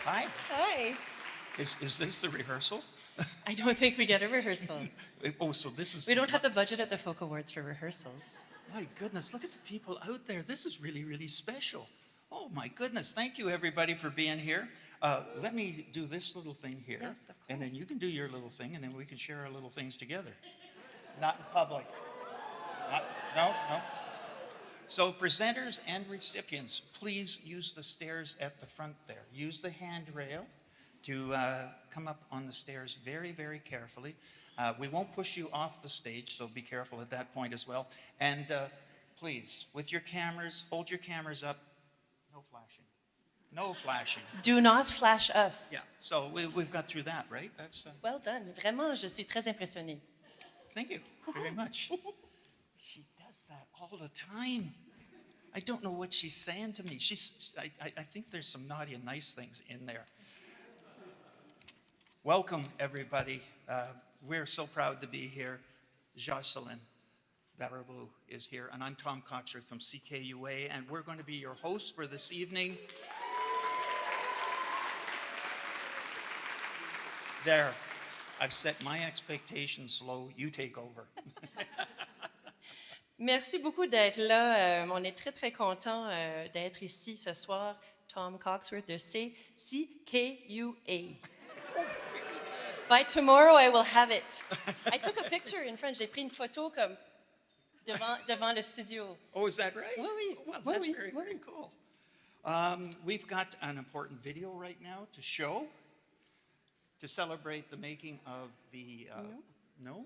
Hi. Hi. Is this the rehearsal? I don't think we get a rehearsal. Oh, so this is... We don't have the budget at the Folk Awards for rehearsals. My goodness, look at the people out there. This is really, really special. Oh, my goodness. Thank you, everybody, for being here. Let me do this little thing here. Yes, of course. And then you can do your little thing, and then we can share our little things together. Not in public. No. So presenters and recipients, please use the stairs at the front there. Use the handrail to come up on the stairs very, very carefully. We won't push you off the stage, so be careful at that point as well. And please, with your cameras, hold your cameras up. No flashing. No flashing. Do not flash us. Yeah, so we've got through that, right? That's Well done. Vraiment, je suis très impressionnée. Thank you very much. She does that all the time. I don't know what she's saying to me. I think there's some naughty and nice things in there. Welcome, everybody. We're so proud to be here. Jocelyn Barabou is here, and I'm Tom Coxworth from CKUA, and we're going to be your hosts for this evening. There, I've set my expectations low. You take over. Merci beaucoup d'être là. On est très, très content d'être ici ce soir. Tom Coxworth de CKUA. By tomorrow, I will have it. I took a picture in front. J'ai pris une photo comme devant le studio. Oh, is that right? Oui. Well, that's very, very cool. We've got an important video right now to show to celebrate the making of the... No.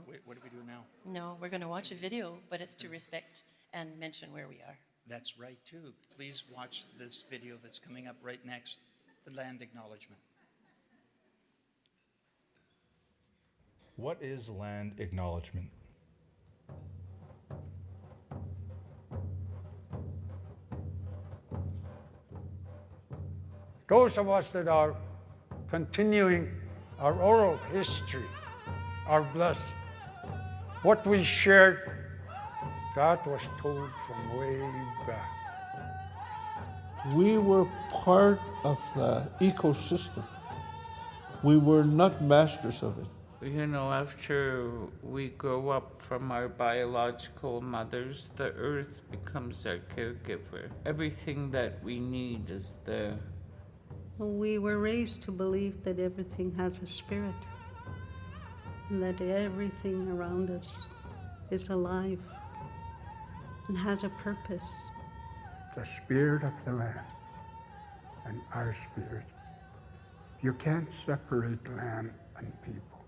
Wait, what do we do now? No, we're going to watch a video, but it's to respect and mention where we are. That's right, too. Please watch this video that's coming up right next, the land acknowledgement. What is land acknowledgement? Those of us that are continuing our oral history are blessed. What we shared, that was told from way back. We were part of the ecosystem. We were not masters of it. You know, after we grow up from our biological mothers, the earth becomes our caregiver. Everything that we need is there. We were raised to believe that everything has a spirit, and that everything around us is alive and has a purpose. The spirit of the land and our spirit. You can't separate land and people.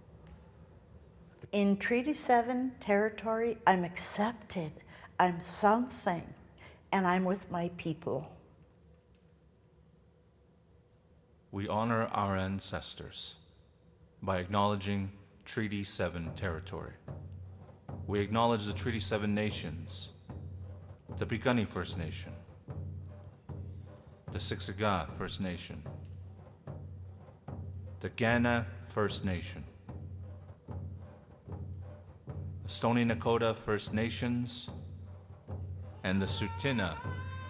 In Treaty 7 territory, I'm accepted, I'm something, and I'm with my people. We honor our ancestors by acknowledging Treaty 7 territory. We acknowledge the Treaty 7 nations, the Piikani First Nation, the Siksika First Nation, the Kainai First Nation, the Stoney Nakoda First Nations, and the Tsuut'ina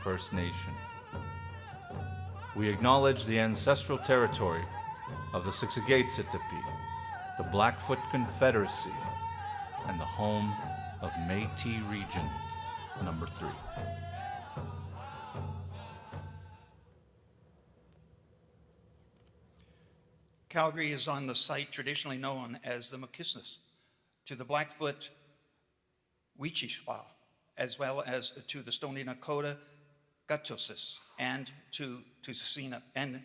First Nation. We acknowledge the ancestral territory of the Siksikaitsitapi, the Blackfoot Confederacy, and the home of Métis Region number 3. Calgary is on the site traditionally known as the Makisnes, to the Blackfoot Wichita, as well as to the Stoney Nakoda Gatosis and to Tsuut'ina and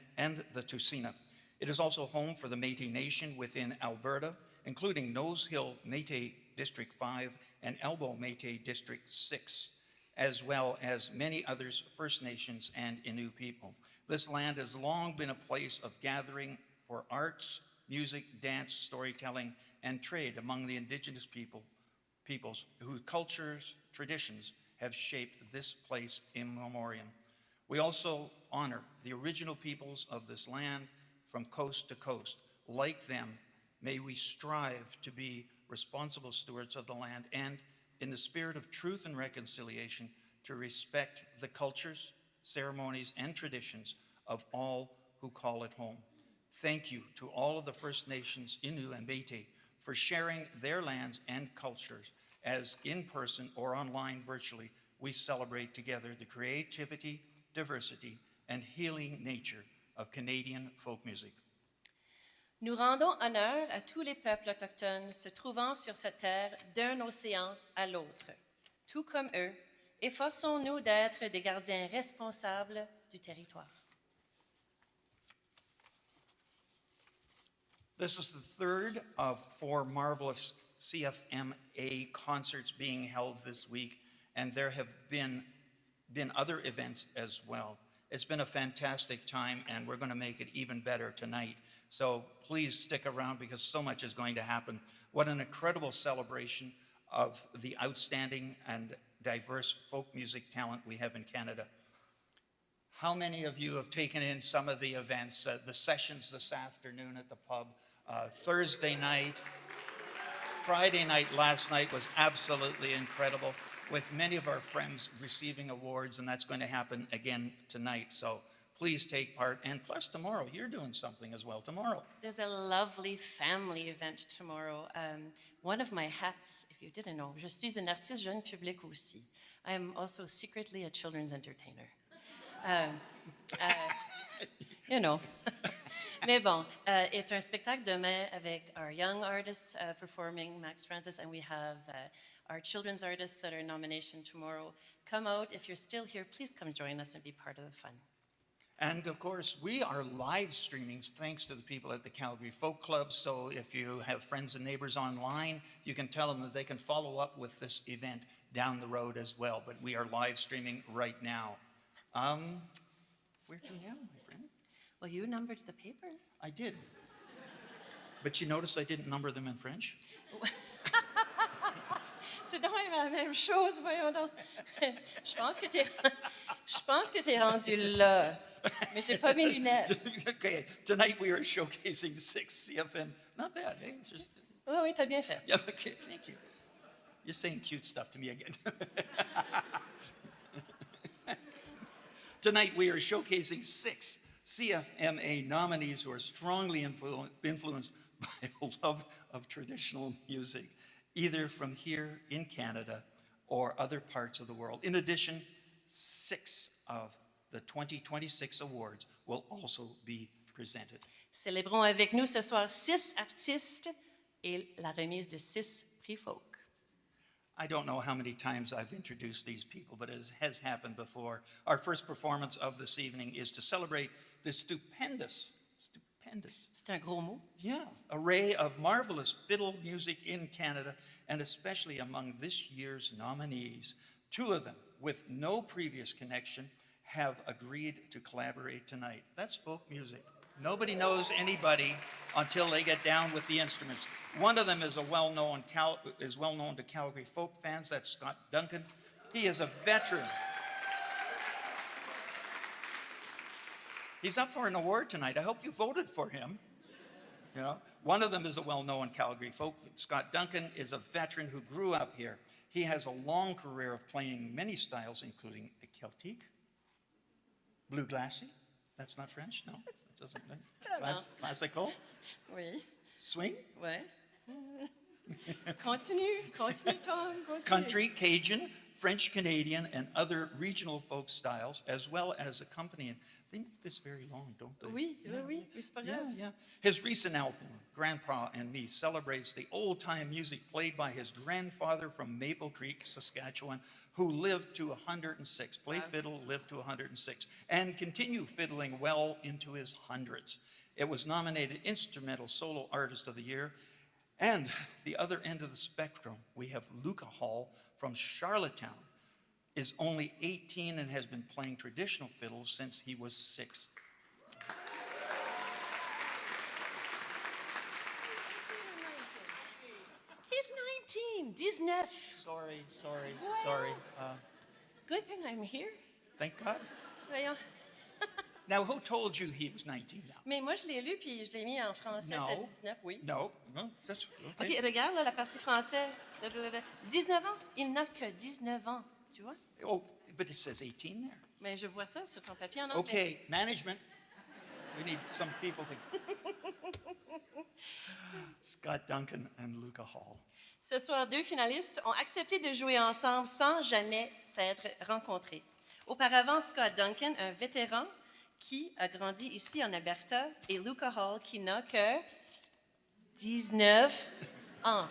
the Tsuut'ina. It is also home for the Métis Nation within Alberta, including Nose Hill Métis District 5 and Elbow Métis District 6, as well as many others First Nations and Innu people. This land has long been a place of gathering for arts, music, dance, storytelling, and trade among the Indigenous peoples whose cultures, traditions have shaped this place in memoriam. We also honor the original peoples of this land from coast to coast. Like them, may we strive to be responsible stewards of the land and, in the spirit of truth and reconciliation, to respect the cultures, ceremonies, and traditions of all who call it home. Thank you to all of the First Nations, Innu and Métis, for sharing their lands and cultures as in person or online virtually, we celebrate together the creativity, diversity, and healing nature of Canadian folk music. Nous rendons honneur à tous les peuples autochtones se trouvant sur cette terre d'un océan à l'autre. Tout comme eux, efforçons-nous d'être des gardiens responsables du territoire. This is the third of 4 marvelous CFMA concerts being held this week, and there have been other events as well. It's been a fantastic time, and we're going to make it even better tonight. So please stick around because so much is going to happen. What an incredible celebration of the outstanding and diverse folk music talent we have in Canada. How many of you have taken in some of the events, the sessions this afternoon at the pub, Thursday night, Friday night, last night was absolutely incredible, with many of our friends receiving awards, and that's going to happen again tonight. So please take part. And plus tomorrow, you're doing something as well tomorrow. There's a lovely family event tomorrow. One of my hats, if you didn't know, je suis une artiste jeune public aussi. I am also secretly a children's entertainer. You know. Mais bon, it's un spectacle demain avec our young artists performing, Max Francis, and we have our children's artists that are in nomination tomorrow. Come out. If you're still here, please come join us and be part of the fun. And of course, we are live streaming thanks to the people at the Calgary Folk Club. So if you have friends and neighbors online, you can tell them that they can follow up with this event down the road as well. But we are live streaming right now. Where to now, my friend? Well, you numbered the papers. I did. But you notice I didn't number them in French? C'est donc la même chose, voyons donc. Je pense que t'es rendu là, mais j'ai pas mes lunettes. Okay, tonight we are showcasing 6 CFM. Not bad, eh? It's just, Oui, t'as bien fait. yeah, okay, thank you. You're saying cute stuff to me again. Tonight we are showcasing 6 CFMA nominees who are strongly influenced by a love of traditional music, either from here in Canada or other parts of the world. In addition, 6 of the 2026 awards will also be presented. Célébrons avec nous ce soir 6 artistes et la remise de 6 prix folk. I don't know how many times I've introduced these people, but as has happened before, our first performance of this evening is to celebrate the stupendous, C'est un gros mot. yeah, array of marvelous fiddle music in Canada, and especially among this year's nominees. 2 of them, with no previous connection, have agreed to collaborate tonight. That's folk music. Nobody knows anybody until they get down with the instruments. One of them is well-known to Calgary folk fans. That's Scott Duncan. He is a veteran. He's up for an award tonight. I hope you voted for him. You know, one of them is a well-known Calgary folk. Scott Duncan is a veteran who grew up here. He has a long career of playing many styles, including the Celtique, blue glassy. That's not French, no. It doesn't. Classical. Oui. Swing. Ouais. Continue, Tom, continue. Country, Cajun, French Canadian, and other regional folk styles, as well as accompanying. They make this very long, don't they? Oui, oui, c'est pas grave. Yeah. His recent album, Grandpa and Me, celebrates the old-time music played by his grandfather from Maple Creek, Saskatchewan, who lived to 106, played fiddle, lived to 106, and continued fiddling well into his hundreds. It was nominated Instrumental Solo Artist of the Year. And the other end of the spectrum, we have Luka Hall from Charlottetown, is only 18 and has been playing traditional fiddle since he was 6. He's 19, 19. Sorry. Good thing I'm here. Thank God. Voyons. Now, who told you he was 19 now? Mais moi, je l'ai lu puis je l'ai mis en français, No. c'est 19, oui. No, that's okay. OK, regarde là, la partie française. 19 ans. Il n'a que 19 ans, tu vois? Oh, but it says 18 there. Mais je vois ça sur ton papier en anglais. Okay, management. We need some people to... Scott Duncan and Luka Hall. Ce soir, 2 finalistes ont accepté de jouer ensemble sans jamais s'être rencontrés. Auparavant, Scott Duncan, un vétéran qui a grandi ici en Alberta, et Luka Hall, qui n'a que 19 ans.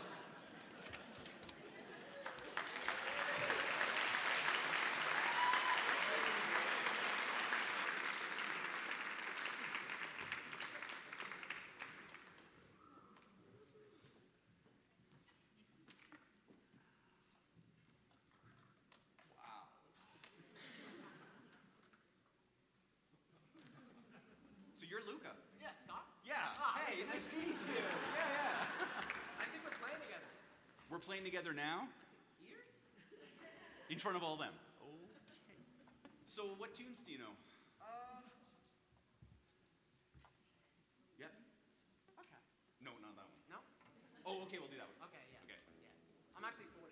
So you're Luka? Yeah, Scott? Yeah. Hey, nice to meet you. Yeah. I think we're playing together. We're playing together now? Here? In front of all them? Okay. So what tunes do you know? Yep. Okay. No, not that one. No? Oh, okay, we'll do that one. Okay, yeah. Okay. Yeah. I'm actually 40.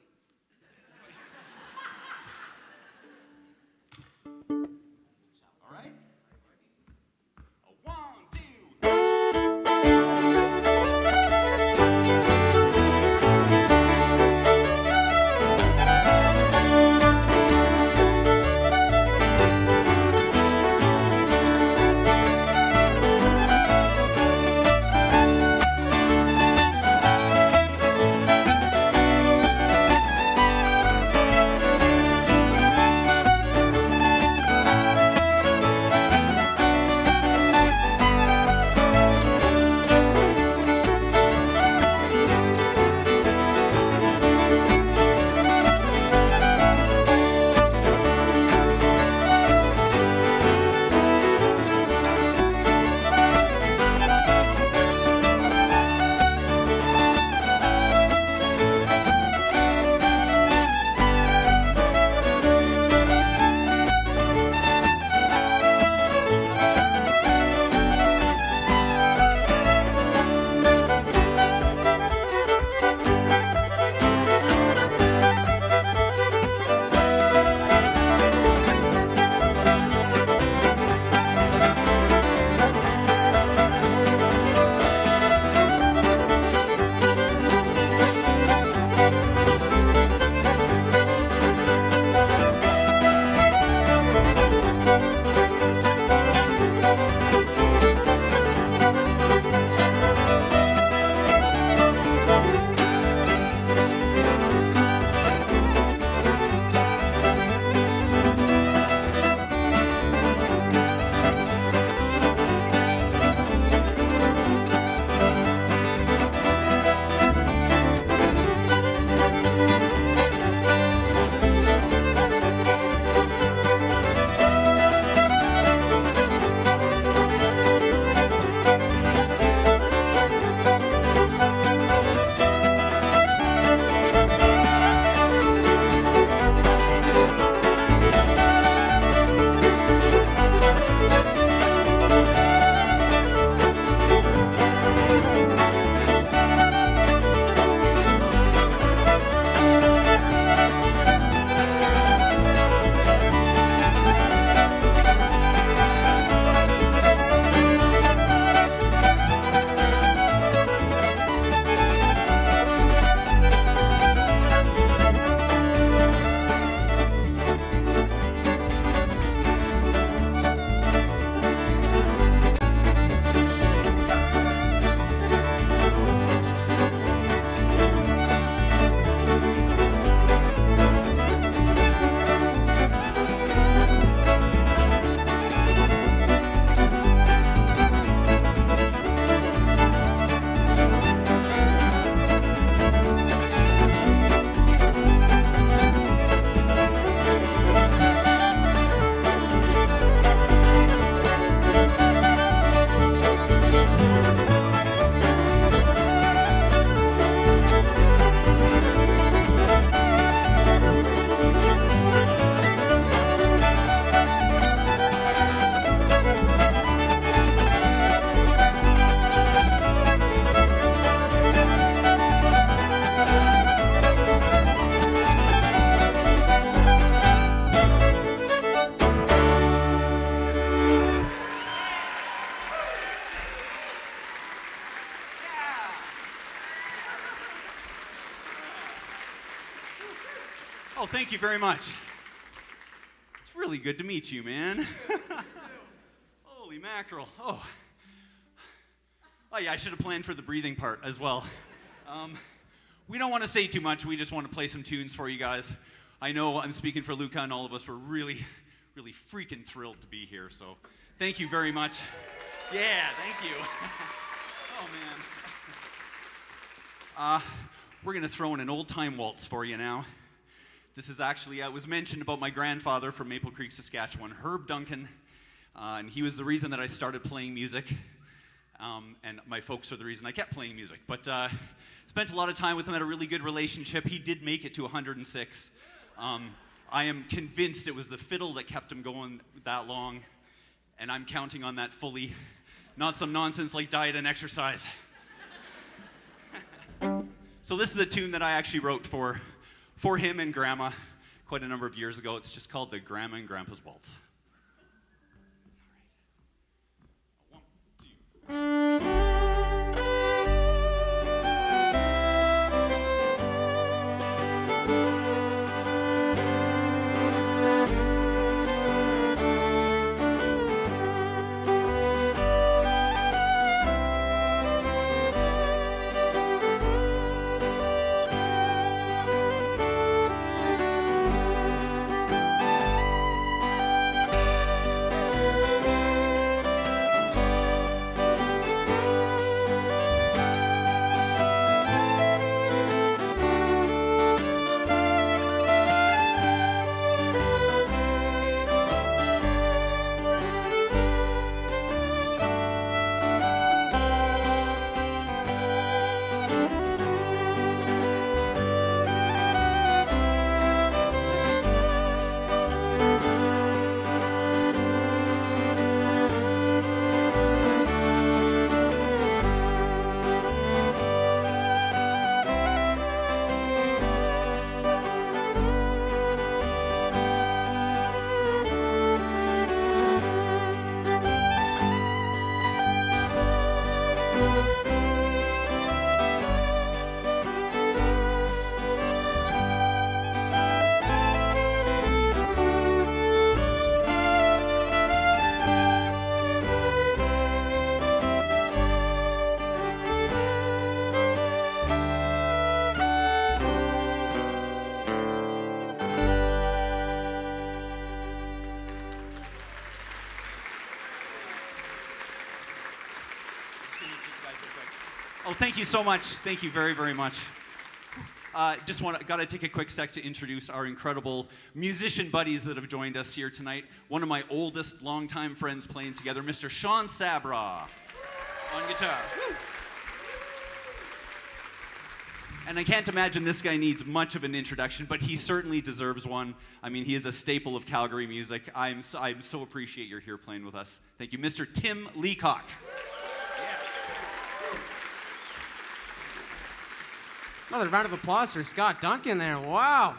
All right? A 1, 2. Oh, thank you very much. It's really good to meet you, man. Holy mackerel. Oh, yeah, I should have planned for the breathing part as well. We don't want to say too much. We just want to play some tunes for you guys. I know I'm speaking for Luka and all of us. We're really, really freaking thrilled to be here. So thank you very much. Yeah, thank you. Oh, man. We're going to throw in an old-time waltz for you now. This is actually, it was mentioned about my grandfather from Maple Creek, Saskatchewan, Herb Duncan. And he was the reason that I started playing music. And my folks are the reason I kept playing music. But spent a lot of time with him, had a really good relationship. He did make it to 106. I am convinced it was the fiddle that kept him going that long. And I'm counting on that fully. Not some nonsense like diet and exercise. So this is a tune that I actually wrote for him and Grandma quite a number of years ago. It's just called the Grandma and Grandpa's Waltz. All right. 1, 2. Oh, thank you so much. Thank you very, very much. Gotta take a quick sec to introduce our incredible musician buddies that have joined us here tonight. One of my oldest, longtime friends playing together, Mr. Sean Sabra on guitar. Woo. And I can't imagine this guy needs much of an introduction, but he certainly deserves one. I mean, he is a staple of Calgary music. I so appreciate you're here playing with us. Thank you, Mr. Tim Leacock. Another round of applause for Scott Duncan there. Wow.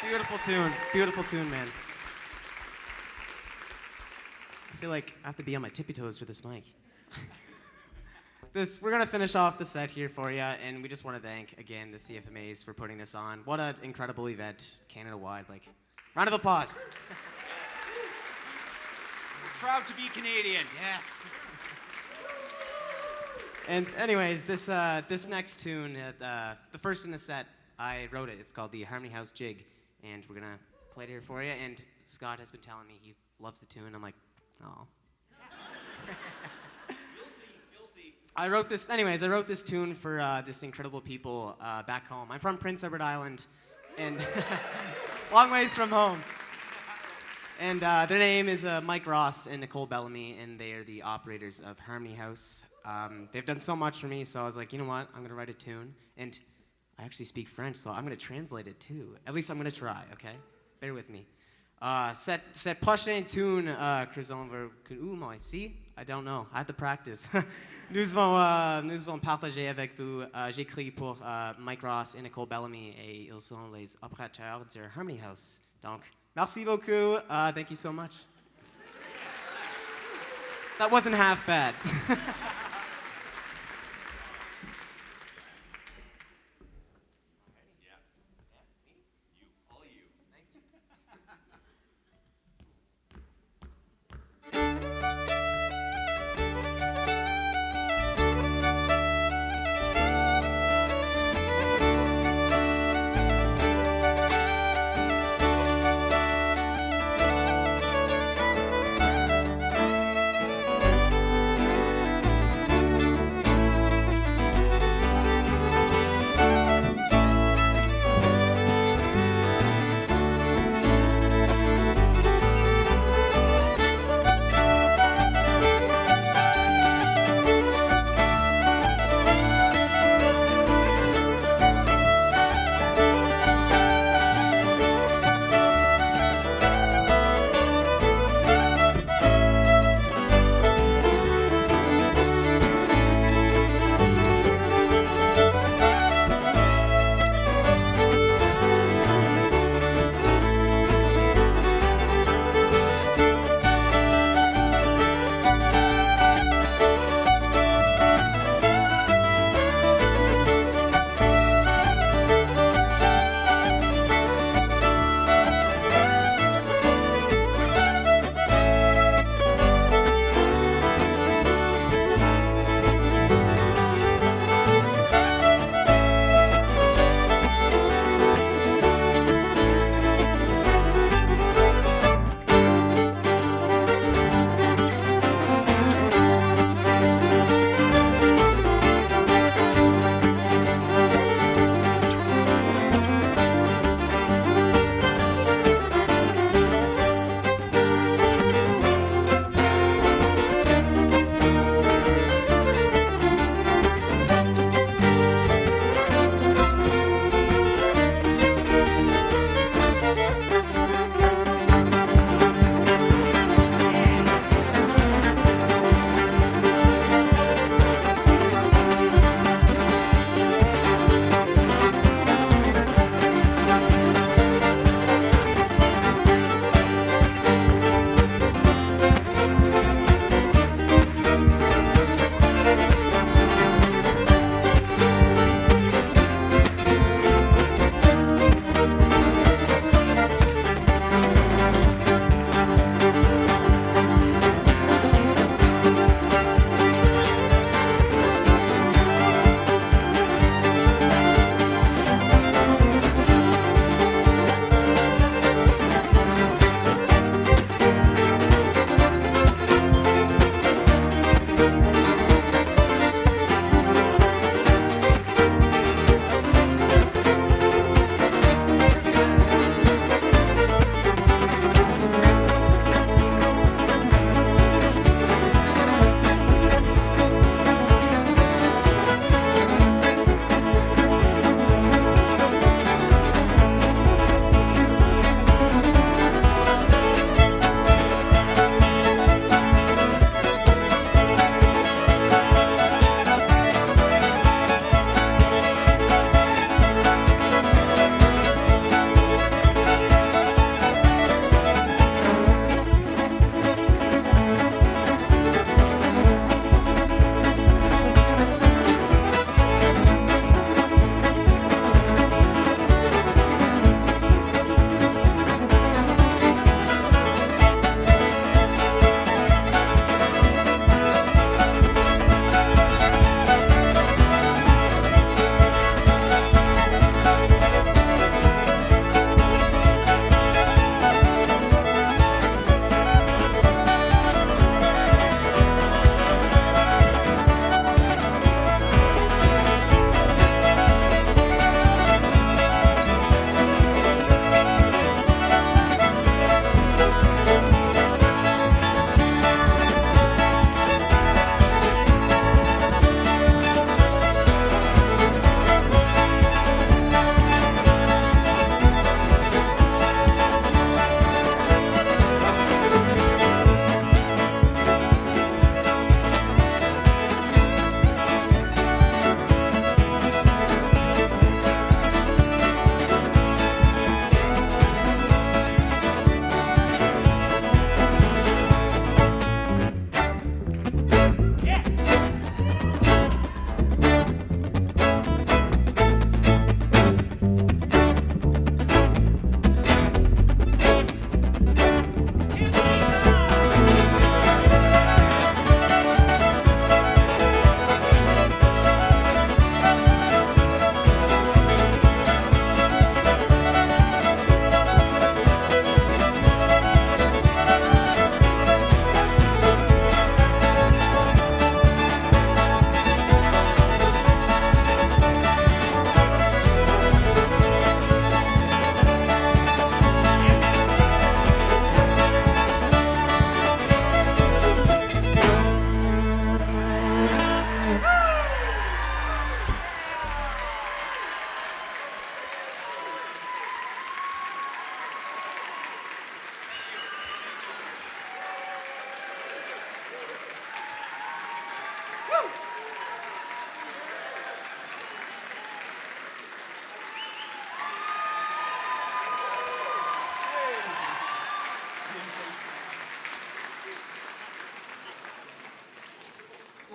Beautiful tune, man. I feel like I have to be on my tippy toes for this mic. We're going to finish off the set here for you, and we just want to thank, again, the CFMAs for putting this on. What an incredible event, Canada-wide. Round of applause. We're proud to be Canadian. Yes. And anyways, this next tune, the first in the set, I wrote it. It's called the Harmony House Jig, and we're gonna play it here for you. And Scott has been telling me he loves the tune. I'm like, oh. You'll see. I wrote this tune for this incredible people back home. I'm from Prince Edward Island, and long ways from home. And their name is Mike Ross and Nicole Bellamy, and they are the operators of Harmony House. They've done so much for me, so I was like, you know what? I'm going to write a tune. And I actually speak French, so I'm going to translate it too. At least I'm going to try, okay? Bear with me. Cette prochaine tune que moi ici, I don't know. I have to practice. Nous allons partager avec vous. J'écris pour Mike Ross et Nicole Bellamy, et ils sont les opérateurs de Harmony House. Donc, merci beaucoup. Thank you so much. That wasn't half bad.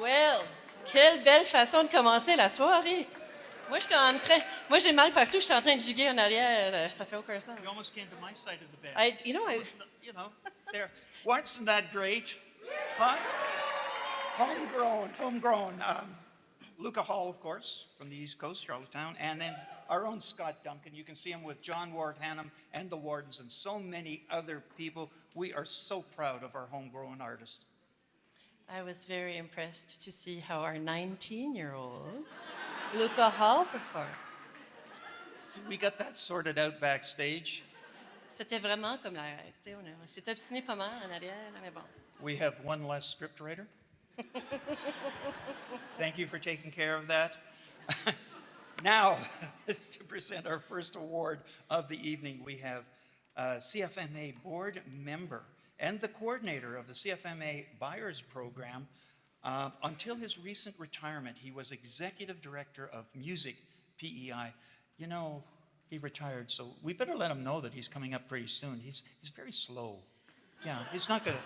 Well, quelle belle façon de commencer la soirée. Moi, j'ai mal partout, j'étais en train de giguer en arrière. Ça fait aucun sens. You almost came to my side of the bed. You know, There. Wasn't that great? Huh? Homegrown. Luka Hall, of course, from the East Coast, Charlottetown, and then our own Scott Duncan. You can see him with John Ward Hannum and the Wardens and so many other people. We are so proud of our homegrown artists. I was very impressed to see how our 19-year-old Luka Hall performed. So we got that sorted out backstage. C'était vraiment comme la... Tu sais, on s'est obstiné pas mal en arrière, mais bon. We have one less scriptwriter. Thank you for taking care of that. Now, to present our first award of the evening, we have CFMA board member and the coordinator of the CFMA Buyers Program. Until his recent retirement, he was executive director of musique, PEI. You know, he retired, so we better let him know that he's coming up pretty soon. He's very slow. Yeah, he's not gonna,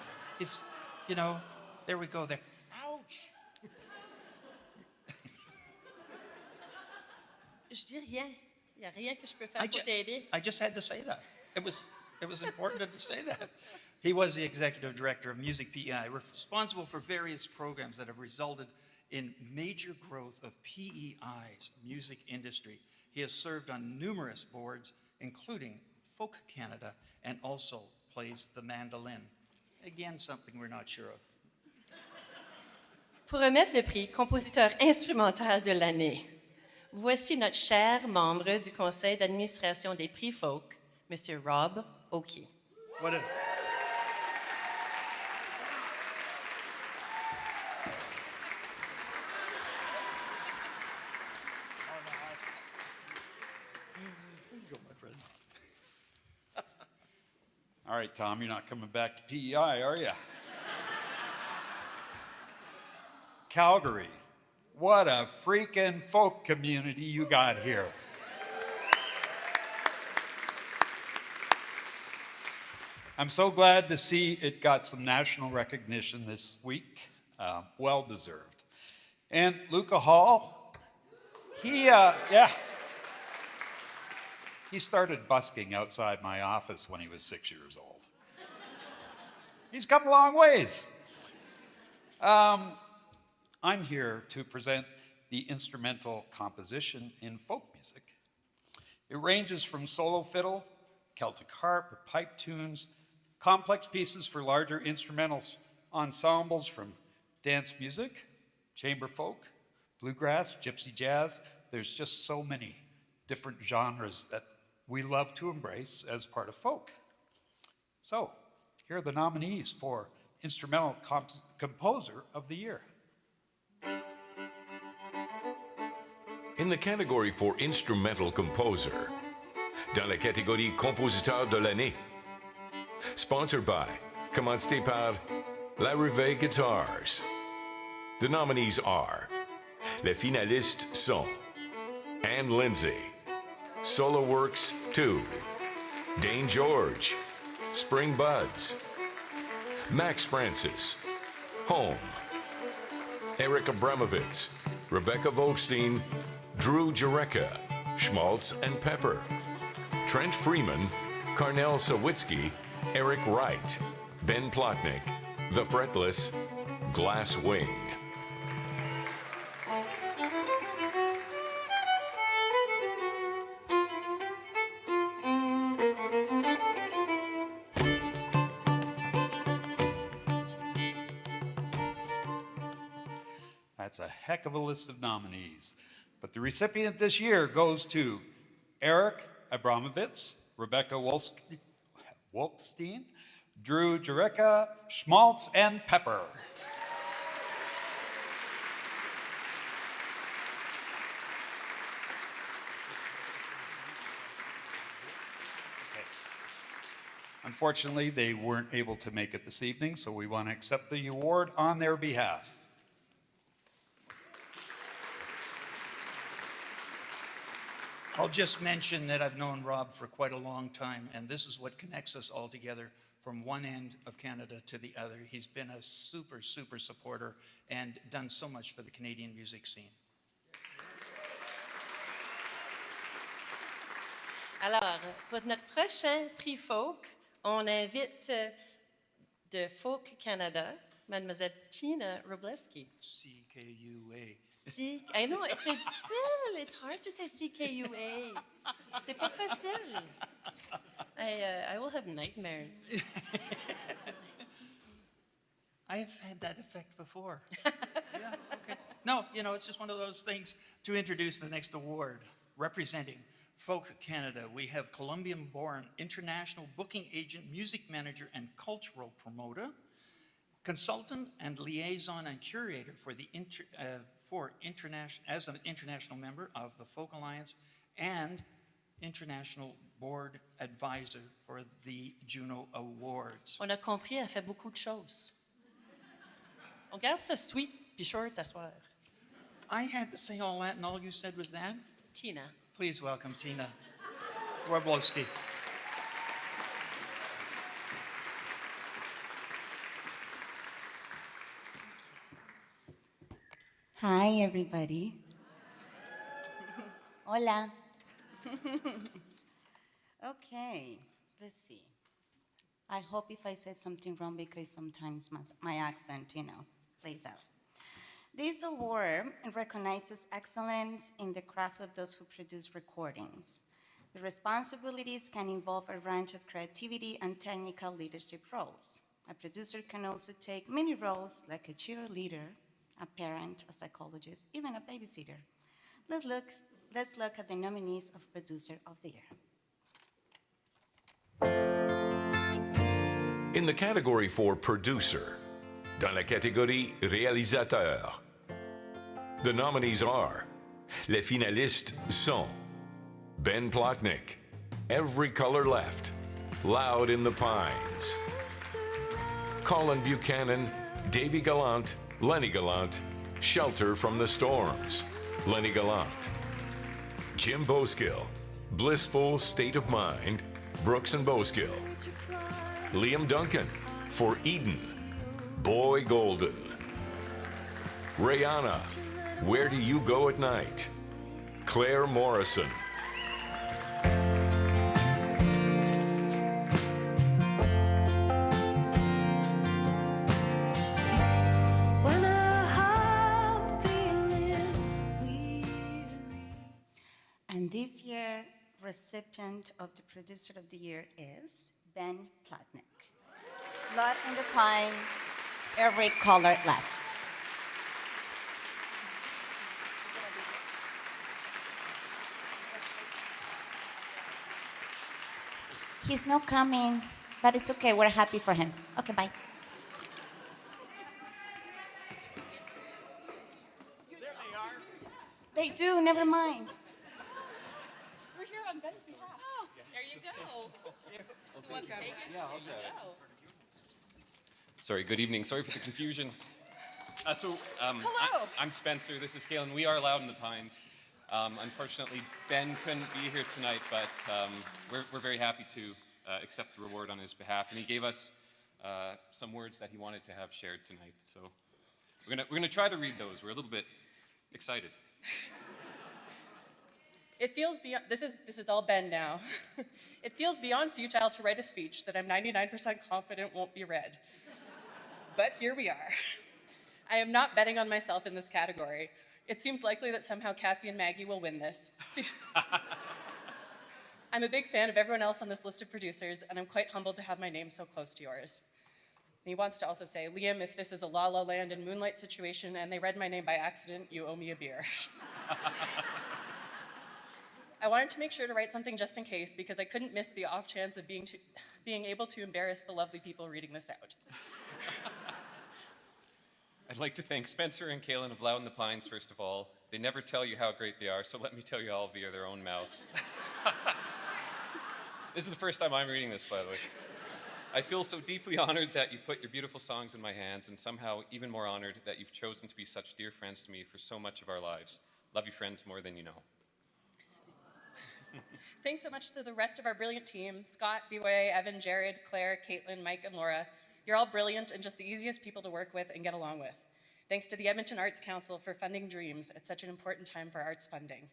there we go there. Ouch! Je dis rien. Il n'y a rien que je peux faire pour t'aider. I just had to say that. It was important to say that. He was the executive director of musique, PEI, responsible for various programs that have resulted in major growth of PEI's music industry. He has served on numerous boards, including Folk Canada, and also plays the mandolin. Again, something we're not sure of. Pour remettre le prix compositeur instrumental de l'année, voici notre cher membre du conseil d'administration des prix Folk, M. Rob Oakey. What a... All right, Tom, you're not coming back to PEI, are you? Calgary, what a freaking folk community you got here. I'm so glad to see it got some national recognition this week. Well deserved. And Luka Hall, he started busking outside my office when he was 6 years old. He's come a long ways. I'm here to present the instrumental composition in folk music. It ranges from solo fiddle, Celtic harp, or pipe tunes, complex pieces for larger instrumental ensembles from dance music, chamber folk, bluegrass, gypsy jazz. There's just so many different genres that we love to embrace as part of folk. So, here are the nominees for Instrumental Composer of the Year. In the category for Instrumental Composer, dans la catégorie Compositeur de l'année, sponsored by, commandité par La Rive Guitars. The nominees are, les finalistes sont Anne Lindsay, Solo Works 2, Dane George, Spring Buds, Max Francis, Home, Eric Abramovitz, Rebecca Volkstein, Drew Jureka, Schmaltz and Pepper, Trent Freeman, Carnell Sawitsky, Eric Wright, Ben Plotnick, The Fretless, Glass Wing. That's a heck of a list of nominees. But the recipient this year goes to Eric Abramovitz, Rebecca Wolfstein, Drew Jureka, Schmaltz, and Pepper. Unfortunately, they weren't able to make it this evening, so we want to accept the award on their behalf. I'll just mention that I've known Rob for quite a long time, and this is what connects us all together. from one end of Canada to the other. He's been a super, super supporter and done so much for the Canadian music scene. Alors, pour notre prochain prix folk, on invite de Folk Canada, Mademoiselle Tina Robleski. CKUA. I know, c'est difficile. It's hard to say CKUA. C'est pas facile. I will have nightmares. I've had that effect before. Yeah, okay. No, it's just one of those things to introduce the next award. Representing Folk Canada, we have Colombian-born international booking agent, music manager, and cultural promoter, consultant and liaison and curator as an international member of the Folk Alliance and international board advisor for the Juno Awards. On a compris, elle fait beaucoup de choses. On garde ça sweet puis short à soir. I had to say all that, and all you said was that? Tina. Please welcome Tina Robleski. Hi, everybody. Hola. Okay, let's see. I hope if I said something wrong because sometimes my accent, plays out. This award recognizes excellence in the craft of those who produce recordings. The responsibilities can involve a range of creativity and technical leadership roles. A producer can also take many roles like a cheerleader, a parent, a psychologist, even a babysitter. Let's look at the nominees of Producer of the Year. In the category for Producer, dans la catégorie Réalisateur, the nominees are, les finalistes sont Ben Plotnick, Every Color Left, Loud in the Pines, Colin Buchanan, Davy Gallant, Lenny Gallant, Shelter from the Storms, Lenny Gallant, Jim Boskill, Blissful State of Mind, Brooks and Boskill, Liam Duncan, For Eden, Boy Golden, Rihanna, Where Do You Go at Night, Claire Morrison, And this year, recipient of the Producer of the Year is Ben Plotnick. Blood in the Pines, Every Color Left. He's not coming, but it's okay. We're happy for him. Okay, bye. There they are. They do, never mind. We're here on Ben's behalf. Oh, there you go. Who wants to take it? Yeah, I'll There you grab it. go. Sorry, good evening. Sorry for the confusion. Hello. I'm Spencer. This is Kalen. We are Loud in the Pines. Unfortunately, Ben couldn't be here tonight, but we're very happy to accept the reward on his behalf. And he gave us some words that he wanted to have shared tonight. So we're gonna try to read those. We're a little bit excited. It feels beyond, this is all Ben now. It feels beyond futile to write a speech that I'm 99% confident won't be read. But here we are. I am not betting on myself in this category. It seems likely that somehow Cassie and Maggie will win this. I'm a big fan of everyone else on this list of producers, and I'm quite humbled to have my name so close to yours. And he wants to also say, Liam, if this is a La La Land and Moonlight situation and they read my name by accident, you owe me a beer. I wanted to make sure to write something just in case because I couldn't miss the off chance of being able to embarrass the lovely people reading this out. I'd like to thank Spencer and Kalen of Loud in the Pines, first of all. They never tell you how great they are, so let me tell you all via their own mouths. This is the first time I'm reading this, by the way. I feel so deeply honored that you put your beautiful songs in my hands, and somehow even more honored that you've chosen to be such dear friends to me for so much of our lives. Love you, friends, more than you know. thanks so much to the rest of our brilliant team, Scott, B-Way, Evan, Jared, Claire, Caitlin, Mike, and Laura. You're all brilliant and just the easiest people to work with and get along with. Thanks to the Edmonton Arts Council for funding Dreams at such an important time for arts funding.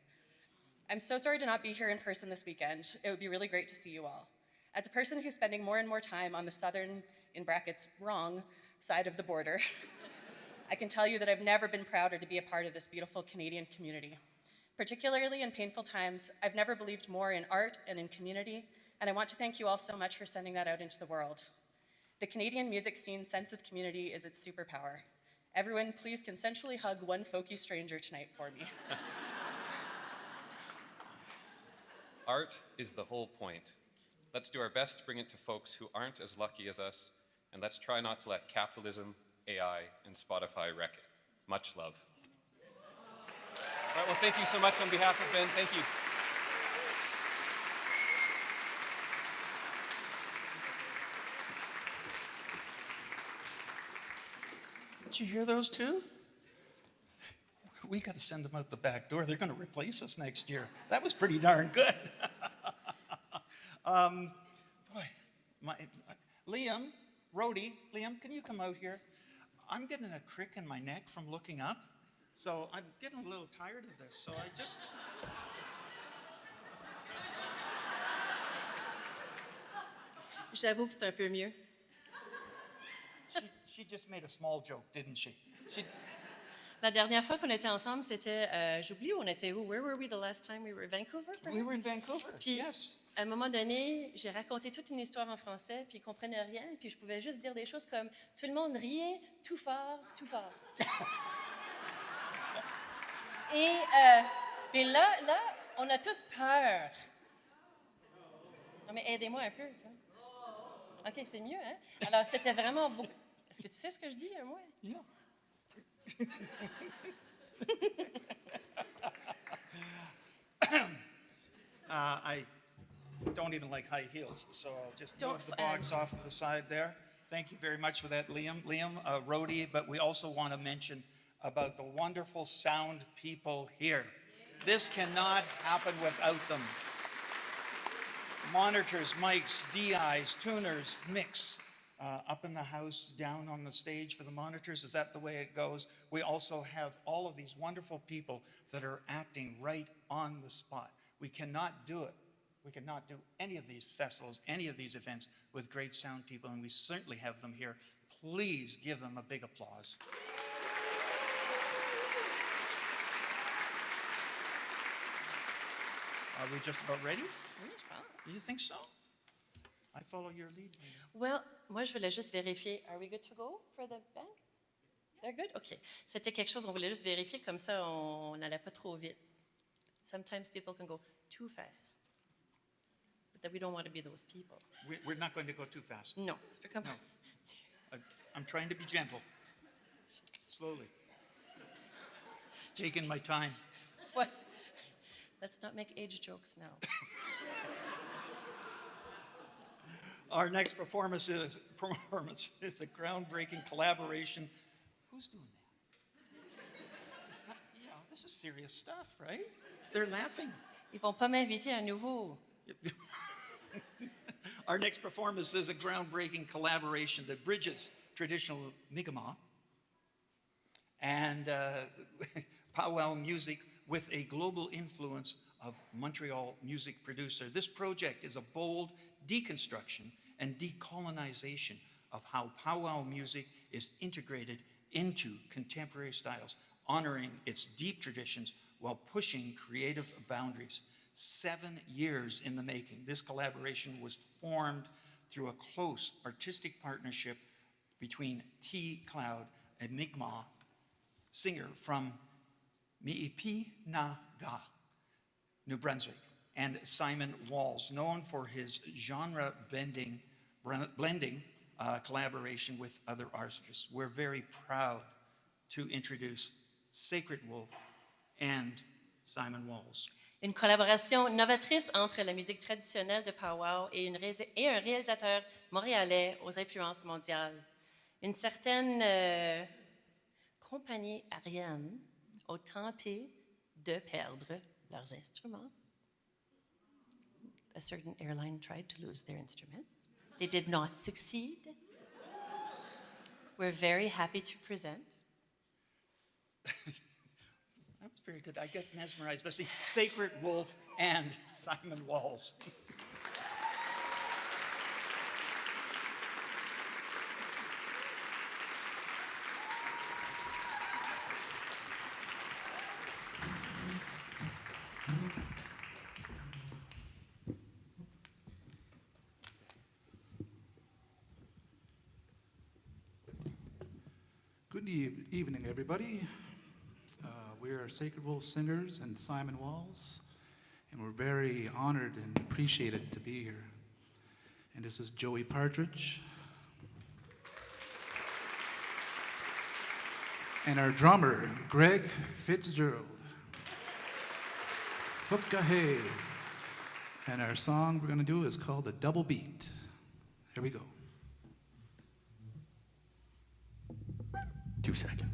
I'm so sorry to not be here in person this weekend. It would be really great to see you all. As a person who's spending more and more time on the southern, in brackets, wrong side of the border, I can tell you that I've never been prouder to be a part of this beautiful Canadian community. Particularly in painful times, I've never believed more in art and in community, and I want to thank you all so much for sending that out into the world. The Canadian music scene's sense of community is its superpower. Everyone, please consensually hug one folky stranger tonight for me. Art is the whole point. Let's do our best to bring it to folks who aren't as lucky as us, and let's try not to let capitalism, AI, and Spotify wreck it. Much love. All right, well, thank you so much on behalf of Ben. Thank you. Did you hear those two? We got to send them out the back door. They're going to replace us next year. That was pretty darn good. Liam, Rhodey, Liam, can you come out here? I'm getting a crick in my neck from looking up, so I'm getting a little tired of this. So I just. J'avoue que c'est un peu mieux. She just made a small joke, didn't she? La dernière fois qu'on était ensemble, c'était, j'oublie où on était où. Where were we the last time we were? Vancouver? We were in Vancouver, puis, yes. À un moment donné, j'ai raconté toute une histoire en français, puis ils ne comprenaient rien, puis je pouvais juste dire des choses comme « Tout le monde riait, tout fort, tout fort. » Et puis là, on a tous peur. Non, mais aidez-moi un peu. Là. OK, c'est mieux, hein? Alors, c'était vraiment beaucoup. Est-ce que tu sais ce que je dis, moi? Yeah. I don't even like high heels, so I'll just move the box off to the side there. Thank you very much for that, Liam. Liam, Rhodey, but we also want to mention about the wonderful sound people here. This cannot happen without them. Monitors, mics, DIs, tuners, mix. Up in the house, down on the stage for the monitors. Is that the way it goes? We also have all of these wonderful people that are acting right on the spot. We cannot do it. We cannot do any of these festivals, any of these events with great sound people, and we certainly have them here. Please give them a big applause. Are we just about ready? Oui, je pense. Do you think so? I follow your lead. Well, moi, je voulais juste vérifier. Are we good to go for the band? They're good? OK. C'était quelque chose, on voulait juste vérifier, comme ça, on n'allait pas trop vite. Sometimes people can go too fast. But that we don't want to be those people. We're not going to go too fast. No, tu peux comme... No. I'm trying to be gentle. Slowly. Taking my time. What? Let's not make age jokes now. Our next performance is a groundbreaking collaboration. Who's doing that? This is serious stuff, right? They're laughing. Ils vont pas m'inviter à nouveau. Our next performance is a groundbreaking collaboration that bridges traditional Mi'kmaq and powwow music with a global influence of Montreal music producer. This project is a bold deconstruction and decolonization of how powwow music is integrated into contemporary styles, honoring its deep traditions while pushing creative boundaries. 7 years in the making, this collaboration was formed through a close artistic partnership between T. Cloud, a Mi'kmaq singer from Mi'ipinaga, New Brunswick, and Simon Walls, known for his genre-blending collaboration with other artists. We're very proud to introduce Sacred Wolf and Simon Walls. Une collaboration novatrice entre la musique traditionnelle de powwow et un réalisateur montréalais aux influences mondiales. Une certaine compagnie aérienne a tenté de perdre leurs instruments. a certain airline tried to lose their instruments. They did not succeed. We're very happy to present. That was very good. I get mesmerized. Let's see, Sacred Wolf and Simon Walls. Good evening, everybody. We are Sacred Wolf Singers and Simon Walls, and we're very honored and appreciated to be here. And this is Joey Partridge. And our drummer, Greg Fitzgerald. Hook-a-hey. And our song we're going to do is called The Double Beat. Here we go. 2 seconds.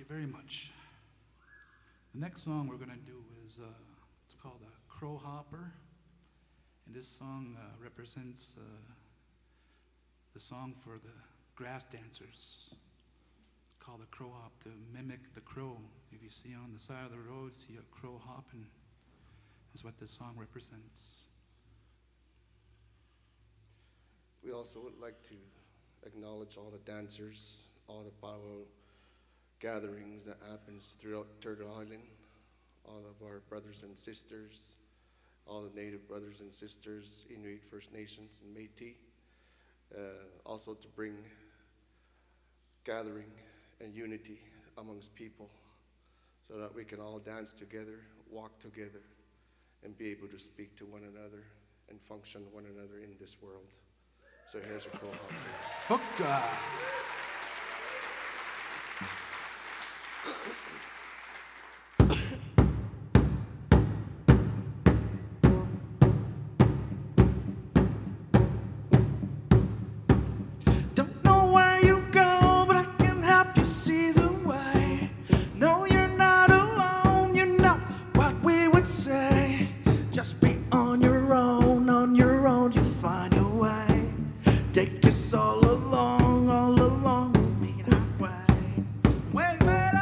you very much. The next song we're going to do is it's called a Crow Hopper, and this song represents the song for the grass dancers. It's called a crow hop to mimic the crow. If you see on the side of the road, see a crow hopping, is what this song represents. We also would like to acknowledge all the dancers, all the powwow gatherings that happens throughout Turtle Island, all of our brothers and sisters, all the Native brothers and sisters, Inuit, First Nations, and Métis. Also to bring gathering and unity amongst people so that we can all dance together, walk together, and be able to speak to one another and function one another in this world. So here's a crow hop. Hookah! Don't know where you go, but I can help you see the way. No, you're not alone, you know what we would say. Just be on your own, you find your way. Take us all along we'll meet halfway. Wait, wait, wait,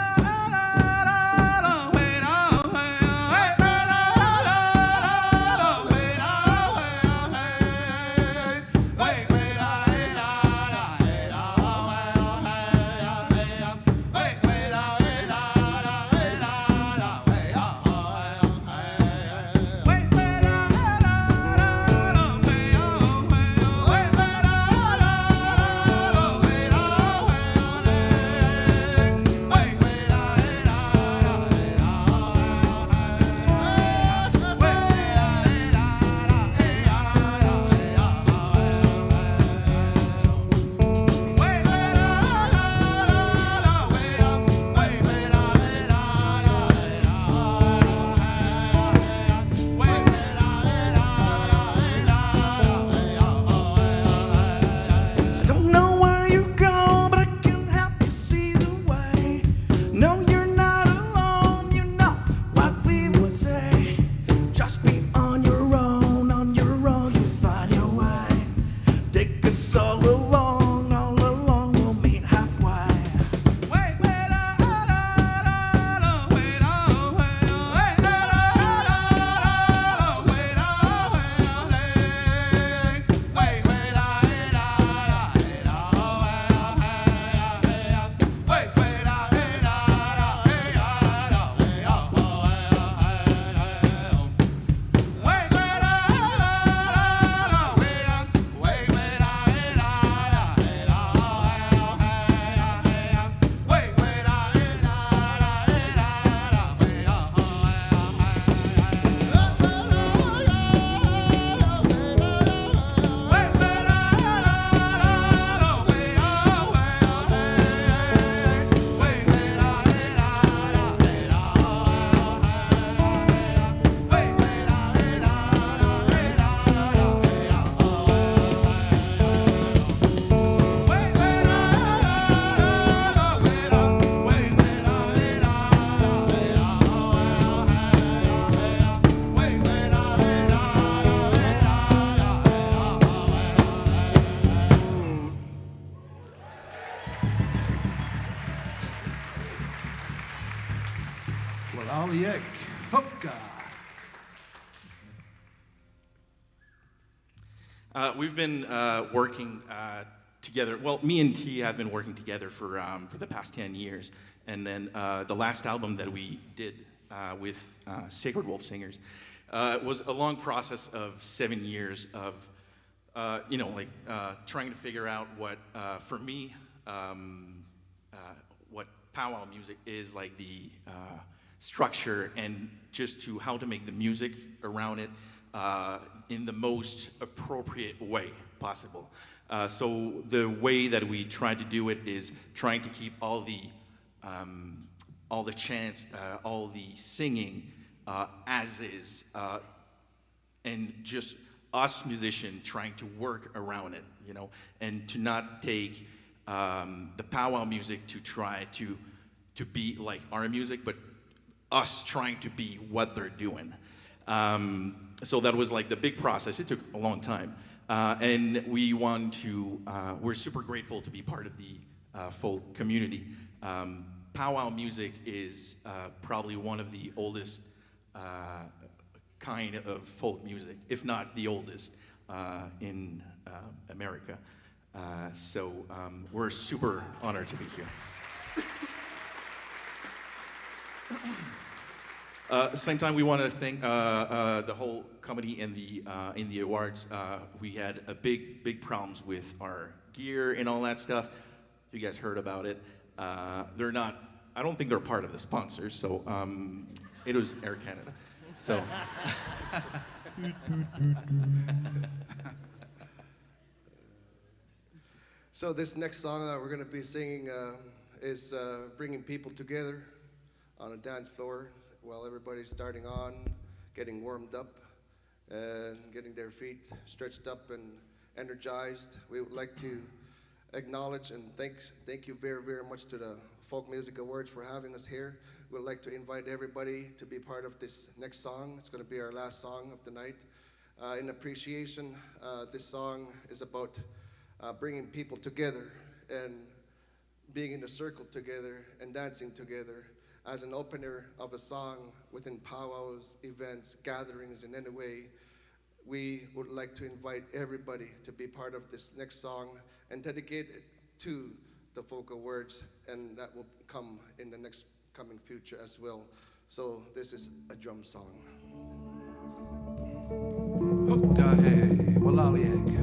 Aliek, hookah. We've been working together. Well, me and T have been working together for the past 10 years. And then the last album that we did with Sacred Wolf Singers was a long process of 7 years of, trying to figure out what, for me, what powwow music is, like the structure, and just to how to make the music around it in the most appropriate way possible. So the way that we try to do it is trying to keep all the chants, all the singing as is, and just us musicians trying to work around it, and to not take the powwow music to try to to be like our music, but us trying to be what they're doing. So that was like the big process. It took a long time. And we're super grateful to be part of the folk community. Powwow music is probably one of the oldest kind of folk music, if not the oldest in America. So we're super honored to be here. At the same time, we want to thank the whole committee in the awards. We had big problems with our gear and all that stuff. You guys heard about it. They're not. I don't think they're part of the sponsors. So it was Air Canada. So. So this next song that we're going to be singing is bringing people together on a dance floor while everybody's starting on, getting warmed up, and getting their feet stretched up and energized. We would like to acknowledge and thank you very, very much to the Folk Music Awards for having us here. We'd like to invite everybody to be part of this next song. It's going to be our last song of the night. In appreciation, this song is about bringing people together and being in a circle together and dancing together as an opener of a song within powwows, events, gatherings in any way. We would like to invite everybody to be part of this next song and dedicate it to the Folk Awards, and that will come in the next coming future as well. So this is a drum song. Hukdahe, walalieg.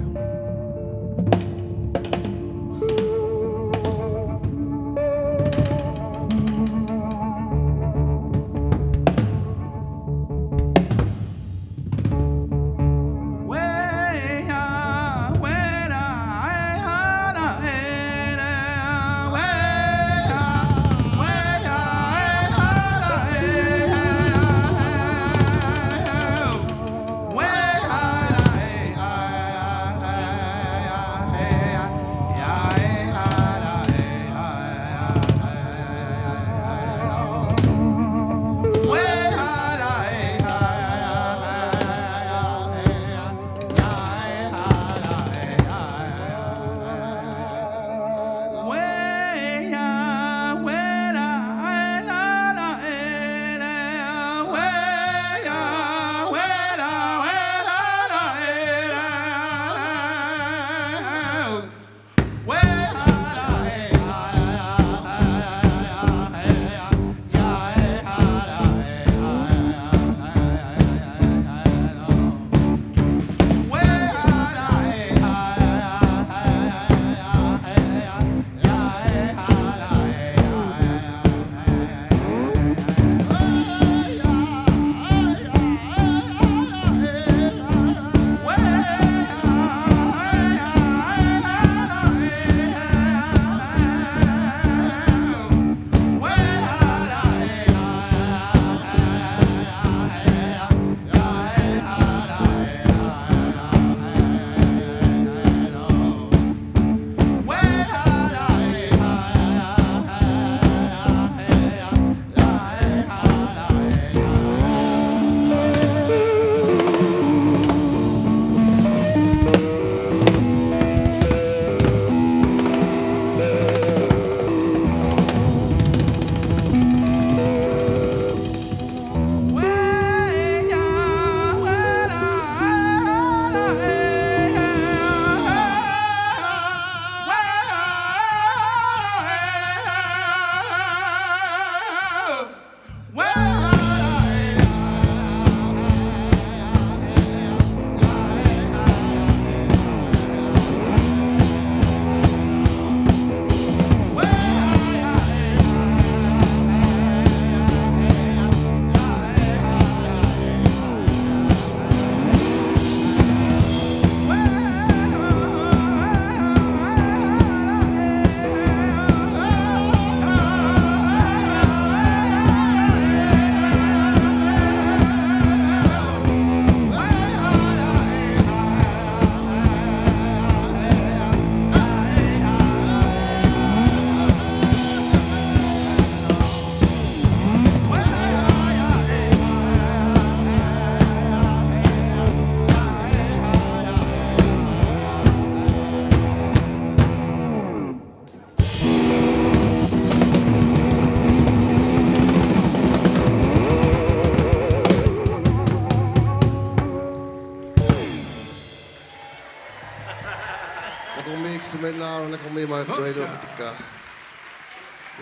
Ako may eksamen na ako may mga trade of ka.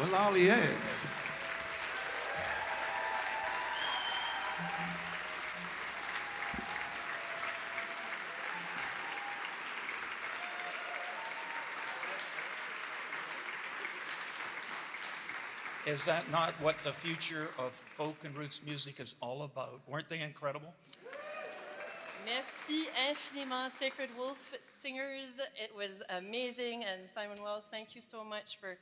Wala lieg. Is that not what the future of folk and roots music is all about? Weren't they incredible? Merci infiniment, Sacred Wolf Singers. It was amazing. And Simon Wells, thank you so much for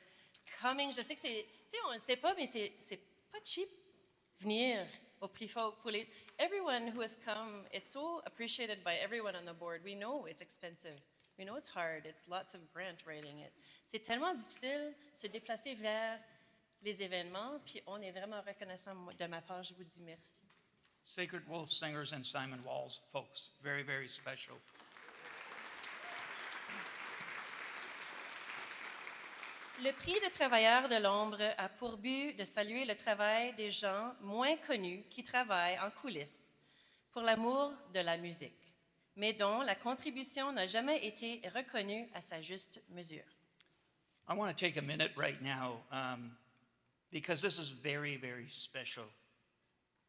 coming. Je sais que c'est, tu sais, on ne le sait pas, mais c'est pas cheap venir au Prix Folk. Everyone who has come, it's so appreciated by everyone on the board. We know it's expensive. We know it's hard. It's lots of grant writing. C'est tellement difficile se déplacer vers les événements, puis on est vraiment reconnaissant de ma part. Je vous dis merci. Sacred Wolf Singers and Simon Walls, folks, very, very special. Le Prix de travailleurs de l'ombre a pour but de saluer le travail des gens moins connus qui travaillent en coulisses pour l'amour de la musique, mais dont la contribution n'a jamais été reconnue à sa juste mesure. I want to take a minute right now because this is very, very special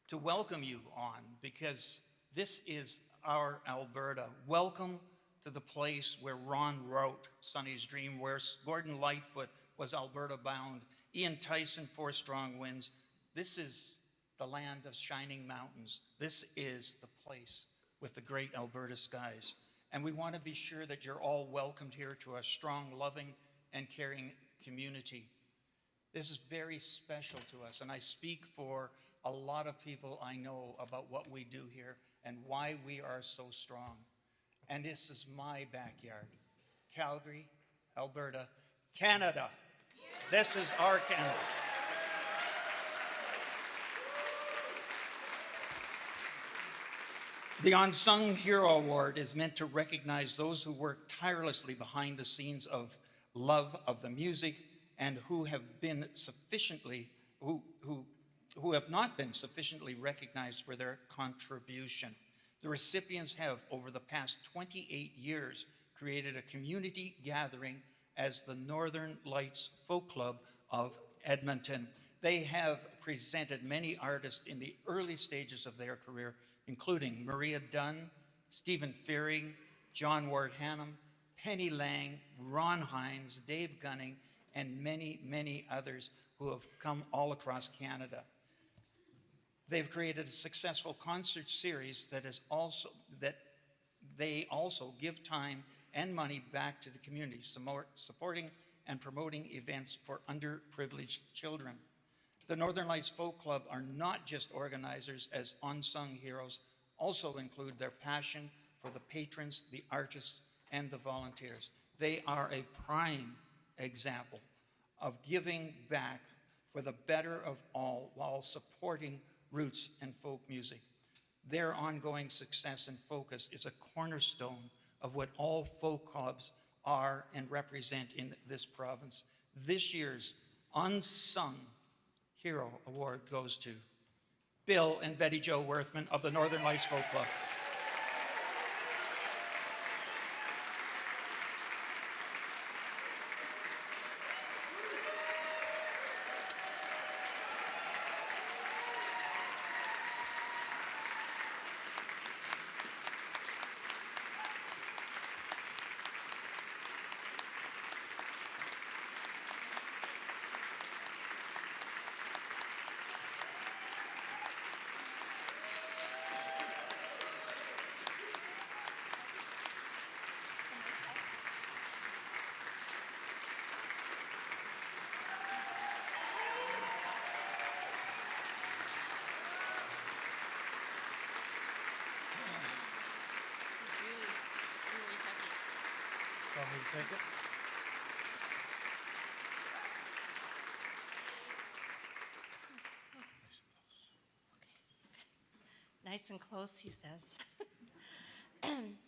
to welcome you on, because this is our Alberta. Welcome to the place where Ron wrote Sonny's Dream, where Gordon Lightfoot was Alberta bound, Ian Tyson, Four Strong Winds. This is the land of shining mountains. This is the place with the great Alberta skies. And we want to be sure that you're all welcomed here to a strong, loving, and caring community. This is very special to us, and I speak for a lot of people I know about what we do here and why we are so strong. And this is my backyard, Calgary, Alberta, Canada. This is our Canada. The Unsung Hero Award is meant to recognize those who work tirelessly behind the scenes of love of the music and who have been sufficiently, who have not been sufficiently recognized for their contribution. The recipients have, over the past 28 years, created a community gathering as the Northern Lights Folk Club of Edmonton. They have presented many artists in the early stages of their career, including Maria Dunn, Stephen Fearing, John Ward Hannum, Penny Lang, Ron Hines, Dave Gunning, and many, many others who have come all across Canada. They've created a successful concert series that they also give time and money back to the community, supporting and promoting events for underprivileged children. The Northern Lights Folk Club are not just organizers as unsung heroes, also include their passion for the patrons, the artists, and the volunteers. They are a prime example of giving back for the better of all while supporting roots and folk music. Their ongoing success and focus is a cornerstone of what all folk clubs are and represent in this province. This year's Unsung Hero Award goes to Bill and Betty Jo Worthman of the Northern Lights Folk Club. Want me to take it? Nice and close, he says.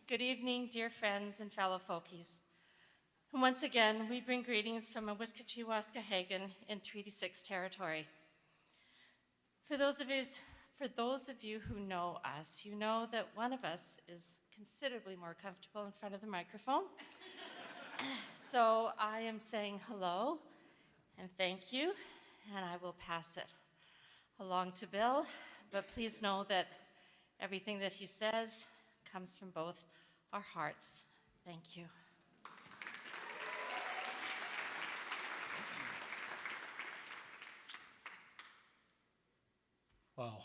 Good evening, dear friends and fellow folkies. And once again, we bring greetings from a Wiskachee-Waskahagan in Treaty 6 territory. For those of you who know us, you know that one of us is considerably more comfortable in front of the microphone, So I am saying hello and thank you, and I will pass it along to Bill. But please know that everything that he says comes from both our hearts. Thank you. Wow.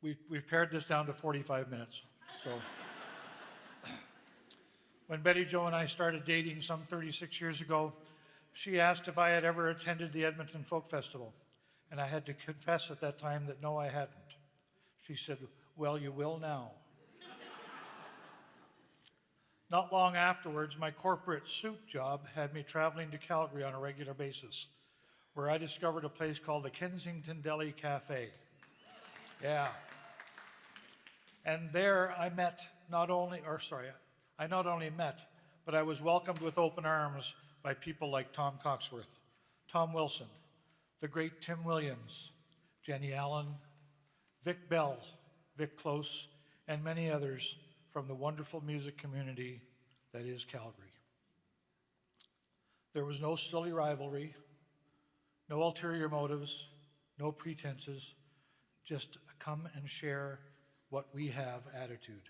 We've pared this down to 45 minutes. So when Betty Jo and I started dating some 36 years ago, she asked if I had ever attended the Edmonton Folk Festival. And I had to confess at that time that no, I hadn't. She said, well, you will now. Not long afterwards, my corporate suit job had me traveling to Calgary on a regular basis, where I discovered a place called the Kensington Deli Cafe. Yeah. And there I not only met, but I was welcomed with open arms by people like Tom Coxworth, Tom Wilson, the great Tim Williams, Jenny Allen, Vic Bell, Vic Close, and many others from the wonderful music community that is Calgary. There was no silly rivalry, no ulterior motives, no pretenses, just a come and share what we have attitude.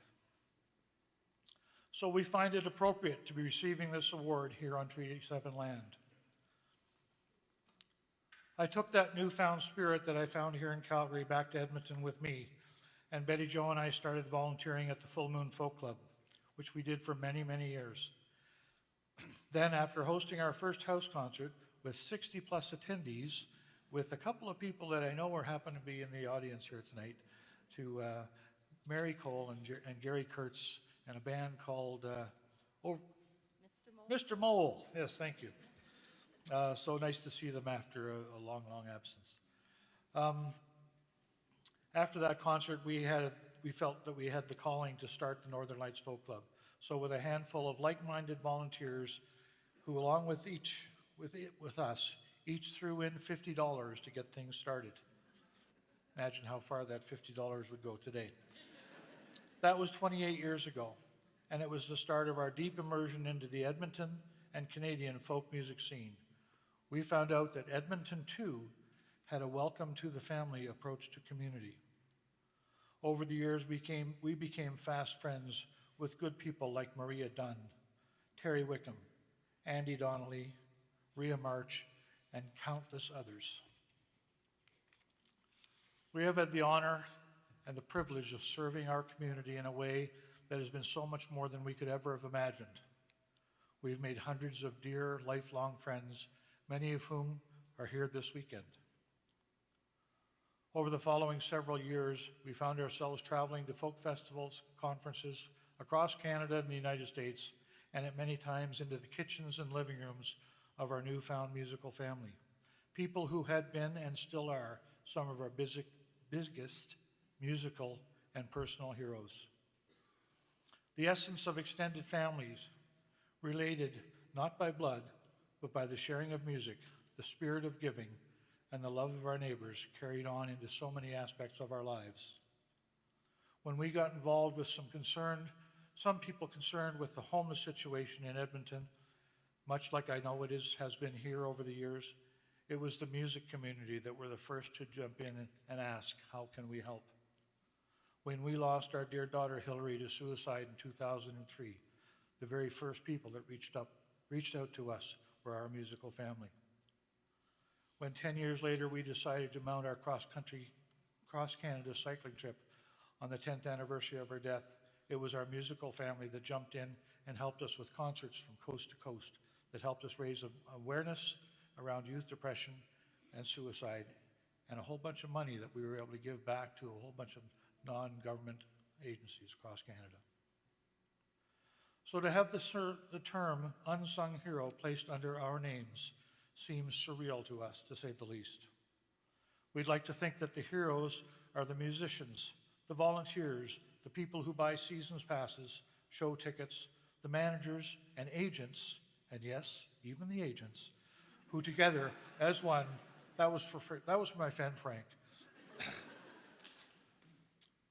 So we find it appropriate to be receiving this award here on Treaty 7 land. I took that newfound spirit that I found here in Calgary back to Edmonton with me, and Betty Jo and I started volunteering at the Full Moon Folk Club, which we did for many, many years. Then, after hosting our first house concert with 60 plus attendees, with a couple of people that I know are happen to be in the audience here tonight, to Mary Cole and Gary Kurtz, and a band called Mr. Mole. Yes, thank you. So nice to see them after a long, long absence. After that concert, we felt that we had the calling to start the Northern Lights Folk Club. So with a handful of like-minded volunteers who, along with us, each threw in $50 to get things started. Imagine how far that $50 would go today. That was 28 years ago, and it was the start of our deep immersion into the Edmonton and Canadian folk music scene. We found out that Edmonton, too, had a welcome to the family approach to community. Over the years, we became fast friends with good people like Maria Dunn, Terry Wickham, Andy Donnelly, Rhea March, and countless others. We have had the honor and the privilege of serving our community in a way that has been so much more than we could ever have imagined. We've made hundreds of dear, lifelong friends, many of whom are here this weekend. Over the following several years, we found ourselves traveling to folk festivals, conferences across Canada and the United States, and at many times into the kitchens and living rooms of our newfound musical family. People who had been and still are some of our biggest musical and personal heroes. The essence of extended families, related not by blood, but by the sharing of music, the spirit of giving, and the love of our neighbors carried on into so many aspects of our lives. When we got involved with some people concerned with the homeless situation in Edmonton, much like I know it has been here over the years, it was the music community that were the first to jump in and ask, how can we help? When we lost our dear daughter Hillary to suicide in 2003, the very first people that reached out to us were our musical family. When 10 years later we decided to mount our cross-Canada cycling trip on the 10th anniversary of her death, it was our musical family that jumped in and helped us with concerts from coast to coast that helped us raise awareness around youth depression and suicide, and a whole bunch of money that we were able to give back to a whole bunch of non-government agencies across Canada. So to have the term unsung hero placed under our names seems surreal to us, to say the least. We'd like to think that the heroes are the musicians, the volunteers, the people who buy seasons passes, show tickets, the managers and agents, and yes, even the agents, who together as one, that was for my friend Frank,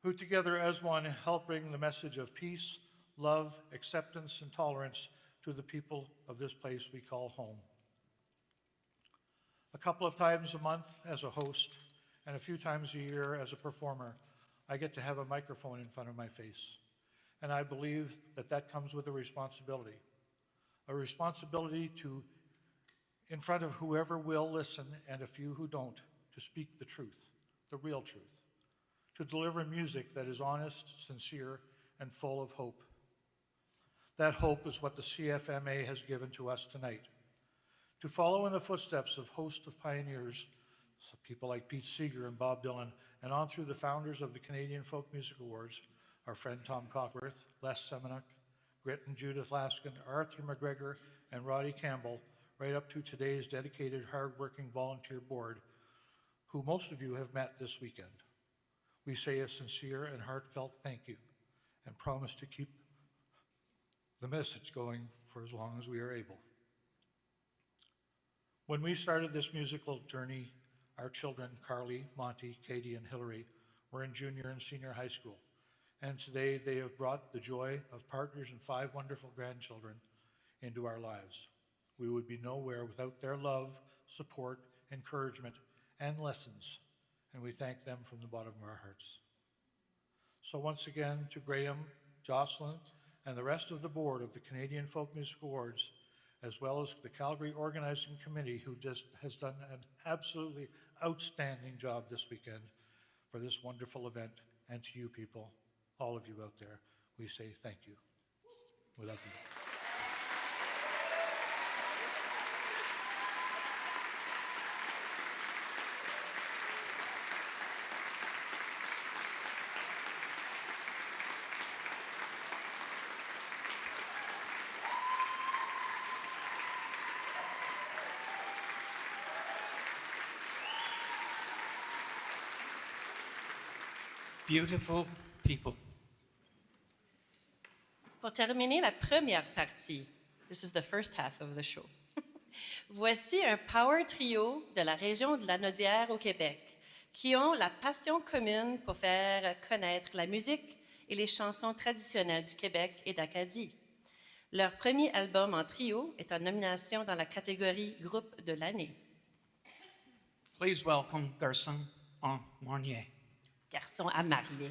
who together as one help bring the message of peace, love, acceptance, and tolerance to the people of this place we call home. A couple of times a month as a host and a few times a year as a performer, I get to have a microphone in front of my face. And I believe that that comes with a responsibility to, in front of whoever will listen and a few who don't, to speak the truth, the real truth, to deliver music that is honest, sincere, and full of hope. That hope is what the CFMA has given to us tonight. To follow in the footsteps of hosts of pioneers, so people like Pete Seeger and Bob Dylan, and on through the founders of the Canadian Folk Music Awards, our friend Tom Cockworth, Les Semenuk, Grit and Judith Laskin, Arthur McGregor, and Roddy Campbell, right up to today's dedicated, hard-working volunteer board, who most of you have met this weekend. We say a sincere and heartfelt thank you and promise to keep the message going for as long as we are able. When we started this musical journey, our children, Carly, Monty, Katie, and Hillary, were in junior and senior high school. And today they have brought the joy of partners and 5 wonderful grandchildren into our lives. We would be nowhere without their love, support, encouragement, and lessons, and we thank them from the bottom of our hearts. So once again, to Graham, Jocelyn, and the rest of the board of the Canadian Folk Music Awards, as well as the Calgary Organizing Committee, who just has done an absolutely outstanding job this weekend for this wonderful event, and to you people, all of you out there, we say thank you. We love you. Beautiful people. Pour terminer la première partie, this is the first half of the show. Voici un power trio de la région de la Naudière au Québec qui ont la passion commune pour faire connaître la musique et les chansons traditionnelles du Québec et d'Acadie. Leur premier album en trio est en nomination dans la catégorie Groupe de l'année. Please welcome Garçons en mariée. Garçons à marier.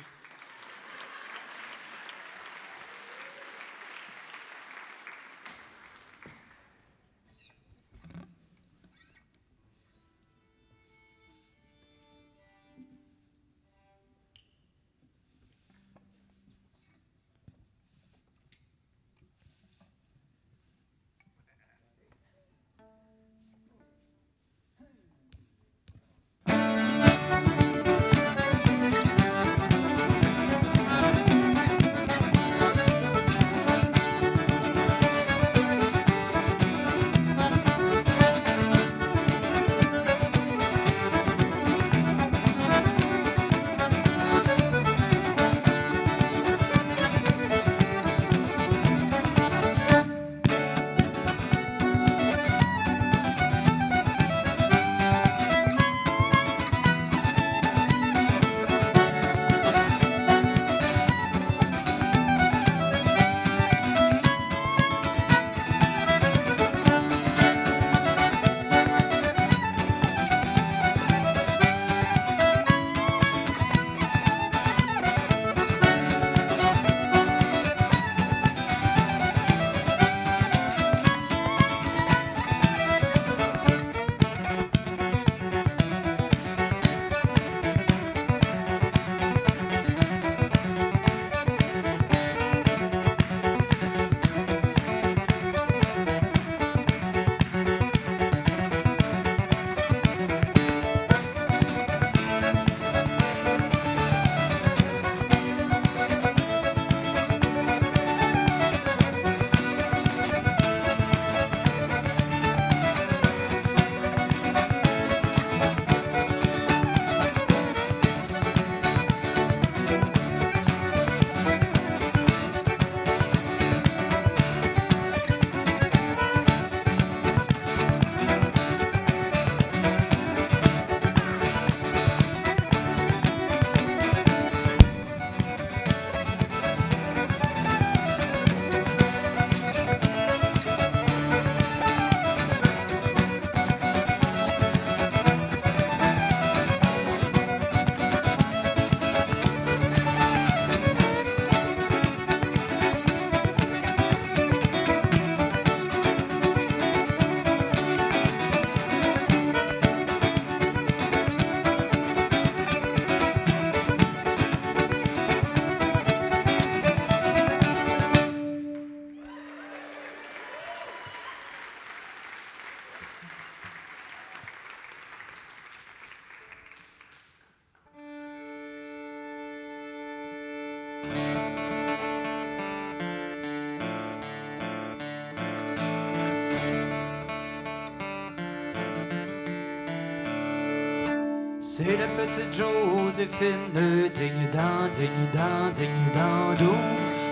C'est la petite Joséphine, digne-dan, digne-dan, digne-dan, d'où?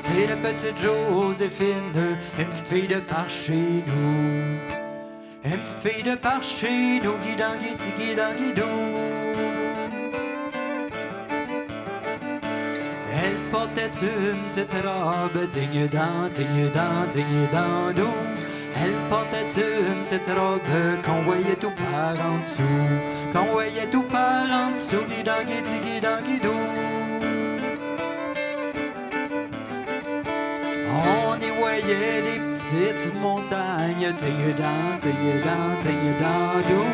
C'est la petite Joséphine, une petite fille de par chez nous. Une petite fille de par chez nous, guidangui, guidangui-dou. Elle portait une petite robe, digne-dan, digne-dan, digne-dan, d'où? Elle portait une petite robe qu'on voyait tout par en dessous, qu'on voyait tout par en dessous, guidangui, guidangui-dou. On y voyait des petites montagnes, digne-dan, digne-dan, digne-dan, d'où?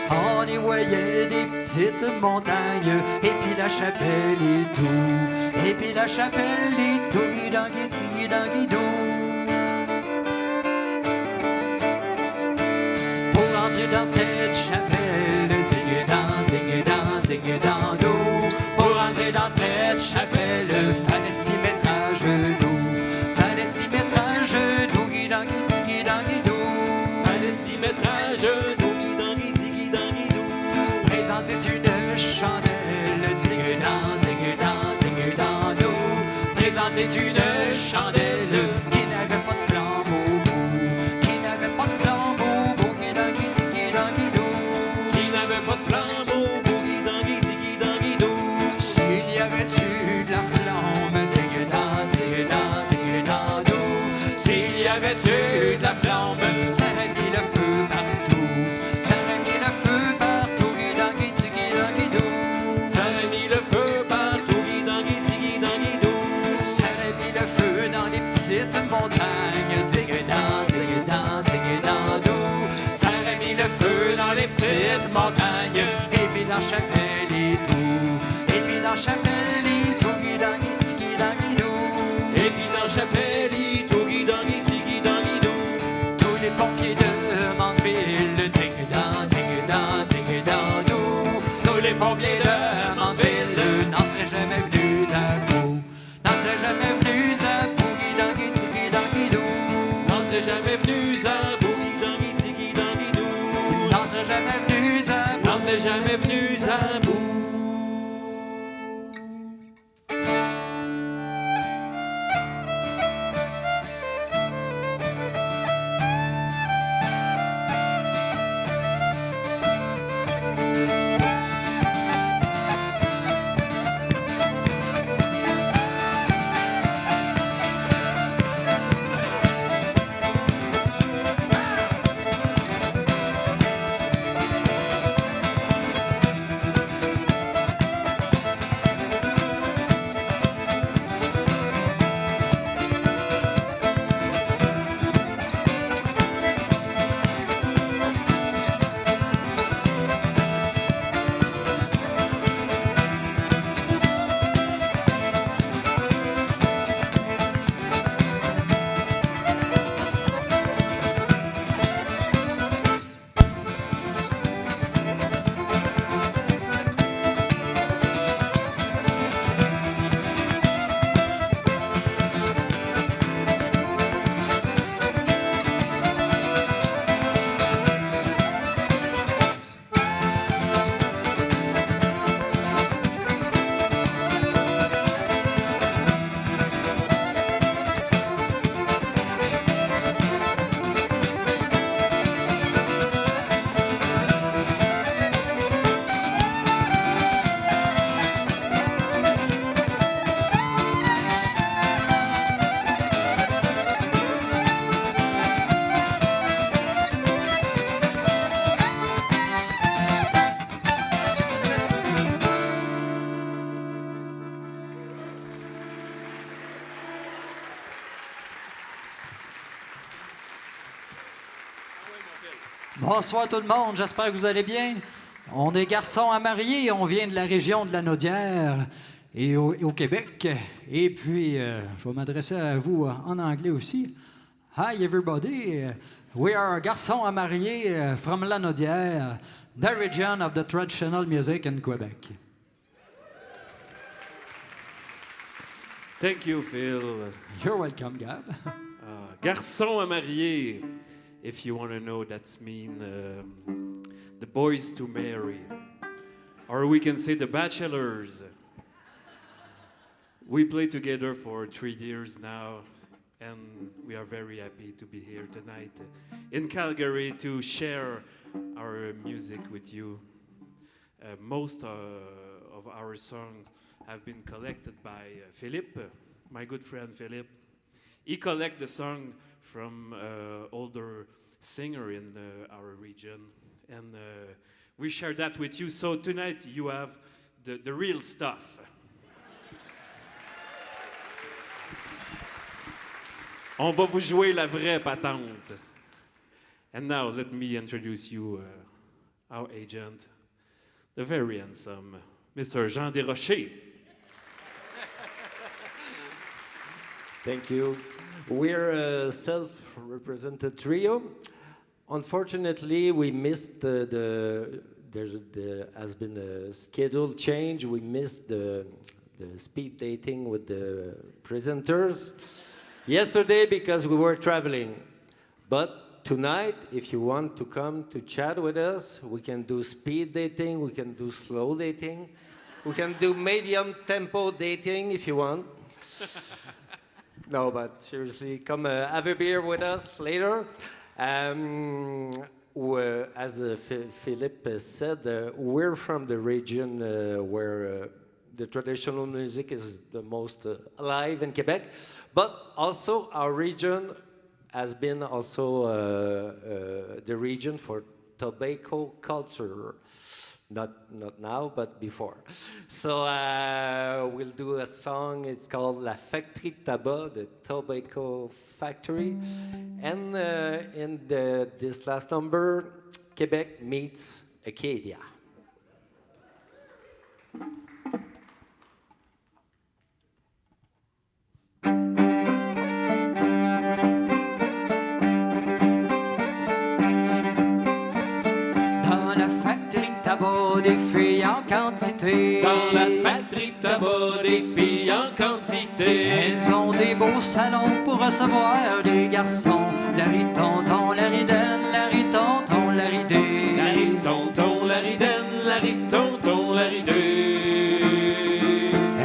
On y voyait des petites montagnes, et puis la chapelle et tout, et puis la chapelle et tout, guidangui, guidangui-dou. Dans cette chapelle, digne-dan, digne-dan, digne-dan, d'eau. Pour entrer dans cette chapelle, fallait s'y mettre à genoux. Fallait s'y mettre à genoux, guidangui, guidangui-dou. Fallait s'y mettre à genoux, guidangui, guidangui-dou. Présenter une chandelle, digne-dan, digne-dan, digne-dan, d'eau. Présenter une chandelle qui n'avait pas de flamme au bout, qui n'avait pas de flamme au bout, guidangui. Pas de flamme au bout, guidangui, guidangui-dou. S'il y avait-tu de la flamme, digne-dan, digne-dan, digne-dan-dou. S'il y avait-tu de la flamme, ça aurait mis le feu partout. Ça aurait mis le feu partout, guidangui, guidangui-dou. Ça aurait mis le feu partout, guidangui, guidangui-dou. Ça aurait mis le feu dans les petites montagnes, digne-dan, digne-dan, digne-dan-dou. Ça aurait mis le feu dans les petites montagnes, et puis la chapelle et tout, et puis la chapelle et tout, guidangui, guidangui-dou. Et puis la chapelle et tout, guidangui, guidangui-dou. Tous les pompiers de Mandeville, ding-dan, ding-dan, ding-dan-dou. Tous les pompiers de Mandeville n'en seraient jamais venus à bout, n'en seraient jamais venus à bout, guidangui, guidangui-dou. N'en seraient jamais venus à bout, guidangui, guidangui-dou. N'en seraient jamais venus à bout, n'en seraient jamais venus à bout. Bonsoir tout le monde, j'espère que vous allez bien. On est garçons à marier, on vient de la région de la Naudière et au Québec. Et puis, je vais m'adresser à vous en anglais aussi. Hi everybody, we are garçons à marier from la Naudière, the region of the traditional music in Quebec. Thank you, Phil. You're welcome, Gab. Garçons à marier. If you want to know, that's mean the boys to marry. or we can say the Bachelors. We played together for 3 years now, and we are very happy to be here tonight in Calgary to share our music with you. Most of our songs have been collected by Philippe, my good friend Philippe. He collects the song from older singer in our region, and we share that with you. So tonight you have the real stuff. On va vous jouer la vraie patente. And now let me introduce you our agent, the very handsome Mr. Jean Desrochers. Thank you. We're a self-represented trio. Unfortunately, we missed there has been a schedule change. We missed the speed dating with the presenters yesterday because we were traveling. But tonight, if you want to come to chat with us, we can do speed dating, we can do slow dating, we can do medium tempo dating if you want. No, but seriously, come have a beer with us later. As Philippe said, we're from the region where the traditional music is the most alive in Quebec, but also our region has been also the region for tobacco culture. Not now, but before. So we'll do a song. It's called La Factory de Tabac, the tobacco factory. And in this last number, Quebec meets Acadia. Tabac, des filles en quantité. Dans la factory de tabac, des filles en quantité. Elles ont des beaux salons pour recevoir des garçons. La ritonton, la ridaine, la ritonton, la ridée. La ritonton, la ridaine, la ritonton, la ridée.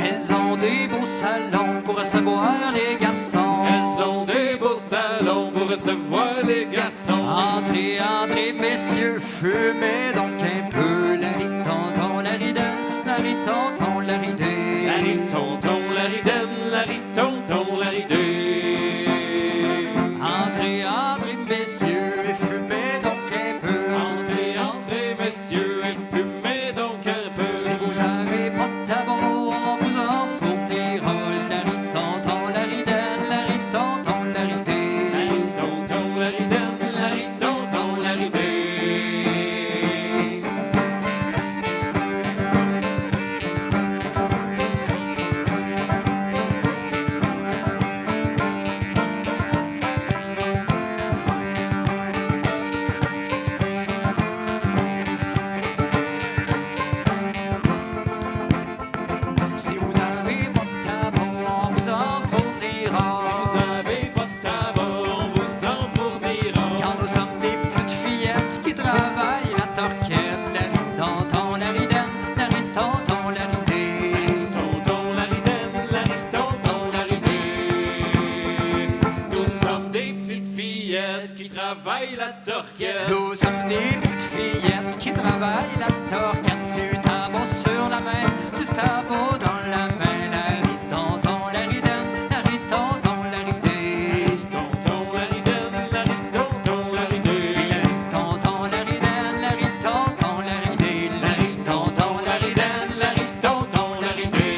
Elles ont des beaux salons pour recevoir les garçons. Elles ont des beaux salons pour recevoir les garçons. Entrez, entrez, messieurs, fumez donc un peu. La ritonton, la ridaine, la ritonton, la ridée. La ritonton, la ridaine, la ritonton, la ridée. Entrez, entrez, messieurs, et fumez donc un peu. Entrez, entrez, messieurs, et fumez donc un peu. Si vous avez pas de tabac, on vous en fournira. La ritonton, la ridaine, la ritonton, la ridée. La ritonton, la ridaine, la ritonton, la ridée. Si vous avez pas de tabac, on vous en fournira. Si vous avez pas de tabac, on vous en fournira. Quand nous sommes des petites fillettes qui travaillent à torquette, la ritonton, la ridaine, la ritonton, la ridée. La ritonton, la ridaine, la ritonton, la ridée. Nous sommes des petites fillettes qui travaillent la torquette. Nous sommes des petites fillettes qui travaillent la torquette. Du tabac sur la main, du tabac dans la main. La ritonton, la ridaine, la ritonton, la ridée. La ritonton, la ridaine, la ritonton, la ridée. La ritonton, la ridaine, la ritonton, la ridée. La ritonton, la ridaine, la ritonton, la ridée.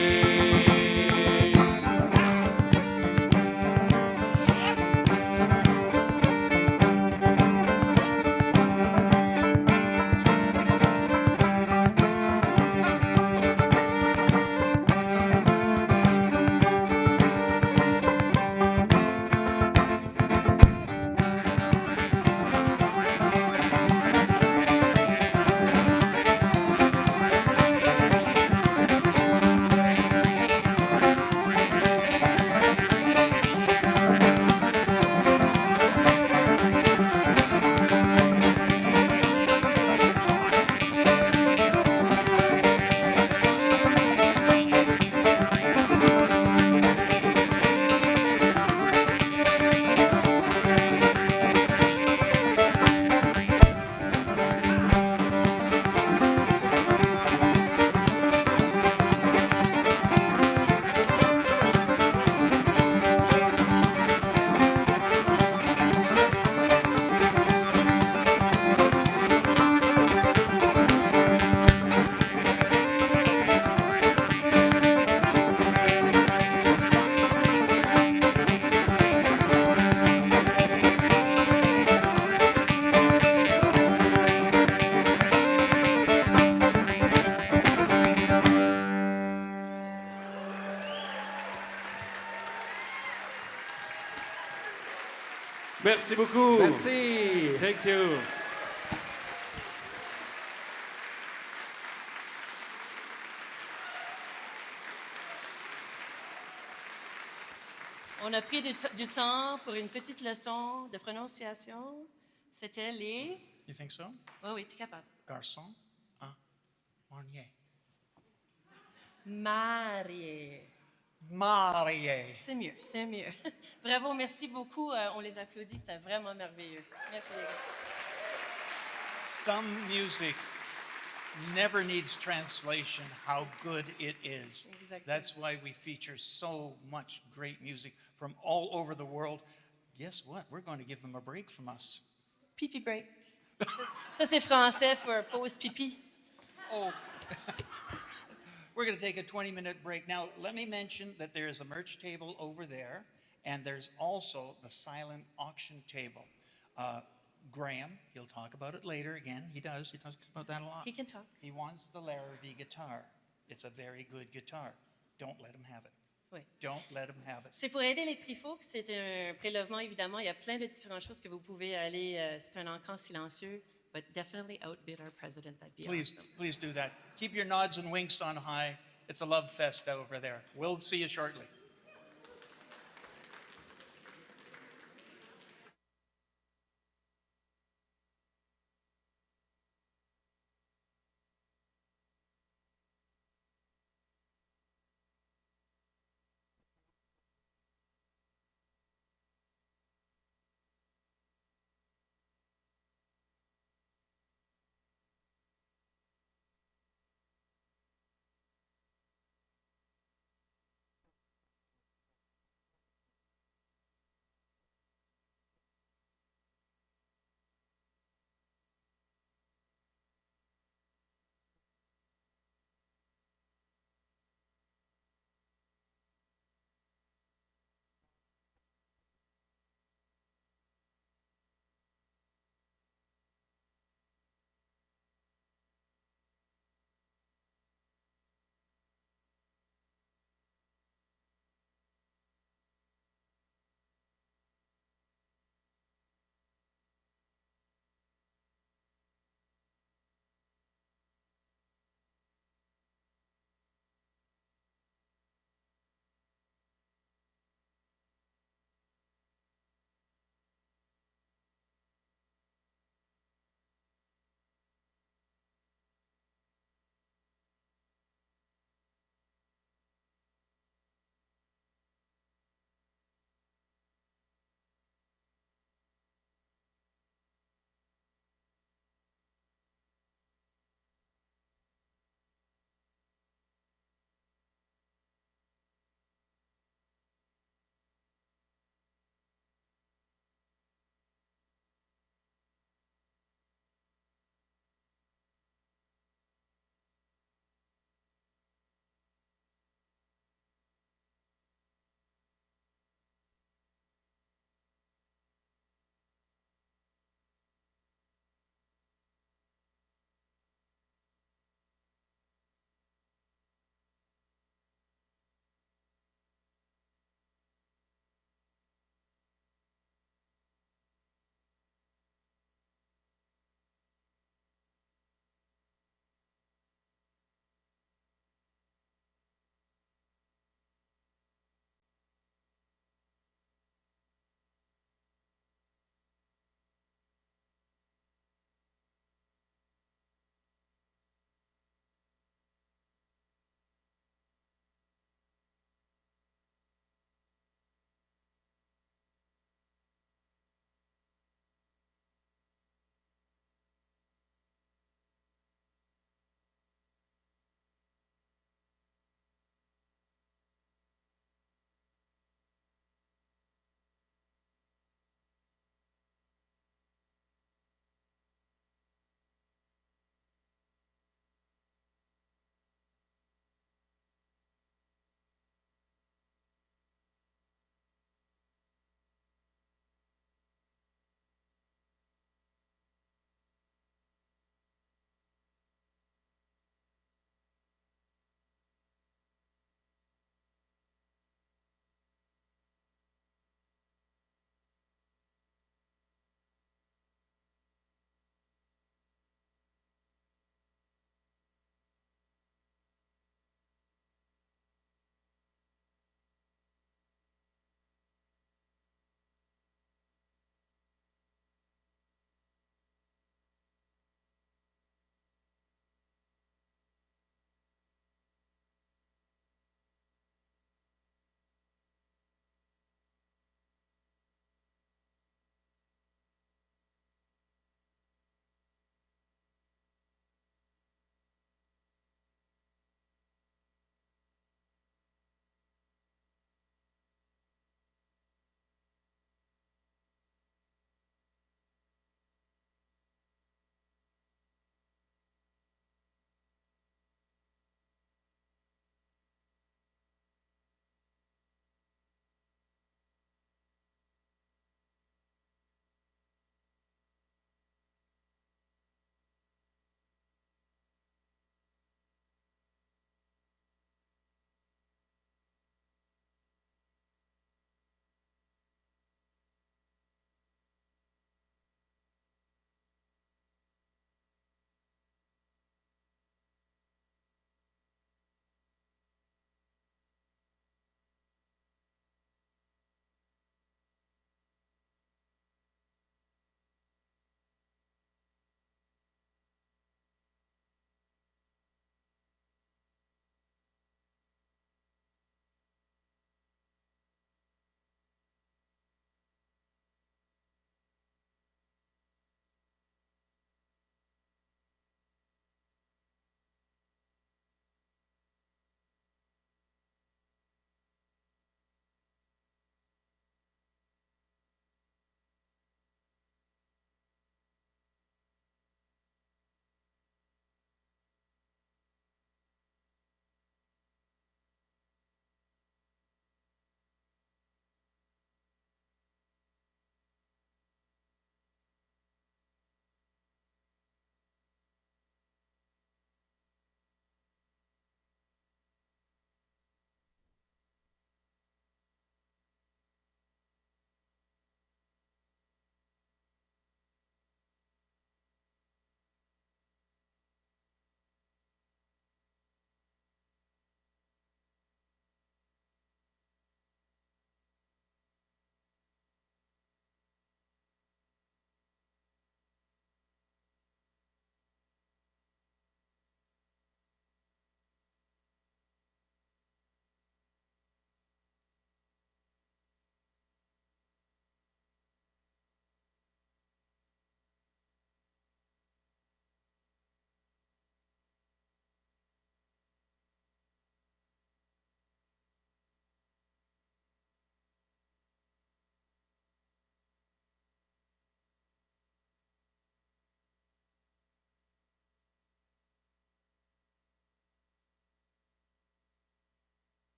Merci beaucoup. Merci. Thank you. On a pris du temps pour une petite leçon de prononciation. C'était les... You think so? Oui, oui, tu es capable. Garçons à marier. Marié. Marié. C'est mieux, c'est mieux. Bravo, merci beaucoup. On les applaudit, c'était vraiment merveilleux. Merci les gars. Some music never needs translation, how good it is. Exactly. That's why we feature so much great music from all over the world. Guess what? We're going to give them a break from us. Pipi break. Ça, c'est français for pause pipi. Oh. We're going to take a 20-minute break. Now, let me mention that there is a merch table over there, and there's also the silent auction table. Graham, he'll talk about it later again. He talks about that a lot. He can talk. He wants the Larrivee guitar. It's a very good guitar. Don't let him have it. Oui. Don't let him have it. C'est pour aider les prix Faux, c'est un prélèvement, évidemment. Il y a plein de différentes choses que vous pouvez aller. C'est un encan silencieux, but definitely outbid our president. That'd be Please, awesome. please do that. Keep your nods and winks on high. It's a love fest over there. We'll see you shortly.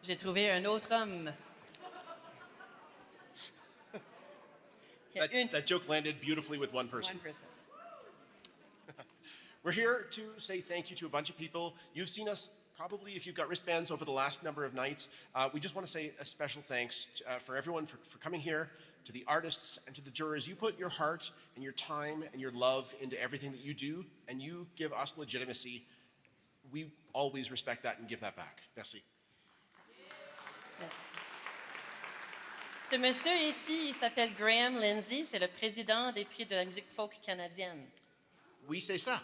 J'ai trouvé un autre homme. That joke landed beautifully with one person. 1%. We're here to say thank you to a bunch of people. You've seen us probably if you've got wristbands over the last number of nights. We just want to say a special thanks for everyone for coming here, to the artists and to the jurors. You put your heart and your time and your love into everything that you do, and you give us legitimacy. We always respect that and give that back. Merci. Merci. Ce monsieur ici, il s'appelle Graham Lindsay, c'est le président des Prix de la musique folk canadienne. Oui, c'est ça.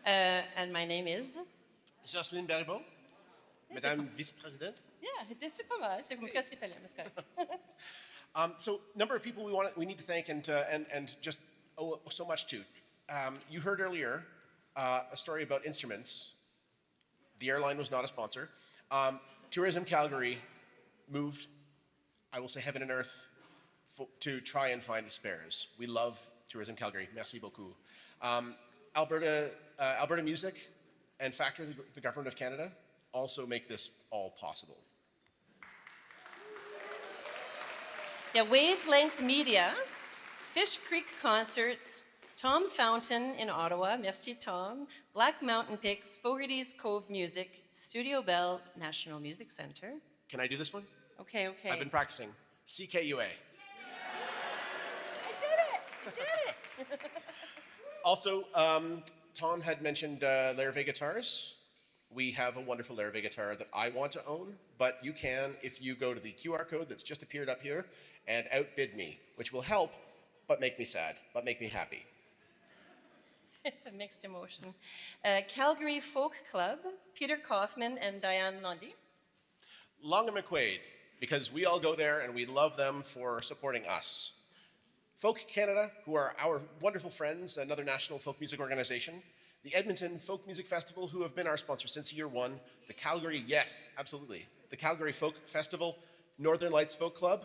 And my name is? Jocelyne Baribeau, Madame Vice-Présidente. Yeah, c'est pas mal, c'est presque italien, mais c'est correct. So, number of people we need to thank and just owe so much to. You heard earlier a story about instruments. The airline was not a sponsor. Tourism Calgary moved, I will say heaven and earth, to try and find spares. We love Tourism Calgary. Merci beaucoup. Alberta Music and Factor, the Government of Canada, also make this all possible. Yeah, Wavelength Media, Fish Creek Concerts, Tom Fountain in Ottawa, merci Tom, Black Mountain Picks, Fogarty's Cove Music, Studio Bell, National Music Center. Can I do this one? Okay. I've been practicing. CKUA. I did it! Also, Tom had mentioned Larrivee guitars. We have a wonderful Larrivee guitar that I want to own, but you can if you go to the QR code that's just appeared up here and outbid me, which will help, but make me sad, but make me happy. It's a mixed emotion. Calgary Folk Club, Peter Kaufman and Diane Lundy. Long and McQuaid, because we all go there and we love them for supporting us. Folk Canada, who are our wonderful friends, another national folk music organization. The Edmonton Folk Music Festival, who have been our sponsor since year one. The Calgary, yes, absolutely. The Calgary Folk Festival, Northern Lights Folk Club.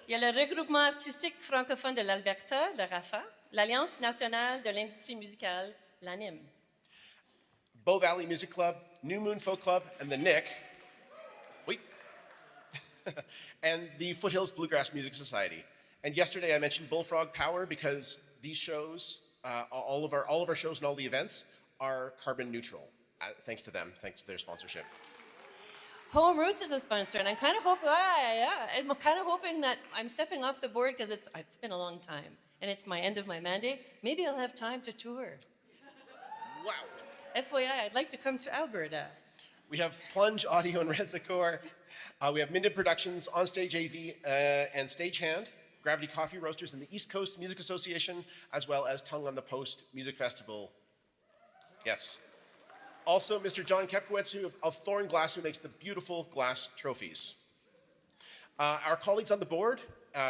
Il y a le regroupement artistique francophone de l'Alberta, le RAFA, l'Alliance nationale de l'industrie musicale, l'ANIM. Bow Valley Music Club, New Moon Folk Club, and the Nick. Wait. And the Foothills Bluegrass Music Society. And yesterday I mentioned Bullfrog Power because these shows, all of our shows and all the events are carbon neutral, thanks to them, thanks to their sponsorship. Home Roots is a sponsor, and I'm kind of hoping that I'm stepping off the board because it's been a long time, and it's my end of my mandate. Maybe I'll have time to tour. Wow. FYI, I'd like to come to Alberta. We have Plunge Audio and Reservoir. We have Minden Productions, Onstage AV, and Stagehand, Gravity Coffee Roasters, and the East Coast Music Association, as well as Tongue on the Post Music Festival. Yes. Also, Mr. John Kepkowitz of Thorn Glass, who makes the beautiful glass trophies. Our colleagues on the board,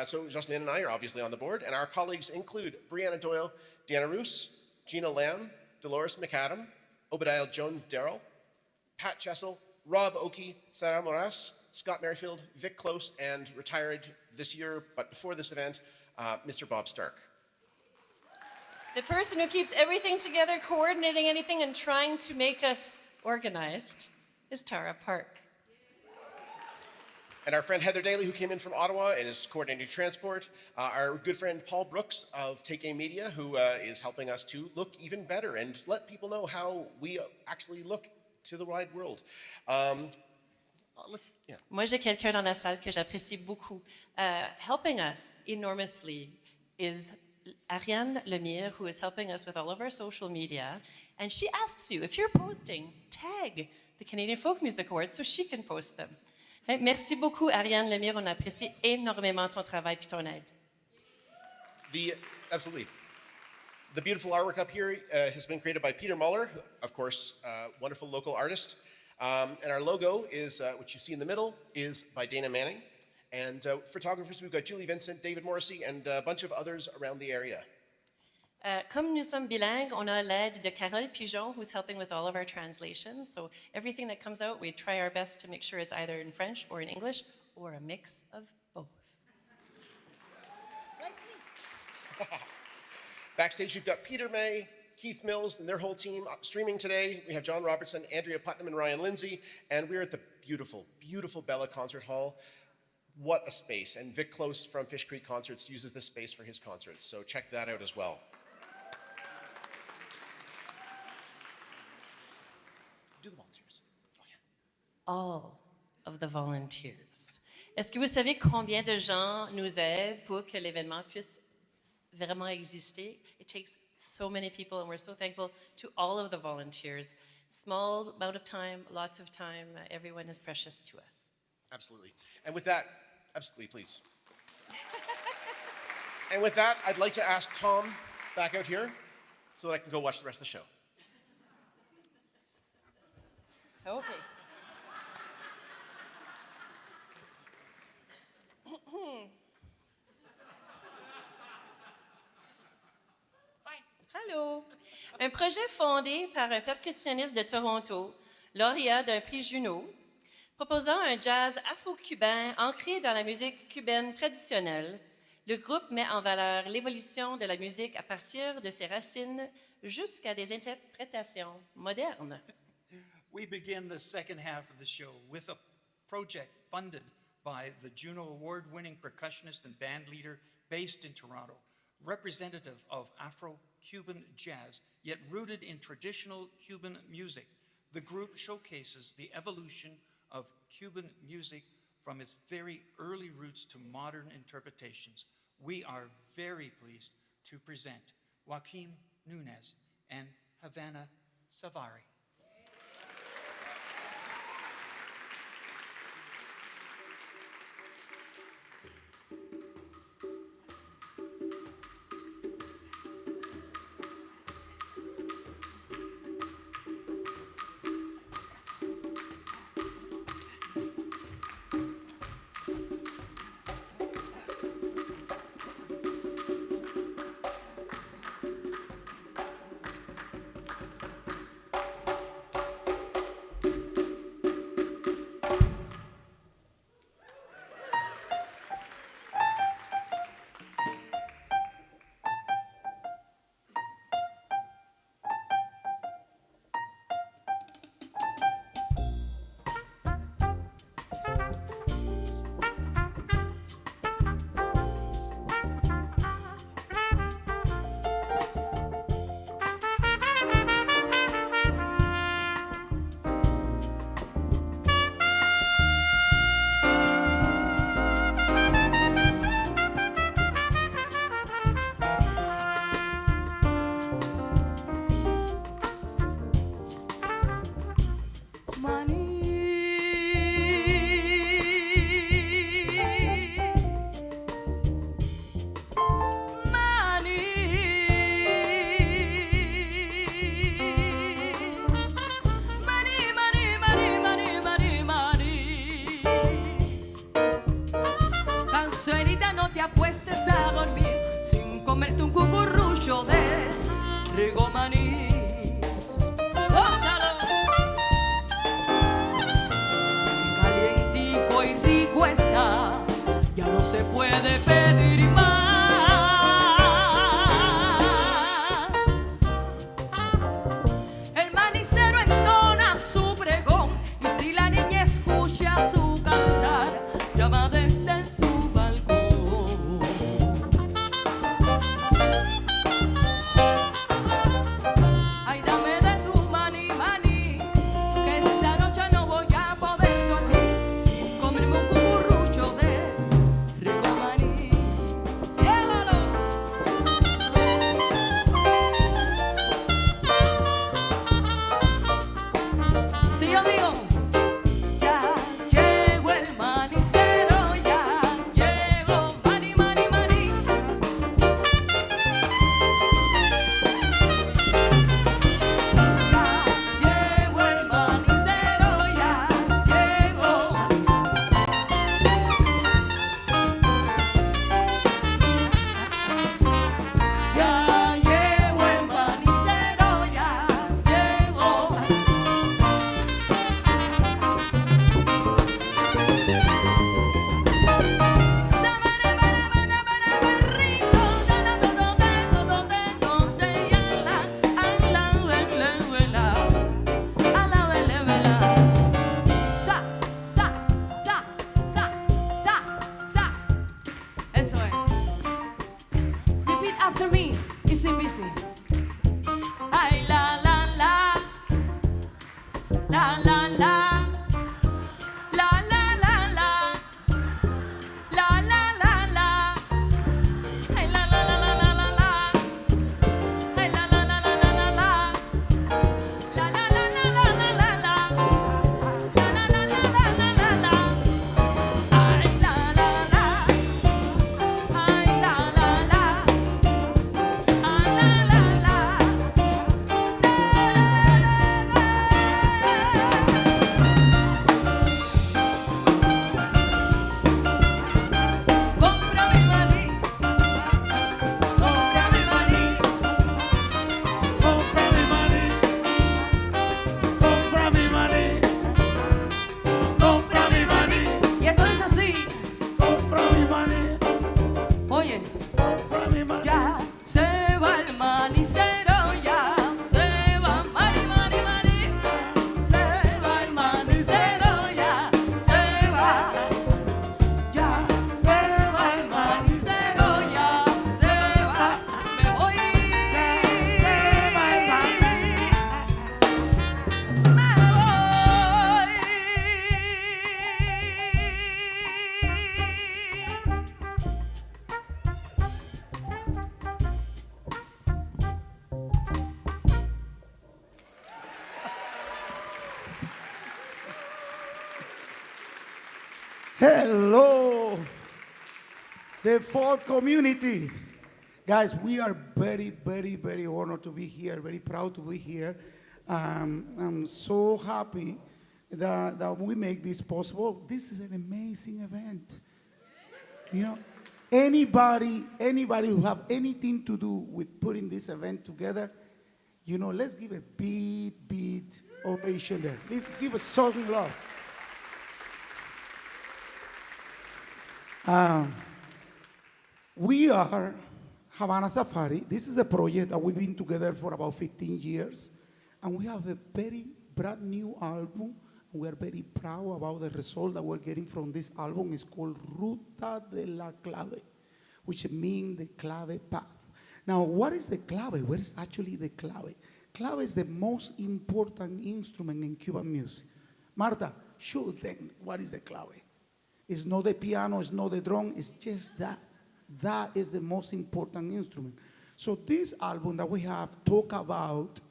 so Jocelyn and I are obviously on the board, and our colleagues include Brianna Doyle, Deanna Roos, Gina Lamb, Dolores McAdam, Obadiah Jones-Darrell, Pat Chessel, Rob Oakey, Sarah Moras, Scott Merrifield, Vic Close, and retired this year, but before this event, Mr. Bob Stark. The person who keeps everything together, coordinating anything, and trying to make us organized is Tara Park. And our friend Heather Daly, who came in from Ottawa and is coordinating transport. Our good friend Paul Brooks of Take Aim Media, who is helping us to look even better and let people know how we actually look to the wide world. Moi, j'ai quelqu'un dans la salle que j'apprécie beaucoup. Helping us enormously is Ariane Lemire, who is helping us with all of our social media. And she asks you, if you're posting, tag the Canadian Folk Music Awards so she can post them. Merci beaucoup, Ariane Lemire. On apprécie énormément ton travail et ton aide. Absolutely. The beautiful artwork up here has been created by Peter Muller, of course, wonderful local artist. And our logo is, which you see in the middle, is by Dana Manning. And photographers, we've got Julie Vincent, David Morrissey, and a bunch of others around the area. Comme nous sommes bilingues, on a l'aide de Carole Pigeon, who's helping with all of our translations. So everything that comes out, we try our best to make sure it's either in French or in English, or a mix of both. Backstage, we've got Peter May, Keith Mills and their whole team streaming today. We have John Robertson, Andrea Putnam, and Ryan Lindsay, and we're at the beautiful, beautiful Bella Concert Hall. What a space, and Vic Close from Fish Creek Concerts uses this space for his concerts, so check that out as well. Do the volunteers. All of the volunteers. Est-ce que vous savez combien de gens nous aident pour que l'événement puisse vraiment exister? It takes so many people, and we're so thankful to all of the volunteers. Small amount of time, lots of time, everyone is precious to us. Absolutely. And with that, absolutely, please. And with that, I'd like to ask Tom back out here so that I can go watch the rest of the show. Okay. Allô. Un projet fondé par un percussionniste de Toronto, lauréat d'un prix Juno, proposant un jazz afro-cubain ancré dans la musique cubaine traditionnelle. Le groupe met en valeur l'évolution de la musique à partir de ses racines jusqu'à des interprétations modernes. We begin the second half of the show with a project funded by the Juno Award-winning percussionist and band leader based in Toronto, representative of Afro-Cuban jazz, yet rooted in traditional Cuban music. The group showcases the evolution of Cuban music from its very early roots to modern interpretations. We are very pleased to present Joaquin Núñez and Habana Savari. Hello, the folk community. Guys, we are very, very, very honored to be here, very proud to be here. I'm so happy that we make this possible. This is an amazing event. You know, anybody who have anything to do with putting this event together, you know, let's give a big ovation there. Let's give us some love. We are Habana Safari. This is a project that we've been together for about 15 years. And we have a very brand new album. And we are very proud about the result that we're getting from this album. It's called Ruta de la Clave, which means the clave path. Now, what is the clave? What is actually the clave? Clave is the most important instrument in Cuban music. Marta, show them what is the clave. It's not the piano, it's not the drum, it's just that. That is the most important instrument. So this album that we have talk about,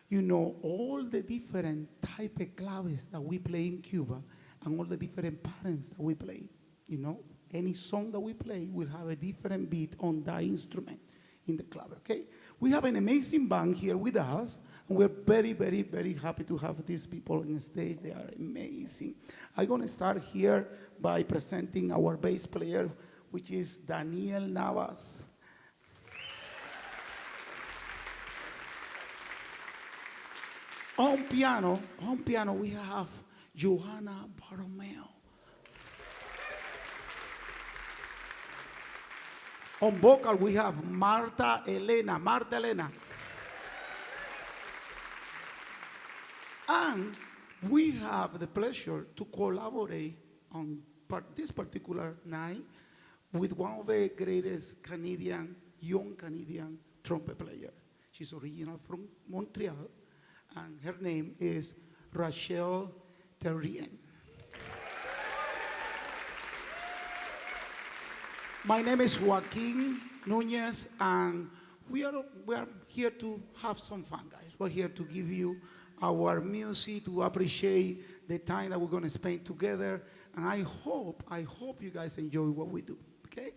you know, all the different type of claves that we play in Cuba and all the different patterns that we play. You know, any song that we play will have a different beat on that instrument in the clave, okay? We have an amazing band here with us, and we're very, very, very happy to have these people on the stage. They are amazing. I'm gonna start here by presenting our bass player, which is Daniel Navas. On piano, we have Johanna Bartomeu. On vocal, we have Marta Elena. And we have the pleasure to collaborate on this particular night with one of the greatest young Canadian trumpet player. She's original from Montreal, and her name is Rachel Terrien. My name is Joaquin Núñez, and we are here to have some fun, guys. We're here to give you our music, to appreciate the time that we're going to spend together, and I hope you guys enjoy what we do, okay?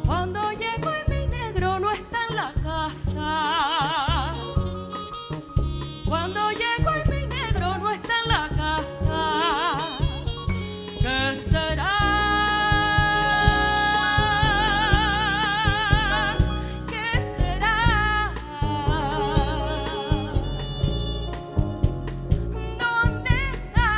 Cuando llego y mi negro no está en la casa. Cuando llego y mi negro no está en la casa. ¿Qué será? ¿Qué será? ¿Dónde está?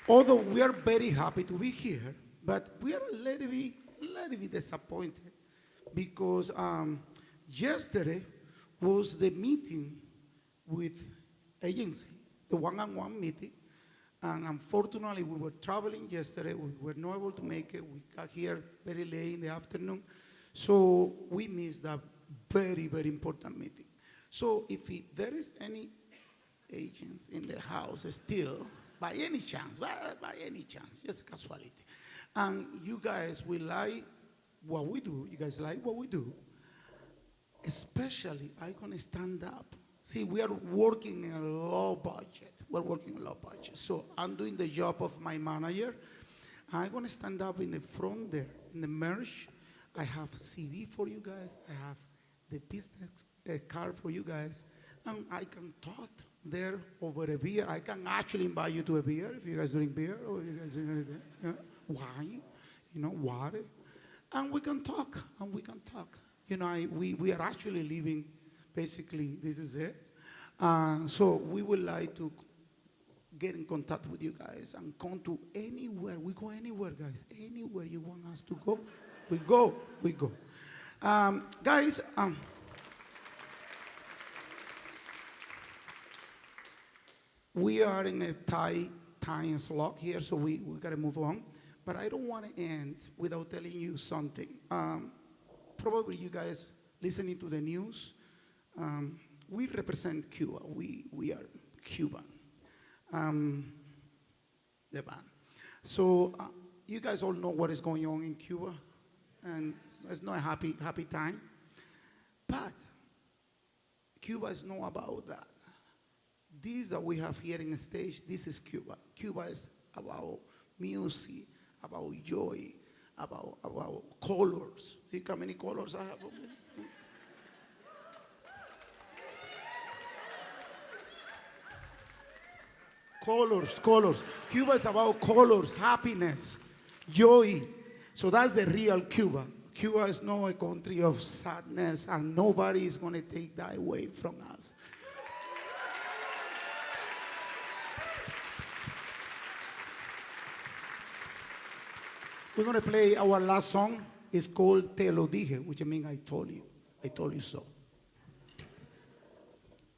although we are very happy to be here, but we are a little bit disappointed because yesterday was the meeting with agency, the one-on-one meeting, and unfortunately we were traveling yesterday. We were not able to make it. We got here very late in the afternoon, so we missed that very, very important meeting. So if there is any agents in the house still, by any chance, just casuality, and you guys will like what we do, especially I'm gonna stand up. See, we are working in a low budget. So I'm doing the job of my manager. I'm gonna stand up in the front there, in the merch. I have CD for you guys. I have the business card for you guys. And I can talk there over a beer. I can actually invite you to a beer if you guys drink beer or you guys drink anything. Wine, water. And we can talk, we are actually living, basically, this is it. So we would like to get in contact with you guys and come to anywhere. We go anywhere, guys. Anywhere you want us to go, we go. Guys, we are in a tight time slot here, so we got to move on. But I don't want to end without telling you something. Probably you guys listening to the news, we represent Cuba. We are Cuban, the band. So you guys all know what is going on in Cuba, and it's not a happy time. But Cuba is not about that. This that we have here in the stage, this is Cuba. Cuba is about music, about joy, about colors. See how many colors I have? Colors. Cuba is about colors, happiness, joy. So that's the real Cuba. Cuba is not a country of sadness, and nobody is going to take that away from us. We're going to play our last song. It's called Te Lo Dije, which means I told you so.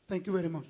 Thank you very much.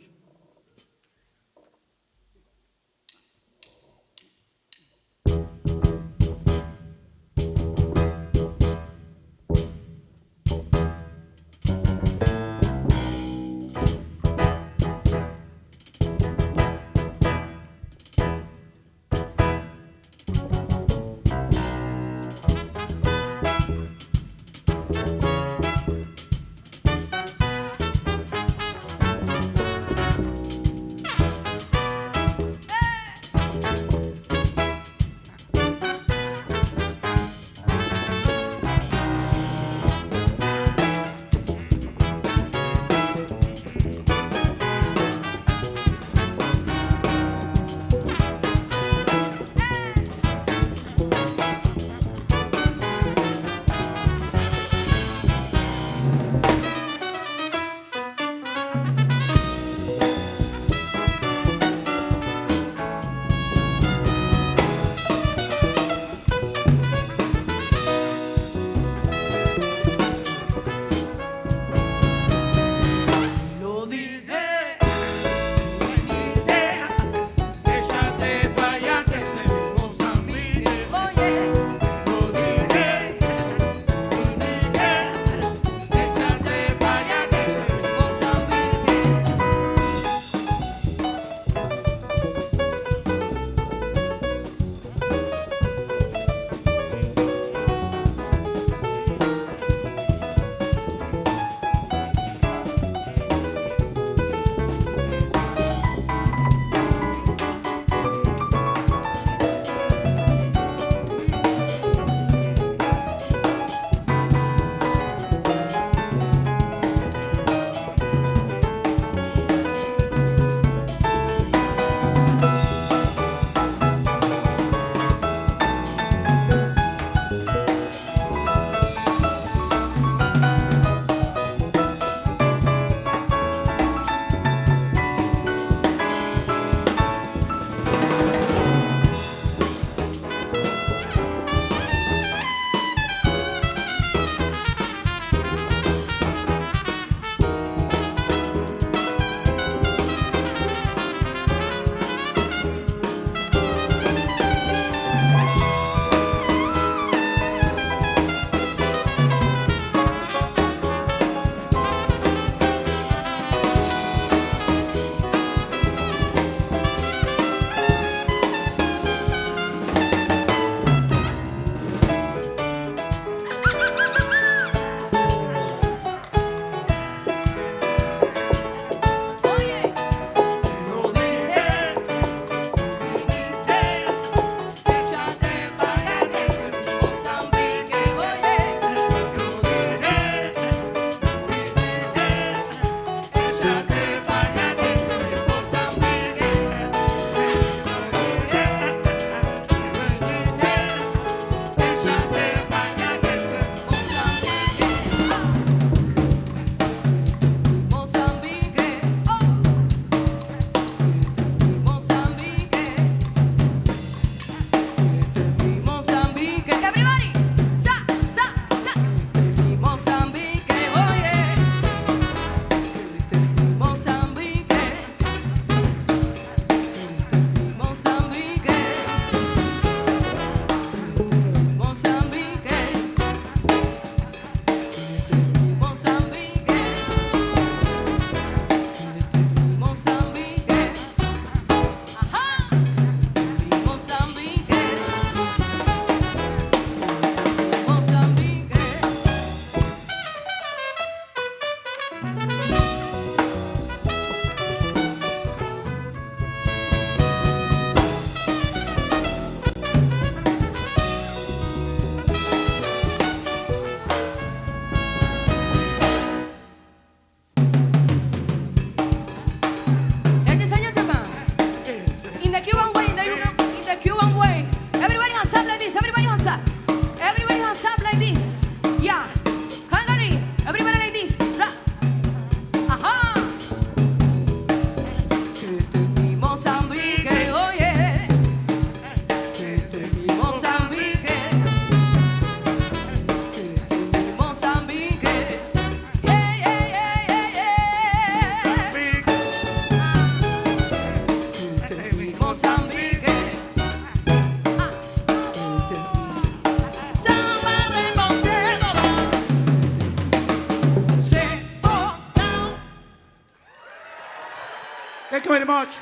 Thank you very much.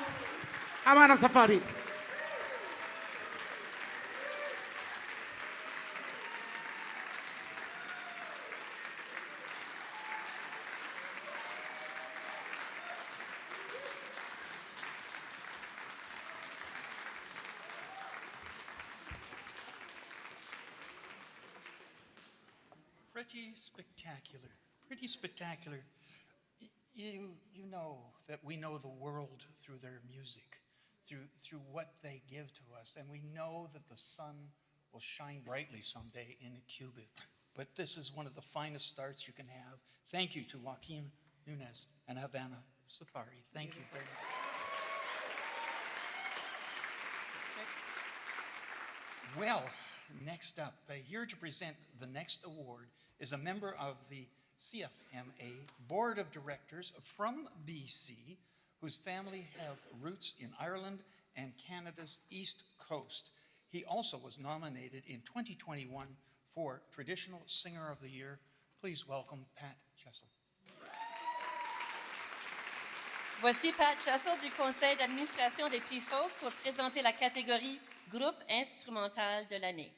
Habana Safari. Pretty spectacular, pretty spectacular. You know that we know the world through their music, through what they give to us, and we know that the sun will shine brightly someday in Cuba. But this is one of the finest starts you can have. Thank you to Joaquin, Núñez, and Habana Safari. Thank you very much. Well, next up, here to present the next award is a member of the CFMA Board of Directors from BC, whose family have roots in Ireland and Canada's East Coast. He also was nominated in 2021 for Traditional Singer of the Year. Please welcome Pat Chessel. Voici Pat Chessel du conseil d'administration des Prix Folk pour présenter la catégorie Groupe instrumental de l'année.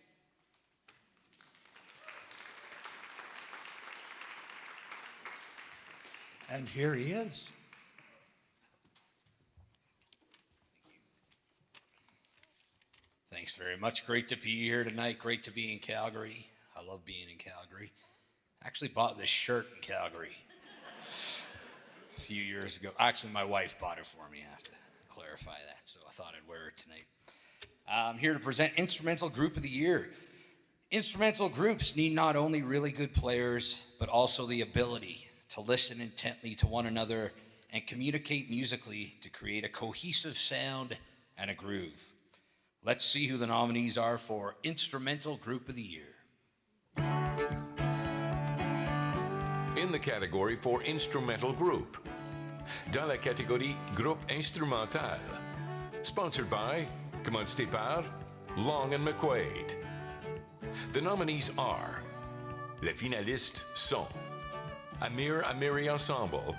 And here he is. Thanks very much. Great to be here tonight. Great to be in Calgary. I love being in Calgary. I actually bought this shirt in Calgary a few years ago. Actually, my wife bought it for me. I have to clarify that, so I thought I'd wear it tonight. I'm here to present Instrumental Group of the Year. Instrumental groups need not only really good players, but also the ability to listen intently to one another and communicate musically to create a cohesive sound and a groove. Let's see who the nominees are for Instrumental Group of the Year. In the category for Instrumental Group, dans la catégorie Groupe Instrumental, sponsored by, commandité par, Long & McQuaid. The nominees are, les finalistes sont Amir Amiri Ensemble,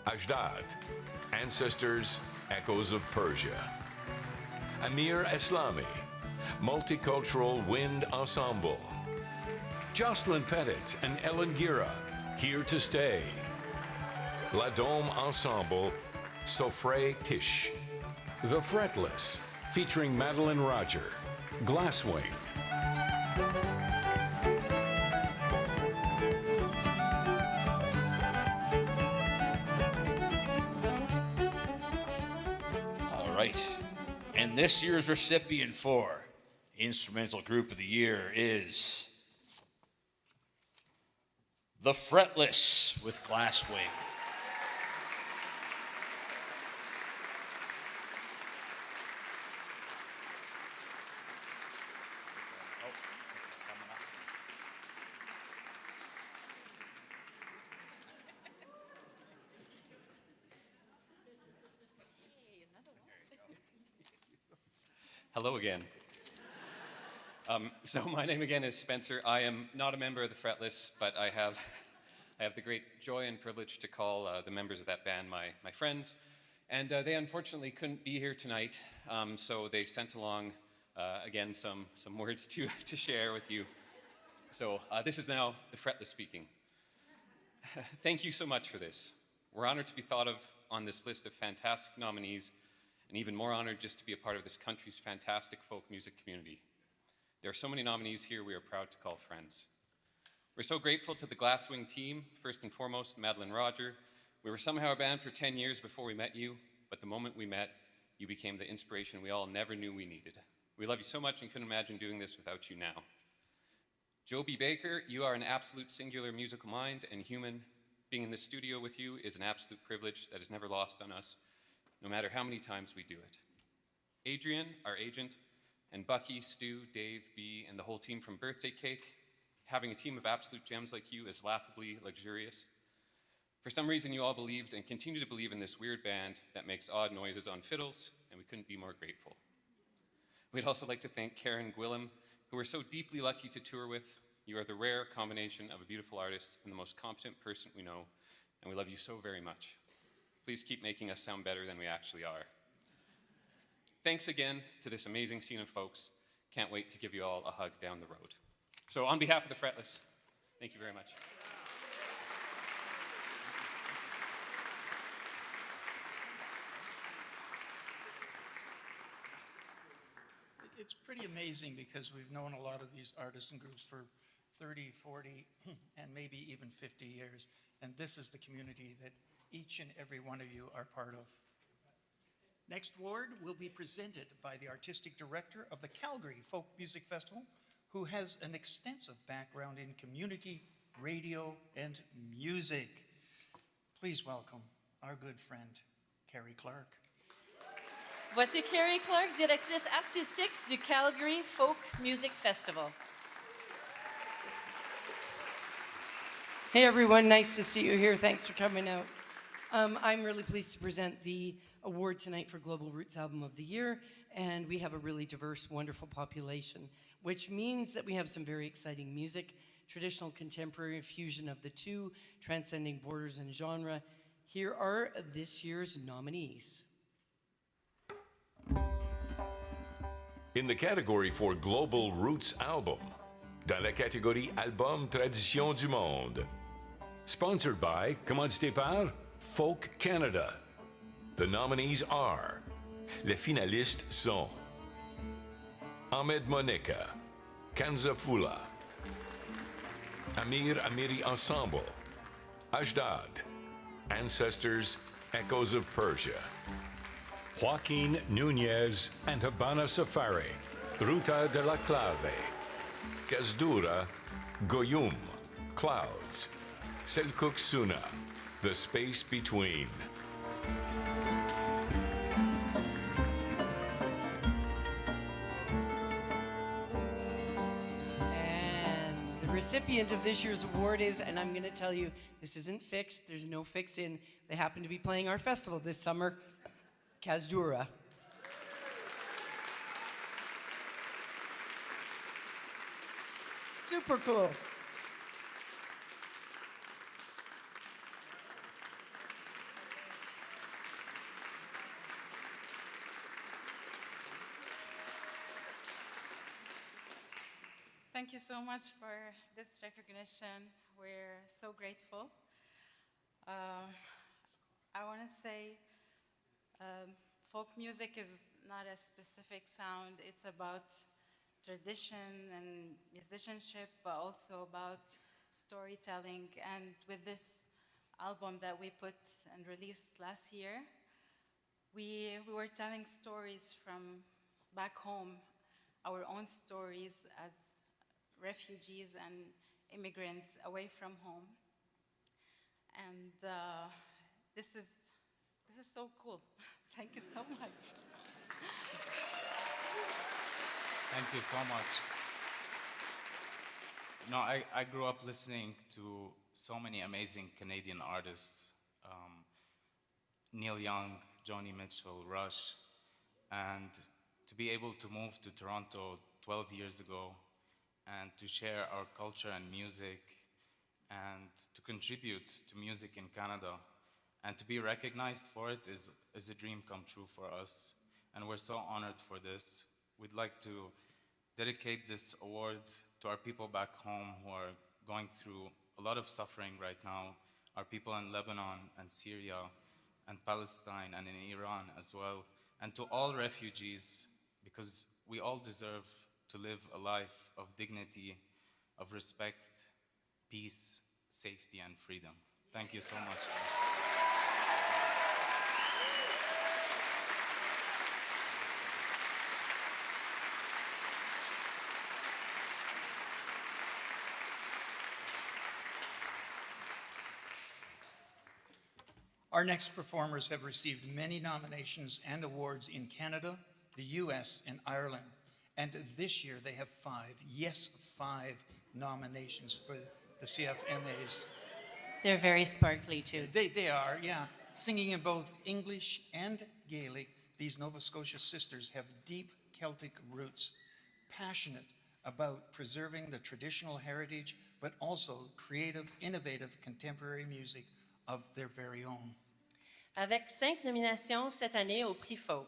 Ajdad, Ancestors, Echoes of Persia. Amir Eslami, Multicultural Wind Ensemble. Jocelyn Pettit and Ellen Gira, Here to Stay. La Dome Ensemble, Sofre Tish. The Fretless, featuring Madeline Roger, Glasswing. And this year's recipient for Instrumental Group of the Year is The Fretless with Glasswing. Hello again. So my name again is Spencer. I am not a member of the Fretless, but I have the great joy and privilege to call the members of that band my friends. And they unfortunately couldn't be here tonight, so they sent along, again, some words to share with you. So this is now the Fretless speaking. Thank you so much for this. We're honored to be thought of on this list of fantastic nominees, and even more honored just to be a part of this country's fantastic folk music community. There are so many nominees here we are proud to call friends. We're so grateful to the Glasswing team, first and foremost, Madeline Roger. We were somehow a band for 10 years before we met you, but the moment we met, you became the inspiration we all never knew we needed. We love you so much and couldn't imagine doing this without you now. Joe B. Baker, you are an absolute singular musical mind and human. Being in the studio with you is an absolute privilege that is never lost on us, no matter how many times we do it. Adrian, our agent, and Bucky, Stu, Dave, B, and the whole team from Birthday Cake, having a team of absolute gems like you is laughably luxurious. For some reason, you all believed and continue to believe in this weird band that makes odd noises on fiddles, and we couldn't be more grateful. We'd also like to thank Karen Gwillem, who we're so deeply lucky to tour with. You are the rare combination of a beautiful artist and the most competent person we know, and we love you so very much. Please keep making us sound better than we actually are. Thanks again to this amazing scene of folks. Can't wait to give you all a hug down the road. So on behalf of the Fretless, thank you very much. It's pretty amazing because we've known a lot of these artists and groups for 30, 40, and maybe even 50 years. And this is the community that each and every one of you are part of. Next award will be presented by the artistic director of the Calgary Folk Music Festival, who has an extensive background in community, radio, and music. Please welcome our good friend, Carrie Clark. Voici Carrie Clark, directrice artistique du Calgary Folk Music Festival. Hey everyone, nice to see you here. Thanks for coming out. I'm really pleased to present the award tonight for Global Roots Album of the Year, and we have a really diverse, wonderful population, which means that we have some very exciting music, traditional, contemporary fusion of the two, transcending borders and genre. Here are this year's nominees. In the category for Global Roots Album, dans la catégorie Album Tradition du Monde, sponsored by, commandité par, Folk Canada. The nominees are, les finalistes sont Ahmed Monica, Kanzafula, Amiri Ensemble, Ashdod, Ancestors, Echoes of Persia, Joaquin, Núñez, and Habana Safari, Ruta de la Clave, Kazdoura, Goyum, Clouds, Selkuk Suna, The Space Between. And the recipient of this year's award is, and I'm going to tell you, this isn't fixed, there's no fix-in. They happen to be playing our festival this summer, Kazdoura. Super cool. Thank you so much for this recognition. We're so grateful. I want to say folk music is not a specific sound. It's about tradition and musicianship, but also about storytelling. And with this album that we put and released last year, we were telling stories from back home, our own stories as refugees and immigrants away from home. And this is so cool. Thank you so much. Thank you so much. No, I grew up listening to so many amazing Canadian artists, Neil Young, Joni Mitchell, Rush, and to be able to move to Toronto 12 years ago and to share our culture and music and to contribute to music in Canada and to be recognized for it is a dream come true for us. And we're so honored for this. We'd like to dedicate this award to our people back home who are going through a lot of suffering right now, our people in Lebanon and Syria and Palestine and in Iran as well, and to all refugees, because we all deserve to live a life of dignity, of respect, peace, safety, and freedom. Thank you so much. Our next performers have received many nominations and awards in Canada, the US, and Ireland. And this year they have 5 nominations for the CFMAs. They're very sparkly too. They are, yeah. Singing in both English and Gaelic, these Nova Scotia sisters have deep Celtic roots, passionate about preserving the traditional heritage, but also creative, innovative, contemporary music of their very own. avec 5 nominations cette année au Prix Folk.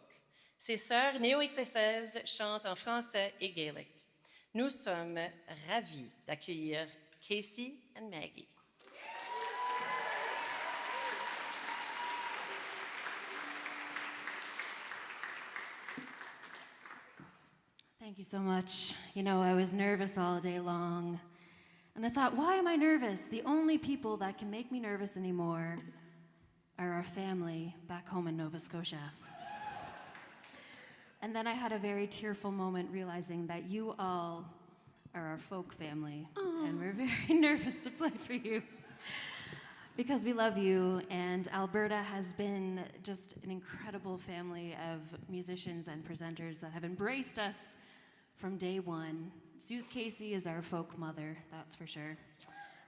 Ses sœurs néo-écossaises chantent en français et gaélique. Nous sommes ravis d'accueillir Cassie et Maggie. Thank you so much. You know, I was nervous all day long. And I thought, why am I nervous? The only people that can make me nervous anymore are our family back home in Nova Scotia. And then I had a very tearful moment realizing that you all are our folk family. And we're very nervous to play for you because we love you. And Alberta has been just an incredible family of musicians and presenters that have embraced us from day one. Suze Casey is our folk mother, that's for sure.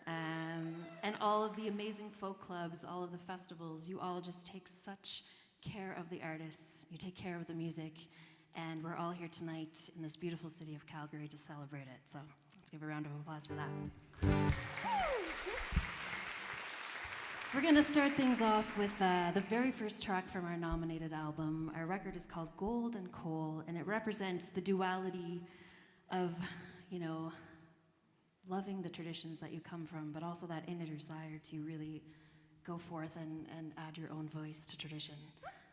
And all of the amazing folk clubs, all of the festivals, you all just take such care of the artists. You take care of the music. And we're all here tonight in this beautiful city of Calgary to celebrate it. So let's give a round of applause for that. We're going to start things off with the very first track from our nominated album. Our record is called Gold and Coal, and it represents the duality of, you know, loving the traditions that you come from, but also that inner desire to really go forth and add your own voice to tradition.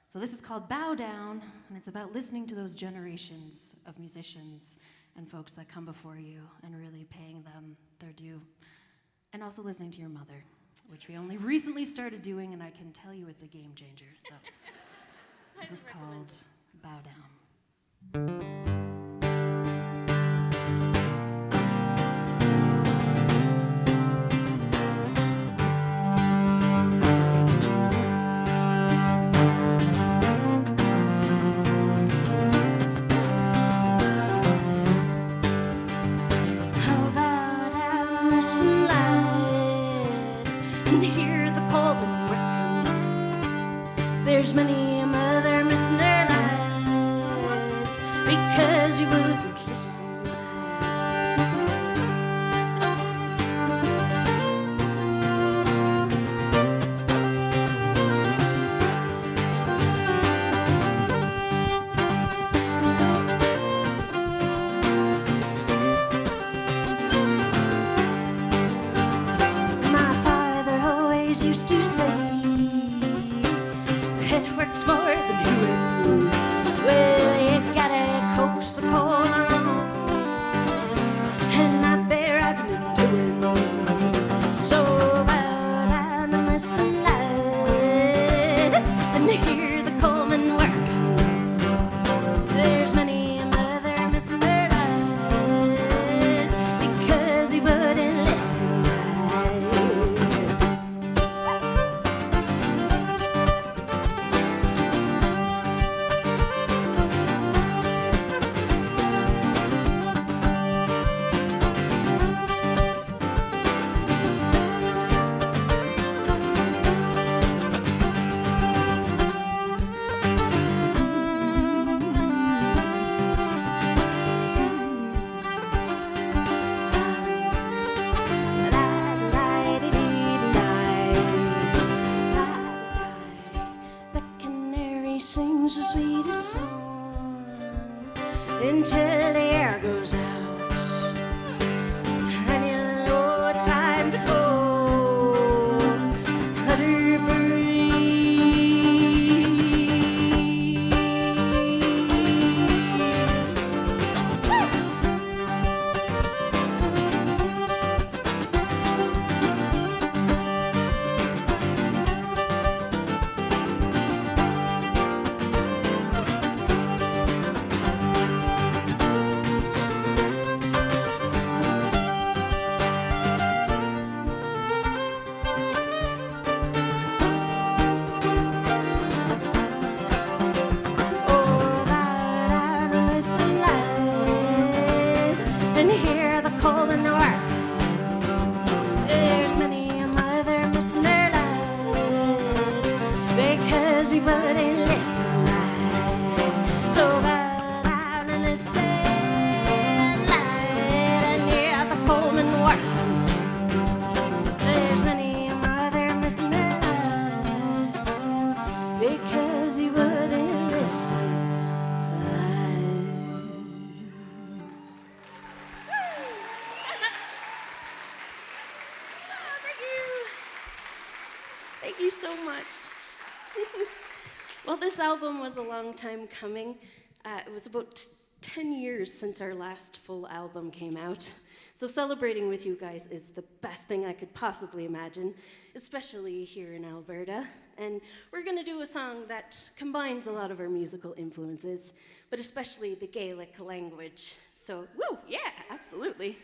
So this is called Bow Down, and it's about listening to those generations of musicians and folks that come before you and really paying them their due. And also listening to your mother, which we only recently started doing, and I can tell you it's a game changer. So this is called Bow Down. There's many a mother missing their life because you wouldn't listen. My father always used to say, it works more than doing. Well, you gotta coax the coal along and not be rapping and doing. So bow down and listen loud and hear the coalmen working. There's many a mother missing her lad because he wouldn't listen loud. The canary sings the sweetest song until the air goes out. Then you know it's time to go. Let her breathe. And hear the coal in the work. There's many a mother missing her lad because he wouldn't listen loud. So bow down and listen loud and hear the coalmen work. There's many a mother missing her lad Thank you so much. Well, this album was a long time coming. It was about 10 years since our last full album came out. So celebrating with you guys is the best thing I could possibly imagine, especially here in Alberta. And we're gonna do a song that combines a lot of our musical influences, but especially the Gaelic language. So, woo, yeah, absolutely.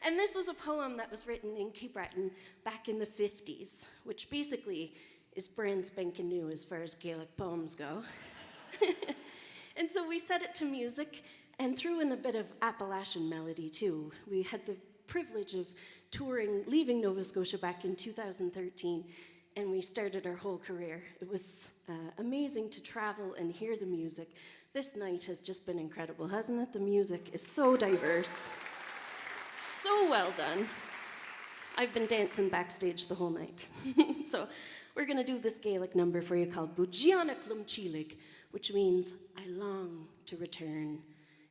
And this was a poem that was written in Cape Breton back in the 50s, which basically is brand spanking new as far as Gaelic poems go. And so we set it to music and threw in a bit of Appalachian melody too. We had the privilege of touring, leaving Nova Scotia back in 2013, and we started our whole career. It was amazing to travel and hear the music. This night has just been incredible, hasn't it? The music is so diverse. So well done. I've been dancing backstage the whole night. So we're gonna do this Gaelic number for you called Bujiana Clumchilig, which means I long to return.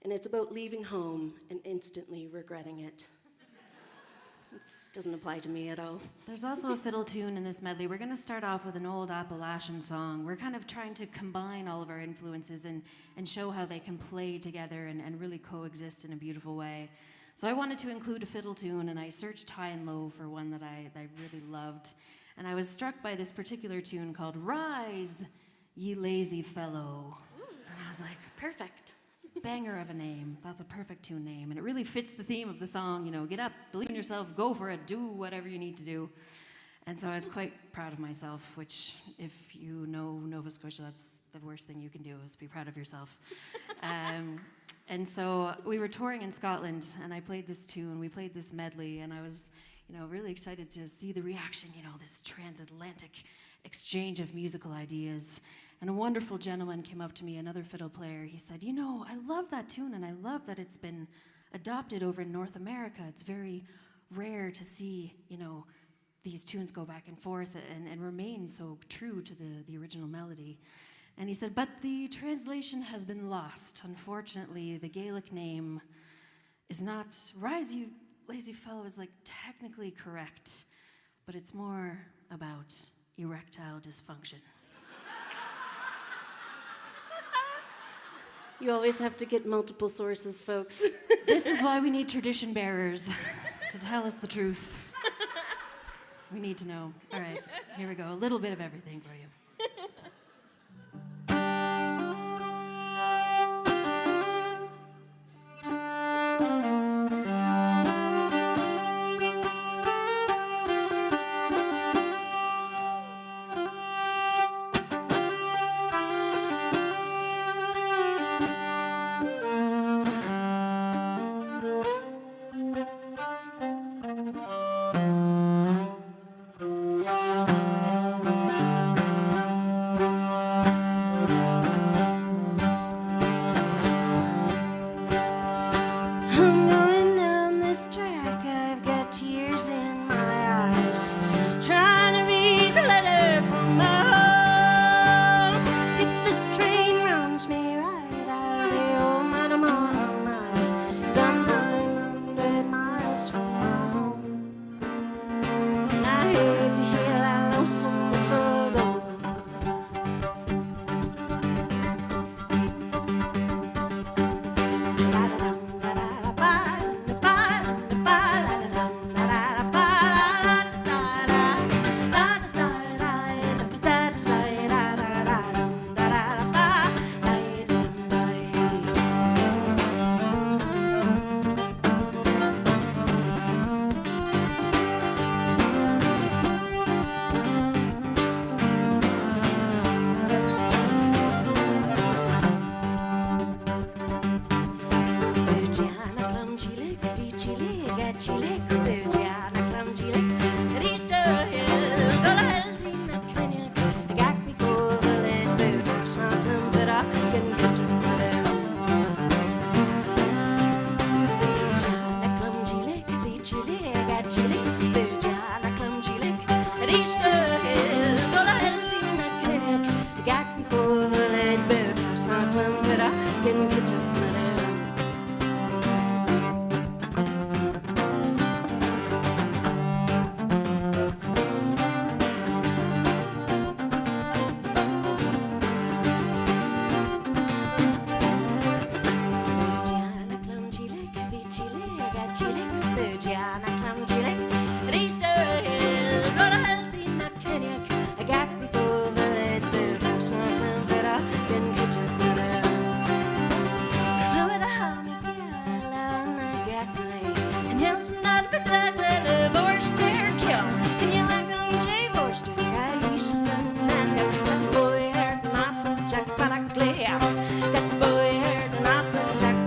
And it's about leaving home and instantly regretting it. This doesn't apply to me at all. There's also a fiddle tune in this medley. We're going to start off with an old Appalachian song. We're kind of trying to combine all of our influences and show how they can play together and really coexist in a beautiful way. So I wanted to include a fiddle tune, and I searched high and low for one that I really loved. And I was struck by this particular tune called Rise, Ye Lazy Fellow. And I was like, perfect. Banger of a name. That's a perfect tune name. And it really fits the theme of the song, you know, get up, believe in yourself, go for it, do whatever you need to do. And so I was quite proud of myself, which if you know Nova Scotia, that's the worst thing you can do is be proud of yourself. And so we were touring in Scotland, and I played this tune, we played this medley, and I was, you know, really excited to see the reaction, you know, this transatlantic exchange of musical ideas. And a wonderful gentleman came up to me, another fiddle player. He said, you know, I love that tune, and I love that it's been adopted over in North America. It's very rare to see, you know, these tunes go back and forth and remain so true to the original melody. And he said, but the translation has been lost. Unfortunately, the Gaelic name is not, Rise, You Lazy Fellow is like technically correct, but it's more about erectile dysfunction. You always have to get multiple sources, folks. This is why we need tradition bearers to tell us the truth. We need to know. All right, here we go. A little bit of everything for you. Belgiana, come Chile, Easter Hill, got a healthy na Kenya, I got me for the lead, that's not come better, can catch up better. Now at a hammy and I got my, and yes, not but there's a Vorster kill, and you like on J Vorster, I used to send and got boy hurt, not some Jack Baraclay, got boy hurt, not some Jack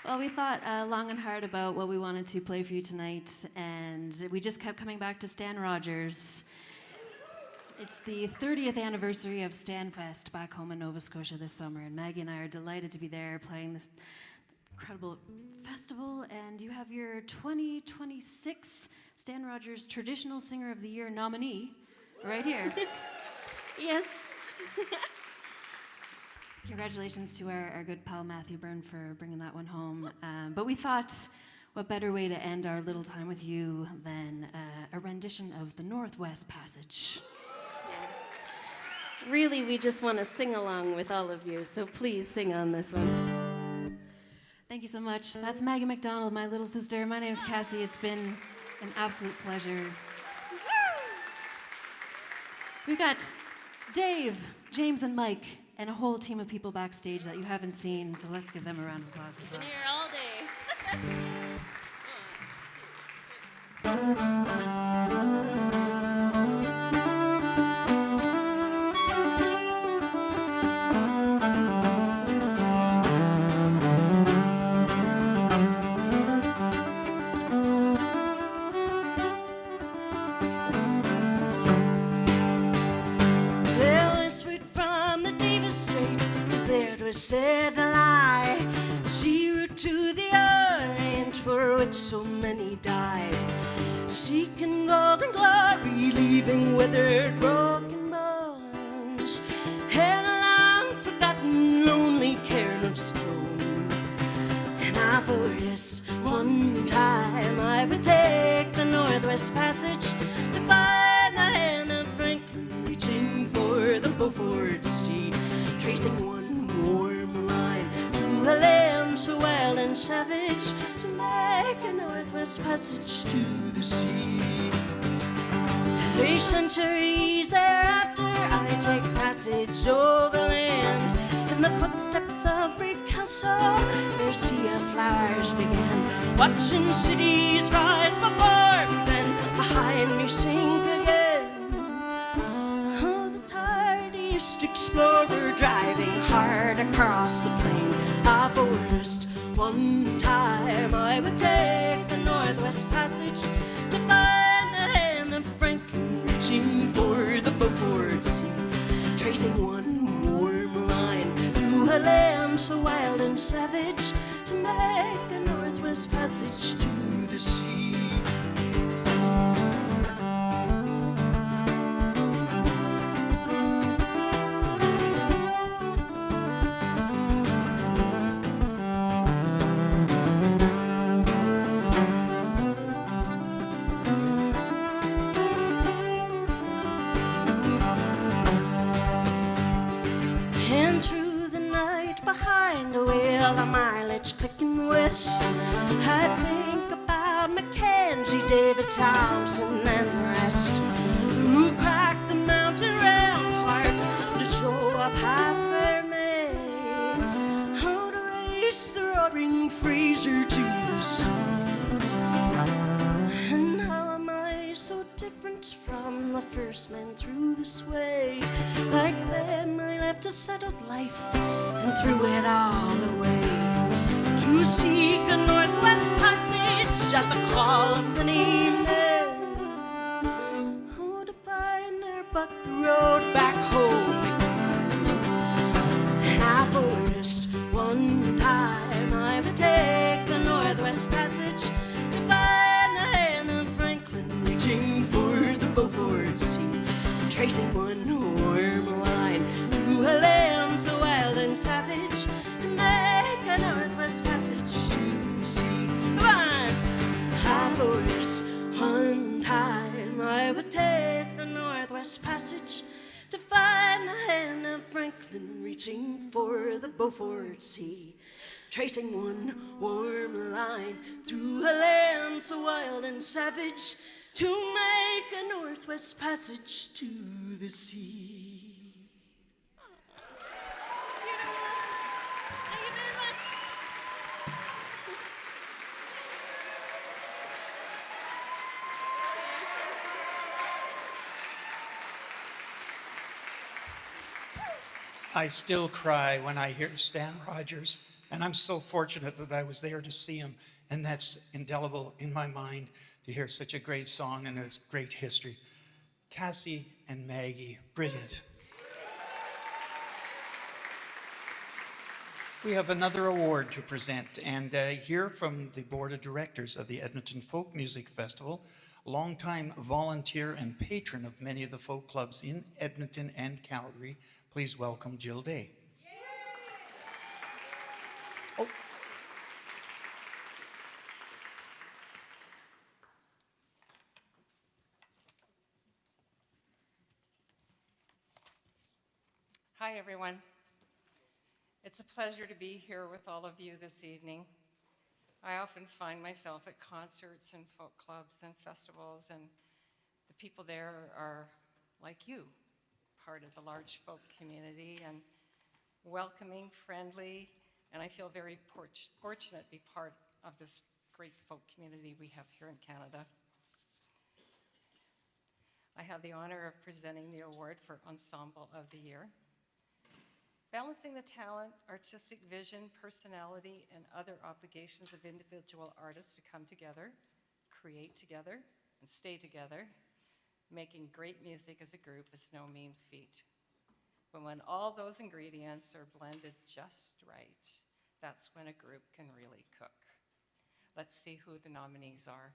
Well, we thought long and hard about what we wanted to play for you tonight, and we just kept coming back to Stan Rogers. It's the 30th anniversary of Stanfest back home in Nova Scotia this summer, and Maggie and I are delighted to be there playing this incredible festival, and you have your 2026 Stan Rogers Traditional Singer of the Year nominee right here. Yes. Congratulations to our good pal Matthew Byrne for bringing that one home. But we thought, what better way to end our little time with you than a rendition of the Northwest Passage? Yeah. Really, we just want to sing along with all of you, so please sing on this one. Thank you so much. That's Maggie McDonald, my little sister. My name's Cassie. It's been an absolute pleasure. We've got Dave, James, and Mike, and a whole team of people backstage that you haven't seen, so let's give them a round of applause as well. Been here all day. Said a lie. She route to the Orient for which so many died, seeking golden glory, leaving withered, broken bones, and a long forgotten, lonely cairn of stone. And I for this one time I would take the Northwest Passage to find the hand of Franklin, reaching for the Beaufort Sea, tracing one warm line through a land so wild and savage to make a Northwest Passage to the sea. 3 centuries thereafter I take passage overland in the footsteps of brave Castle, where sea of flowers began, watching cities rise before me, then behind me sink again. Explorer driving hard across the plain of forest. One time I would take the Northwest Passage to find the hand of Franklin, reaching for the Beaufort Sea, tracing one warm line through a land so wild and savage to make a Northwest Passage to the sea. behind the wheel, the mileage clicking west. I think about Mackenzie, David Thompson, and the rest, who cracked the mountain ramparts to show up half their May. How to race the roaring Fraser to the sea. And how am I so different from the first men through this way? Like them, I left a settled life and threw it all away to seek a northwest passage at the call of many men. Who to find there but the road back home again? And I for just one time I would take the northwest passage to find the hand of Franklin reaching for the Beaufort Sea, tracing one warm line through a land so wild and savage to make a northwest passage to the sea. Fine, for this one time I would take the northwest passage to find the hand of Franklin reaching for the Beaufort Sea, tracing one warm line through a land so wild and savage to make a northwest passage to the sea. I still cry when I hear Stan Rogers, and I'm so fortunate that I was there to see him, and that's indelible in my mind to hear such a great song and its great history. Cassie and Maggie, brilliant. We have another award to present and hear from the board of directors of the Edmonton Folk Music Festival, longtime volunteer and patron of many of the folk clubs in Edmonton and Calgary. Please welcome Jill Day. Oh. Hi, everyone. It's a pleasure to be here with all of you this evening. I often find myself at concerts and folk clubs and festivals, and the people there are like you, part of the large folk community, and welcoming, friendly, and I feel very fortunate to be part of this great folk community we have here in Canada. I have the honor of presenting the award for Ensemble of the Year. Balancing the talent, artistic vision, personality, and other obligations of individual artists to come together, create together, and stay together, making great music as a group is no mean feat. But when all those ingredients are blended just right, that's when a group can really cook. Let's see who the nominees are.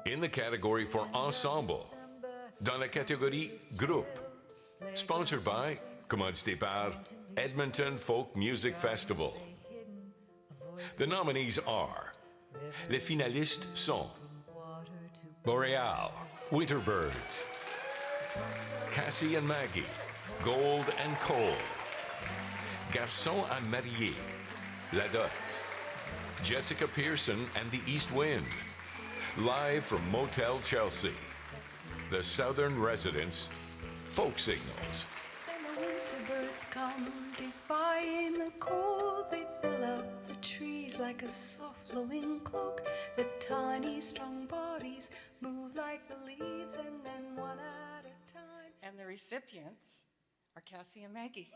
In the category for Ensemble, dans la catégorie Groupe, sponsored by, commandité par, Edmonton Folk Music Festival. The nominees are, les finalistes sont Boreal, Winterbirds, Cassie and Maggie, Gold and Coal, Garçons à marier, La Dot, Jessica Pearson and the East Wind, live from Motel Chelsea, the Southern Residents, Folk Signals. When the winter birds come, defying the cold, they fill up the trees like a soft flowing cloak. The tiny strong bodies move like the leaves, and then one at a time. And the recipients are Cassie and Maggie.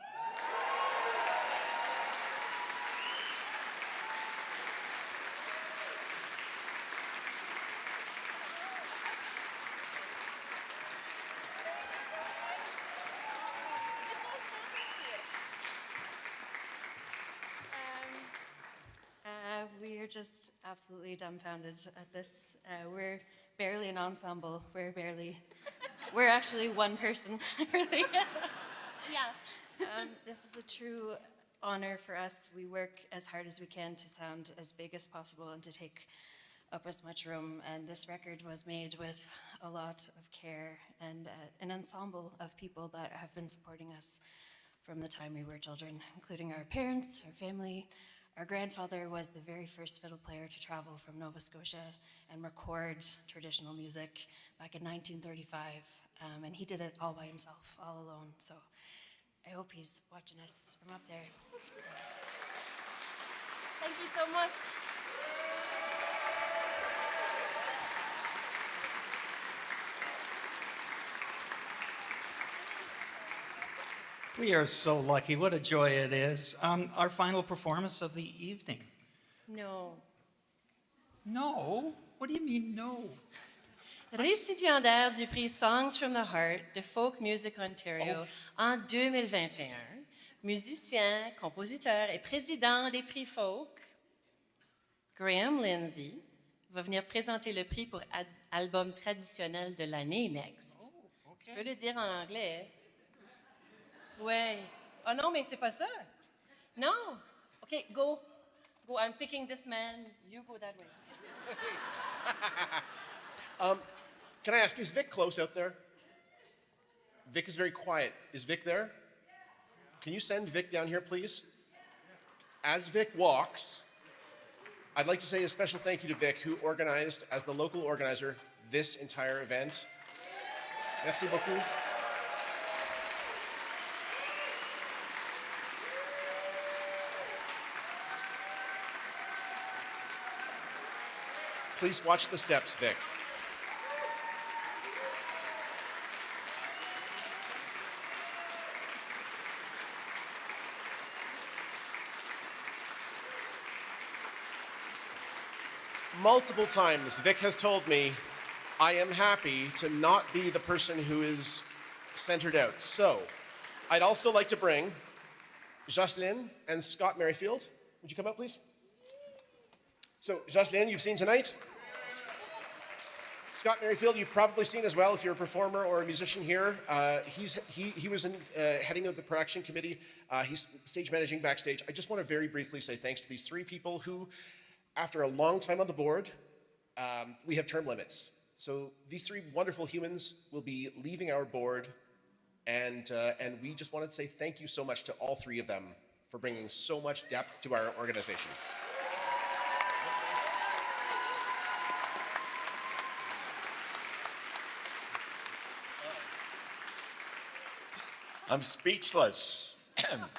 We're just absolutely dumbfounded at this. We're barely an ensemble. We're actually one person, really. Yeah. This is a true honor for us. We work as hard as we can to sound as big as possible and to take up as much room. And this record was made with a lot of care and an ensemble of people that have been supporting us from the time we were children, including our parents, our family. Our grandfather was the very first fiddle player to travel from Nova Scotia and record traditional music back in 1935. And he did it all by himself, all alone. So I hope he's watching us from up there. Thank you so much. We are so lucky. What a joy it is. Our final performance of the evening. No. No? What do you mean, no? Récipiendaire du prix Songs from the Heart de Folk Music Ontario en 2021, musicien, compositeur et président des prix folk, Graham Lindsay va venir présenter le prix pour album traditionnel de l'année next. Tu peux le dire en anglais? Ouais. Oh non, mais c'est pas ça. Non. Okay, go. Go. I'm picking this man. You go that way. Can I ask, is Vic close out there? Vic is very quiet. Is Vic there? Can you send Vic down here, please? As Vic walks, I'd like to say a special thank you to Vic, who organized, as the local organizer, this entire event. Merci beaucoup. Please watch the steps, Vic. Multiple times, Vic has told me, I am happy to not be the person who is centered out. So, I'd also like to bring Jocelyn and Scott Merrifield. Would you come up, please? So, Jocelyn, you've seen tonight. Scott Merrifield, you've probably seen as well if you're a performer or a musician here. He was heading of the production committee. He's stage managing backstage. I just want to very briefly say thanks to these three people who, after a long time on the board, we have term limits. So these three wonderful humans will be leaving our board, and we just wanted to say thank you so much to all three of them for bringing so much depth to our organization. I'm speechless.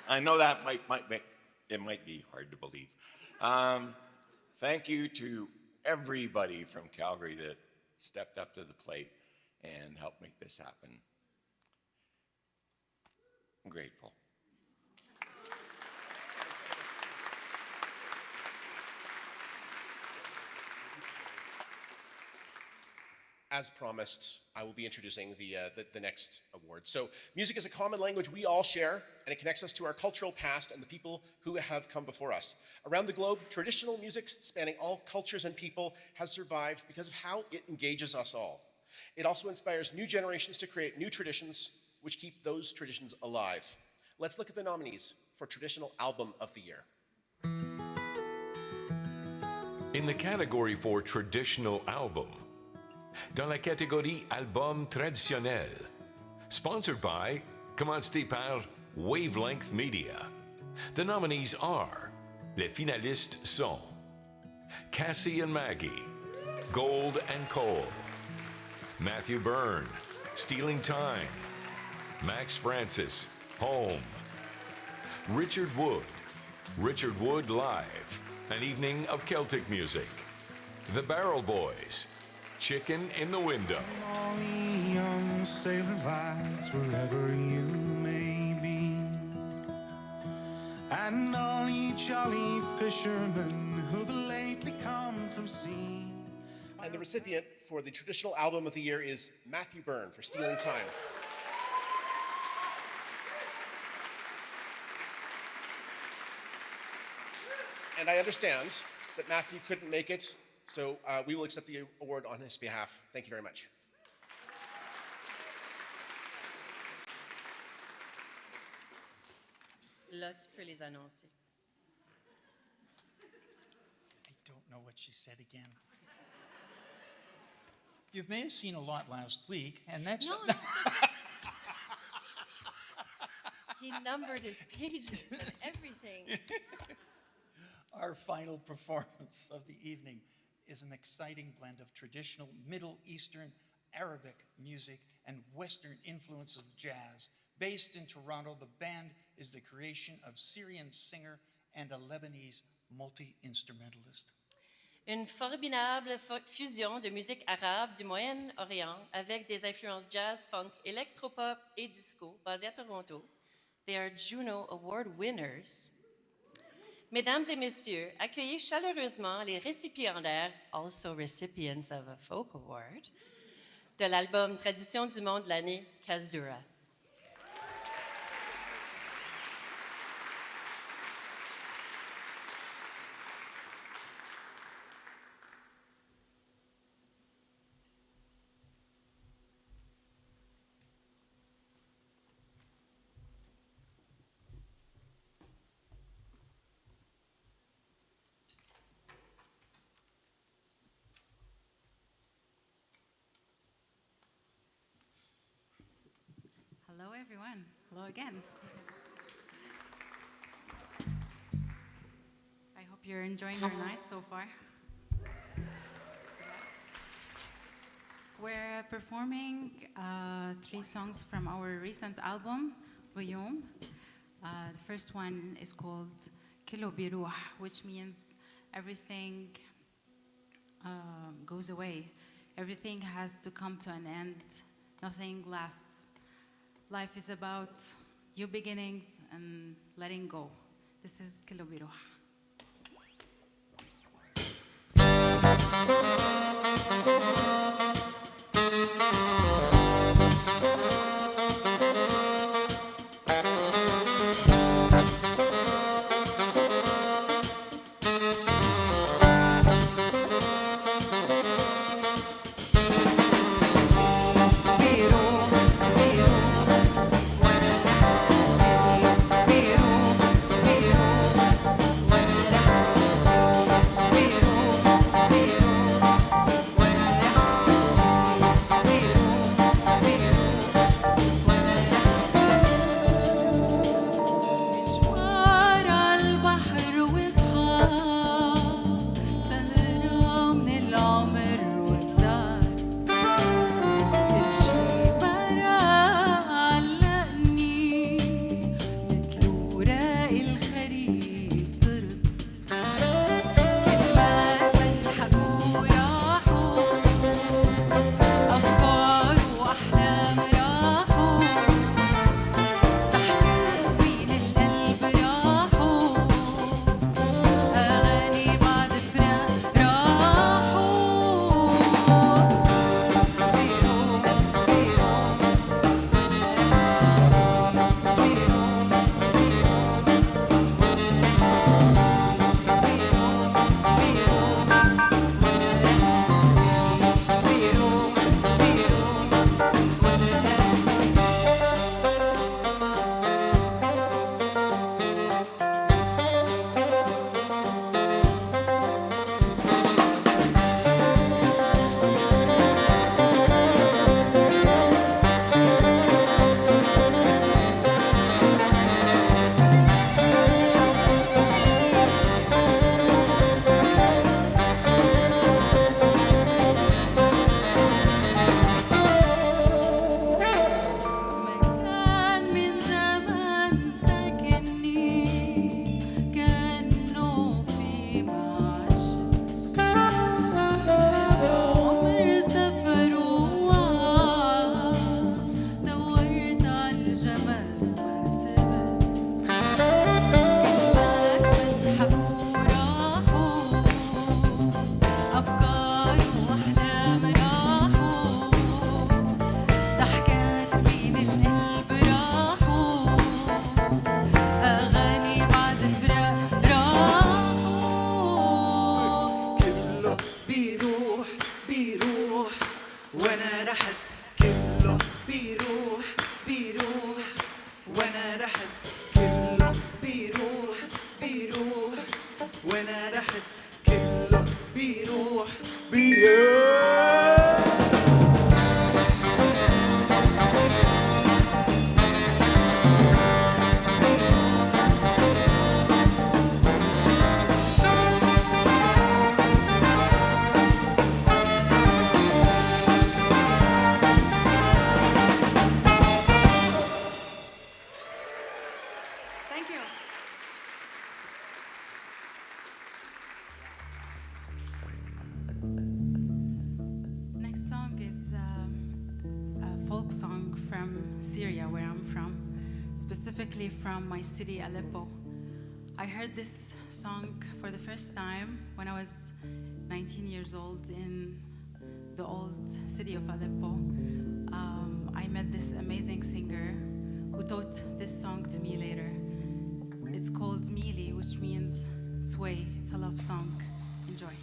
I know that might be hard to believe. Thank you to everybody from Calgary that stepped up to the plate and helped make this happen. I'm grateful. As promised, I will be introducing the next award. So, music is a common language we all share, and it connects us to our cultural past and the people who have come before us. Around the globe, traditional music spanning all cultures and people has survived because of how it engages us all. It also inspires new generations to create new traditions, which keep those traditions alive. Let's look at the nominees for Traditional Album of the Year. In the category for Traditional Album, dans la catégorie Album traditionnel, sponsored by, commandité par Wavelength Media. The nominees are, les finalistes sont Cassie and Maggie, Gold and Coal, Matthew Byrne, Stealing Time, Max Francis, Home, Richard Wood Live, An Evening of Celtic Music, The Barrel Boys, Chicken in the Window. All the young sailor lads, wherever you may be, and all ye jolly fishermen who've lately come from sea. And the recipient for the Traditional Album of the Year is Matthew Byrne for Stealing Time. And I understand that Matthew couldn't make it, so we will accept the award on his behalf. Thank you very much. Là, tu peux les annoncer. I don't know what she said again. You may have seen a lot last week, and next. No. He numbered his pages and everything. Our final performance of the evening is an exciting blend of traditional Middle Eastern Arabic music and Western influence of jazz. Based in Toronto, the band is the creation of Syrian singer and a Lebanese multi-instrumentalist. Une formidable fusion de musique arabe du Moyen-Orient avec des influences jazz, funk, électropop et disco basées à Toronto. They are Juno Award winners. Mesdames et messieurs, accueillez chaleureusement les récipiendaires, also recipients of a folk award, de l'album Tradition du monde de l'année, Kazdoura. Hello, everyone. Hello again. I hope you're enjoying your night so far. We're performing 3 songs from our recent album, Royaume. The first one is called Kilo Biruh, which means everything goes away. Everything has to come to an end. Nothing lasts. Life is about new beginnings and letting go. This is Kilo Biruh. Biruh, you. Next song is a folk song from Syria, where I'm from, specifically from my city, Aleppo. I heard this song for the first time when I was 19 years old in the old city of Aleppo. I met this amazing singer who taught this song to me later. It's called Mili, which means sway. It's a love song. Enjoy.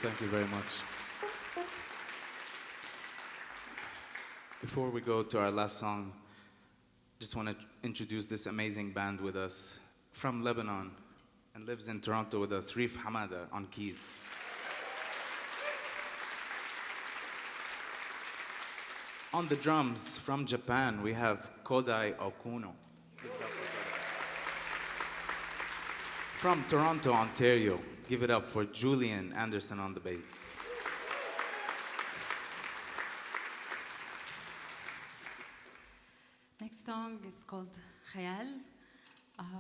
Thank you very much. Before we go to our last song, just want to introduce this amazing band with us from Lebanon and lives in Toronto with us, Reef Hamada on keys. On the drums from Japan, we have Kodai Okuno. From Toronto, Ontario, give it up for Julian Anderson on the bass. Next song is called Khayal,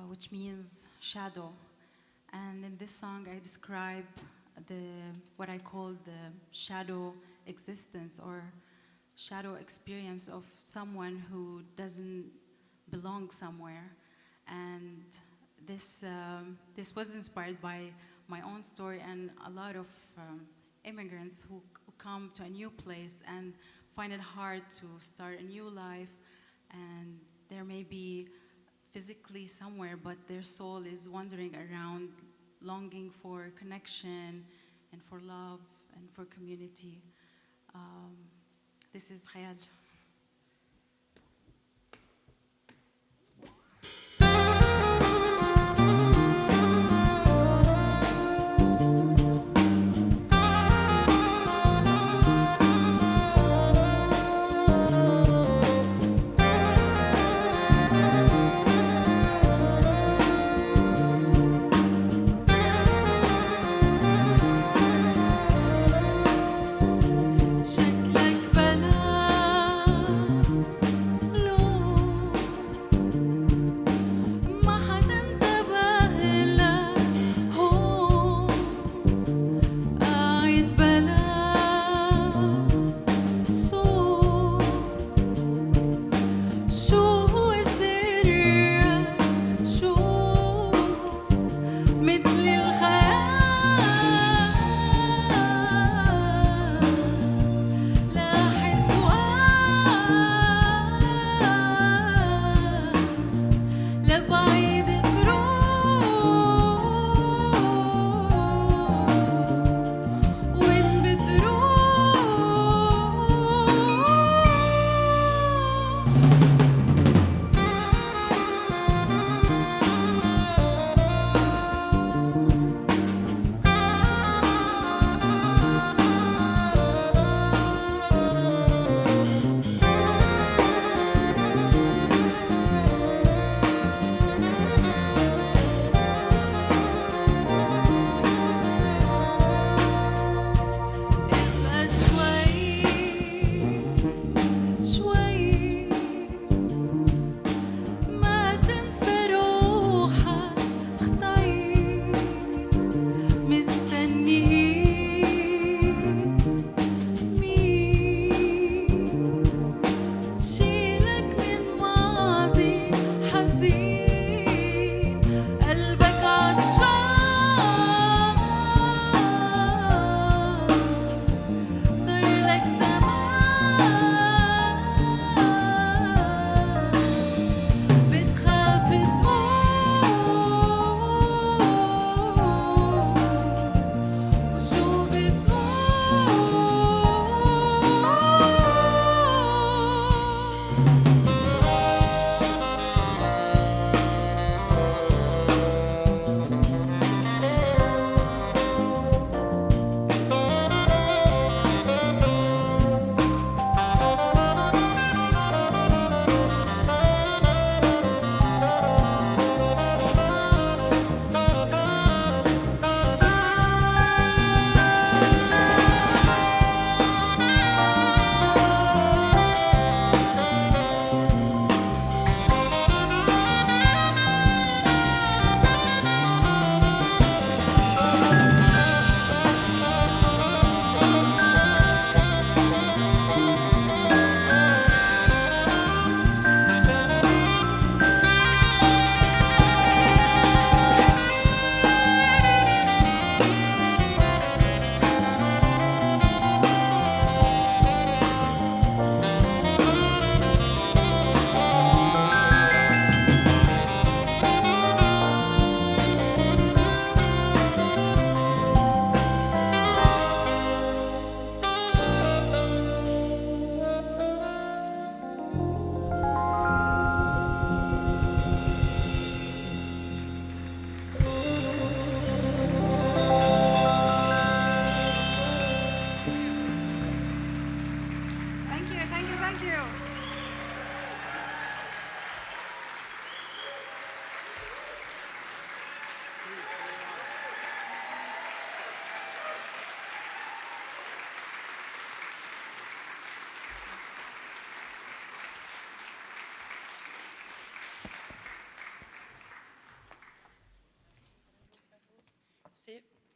which means shadow. And in this song, I describe what I call the shadow existence or shadow experience of someone who doesn't belong somewhere. And this was inspired by my own story and a lot of immigrants who come to a new place and find it hard to start a new life. And they may be physically somewhere, but their soul is wandering around, longing for connection and for love and for community. This is Khayal.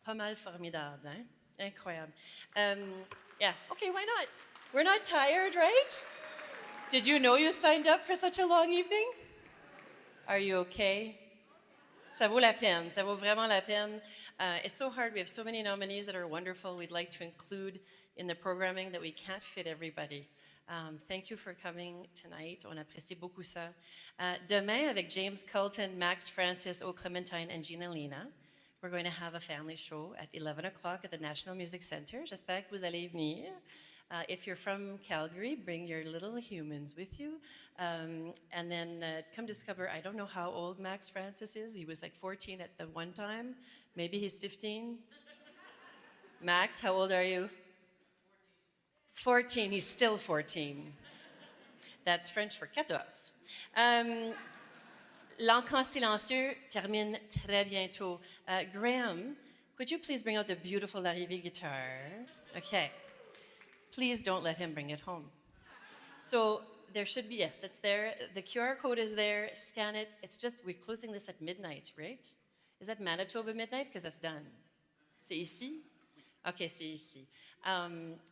pas mal formidable, hein? Incroyable. Yeah, okay, why not? We're not tired, right? Did you know you signed up for such a long evening? Are you okay? Ça vaut la peine. Ça vaut vraiment la peine. It's so hard. We have so many nominees that are wonderful. We'd like to include in the programming that we can't fit everybody. Thank you for coming tonight. On apprécie beaucoup ça. Demain, avec James Colton, Max Francis, O. Clementine, and Gina Lena, we're going to have a family show at 11 o'clock at the National Music Center. J'espère que vous allez venir. If you're from Calgary, bring your little humans with you. And then come discover, I don't know how old Max Francis is. He was like 14 at the one time. Maybe he's 15. Max, how old are you? 14. He's still 14. That's French for 14. L'Encan silencieux termine très bientôt. Graham, could you please bring out the beautiful Arrivée guitar? Okay. Please don't let him bring it home. So there should be, yes, it's there. The QR code is there. Scan it. It's just, we're closing this at midnight, right? Is that Manitoba midnight? Because that's done. C'est ici? OK, c'est ici.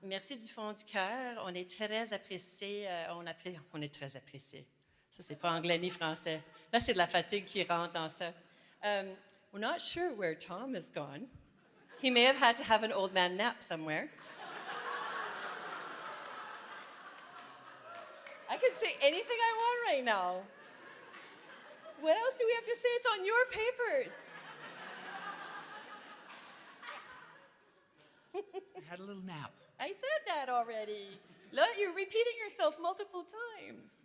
Merci du fond du cœur. On est très appréciés. On est très appréciés. Ça, c'est pas anglais ni français. Là, c'est de la fatigue qui rentre dans ça. We're not sure where Tom has gone. He may have had to have an old man nap somewhere. I can say anything I want right now. What else do we have to say? It's on your papers. I had a little nap. I said that already. Look, you're repeating yourself multiple times.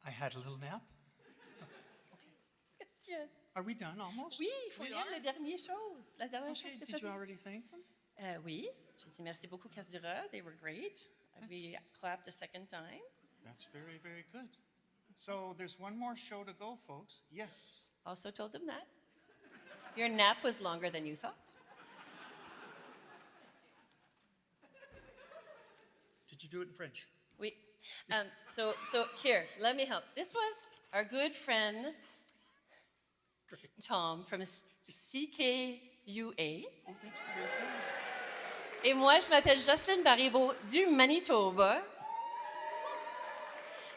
I had a little nap. Qu'est-ce qu'il y a? Are we done almost? Oui, il faut lire la dernière chose. La dernière chose que Did ça you dit. already thank them? Oui, j'ai dit merci beaucoup Kazdoura. They were great. We clapped a second time. That's very, very good. So there's one more show to go, folks. Yes. Also told them that. Your nap was longer than you thought. Did you do it in French? Oui. So here, let me help. This was our good friend Tom from CKUA. Oh, that's very good. Et moi, je m'appelle Jocelyne Baribeau du Manitoba.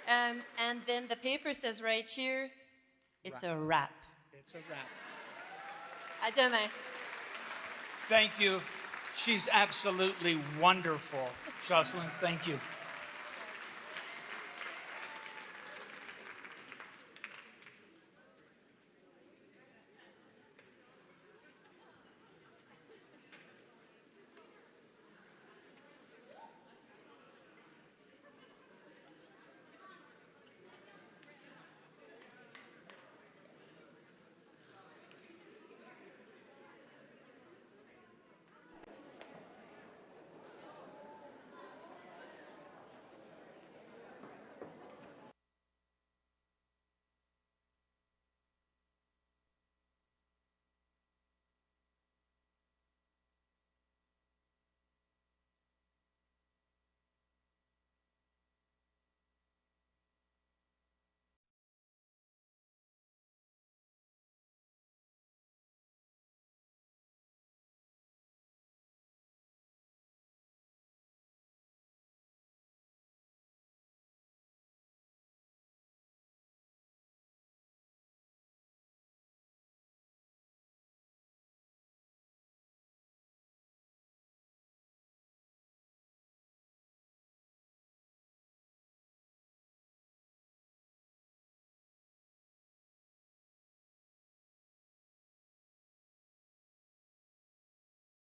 And then the paper says right here, it's a wrap. It's a wrap. À demain. Thank you. She's absolutely wonderful. Jocelyn, thank you.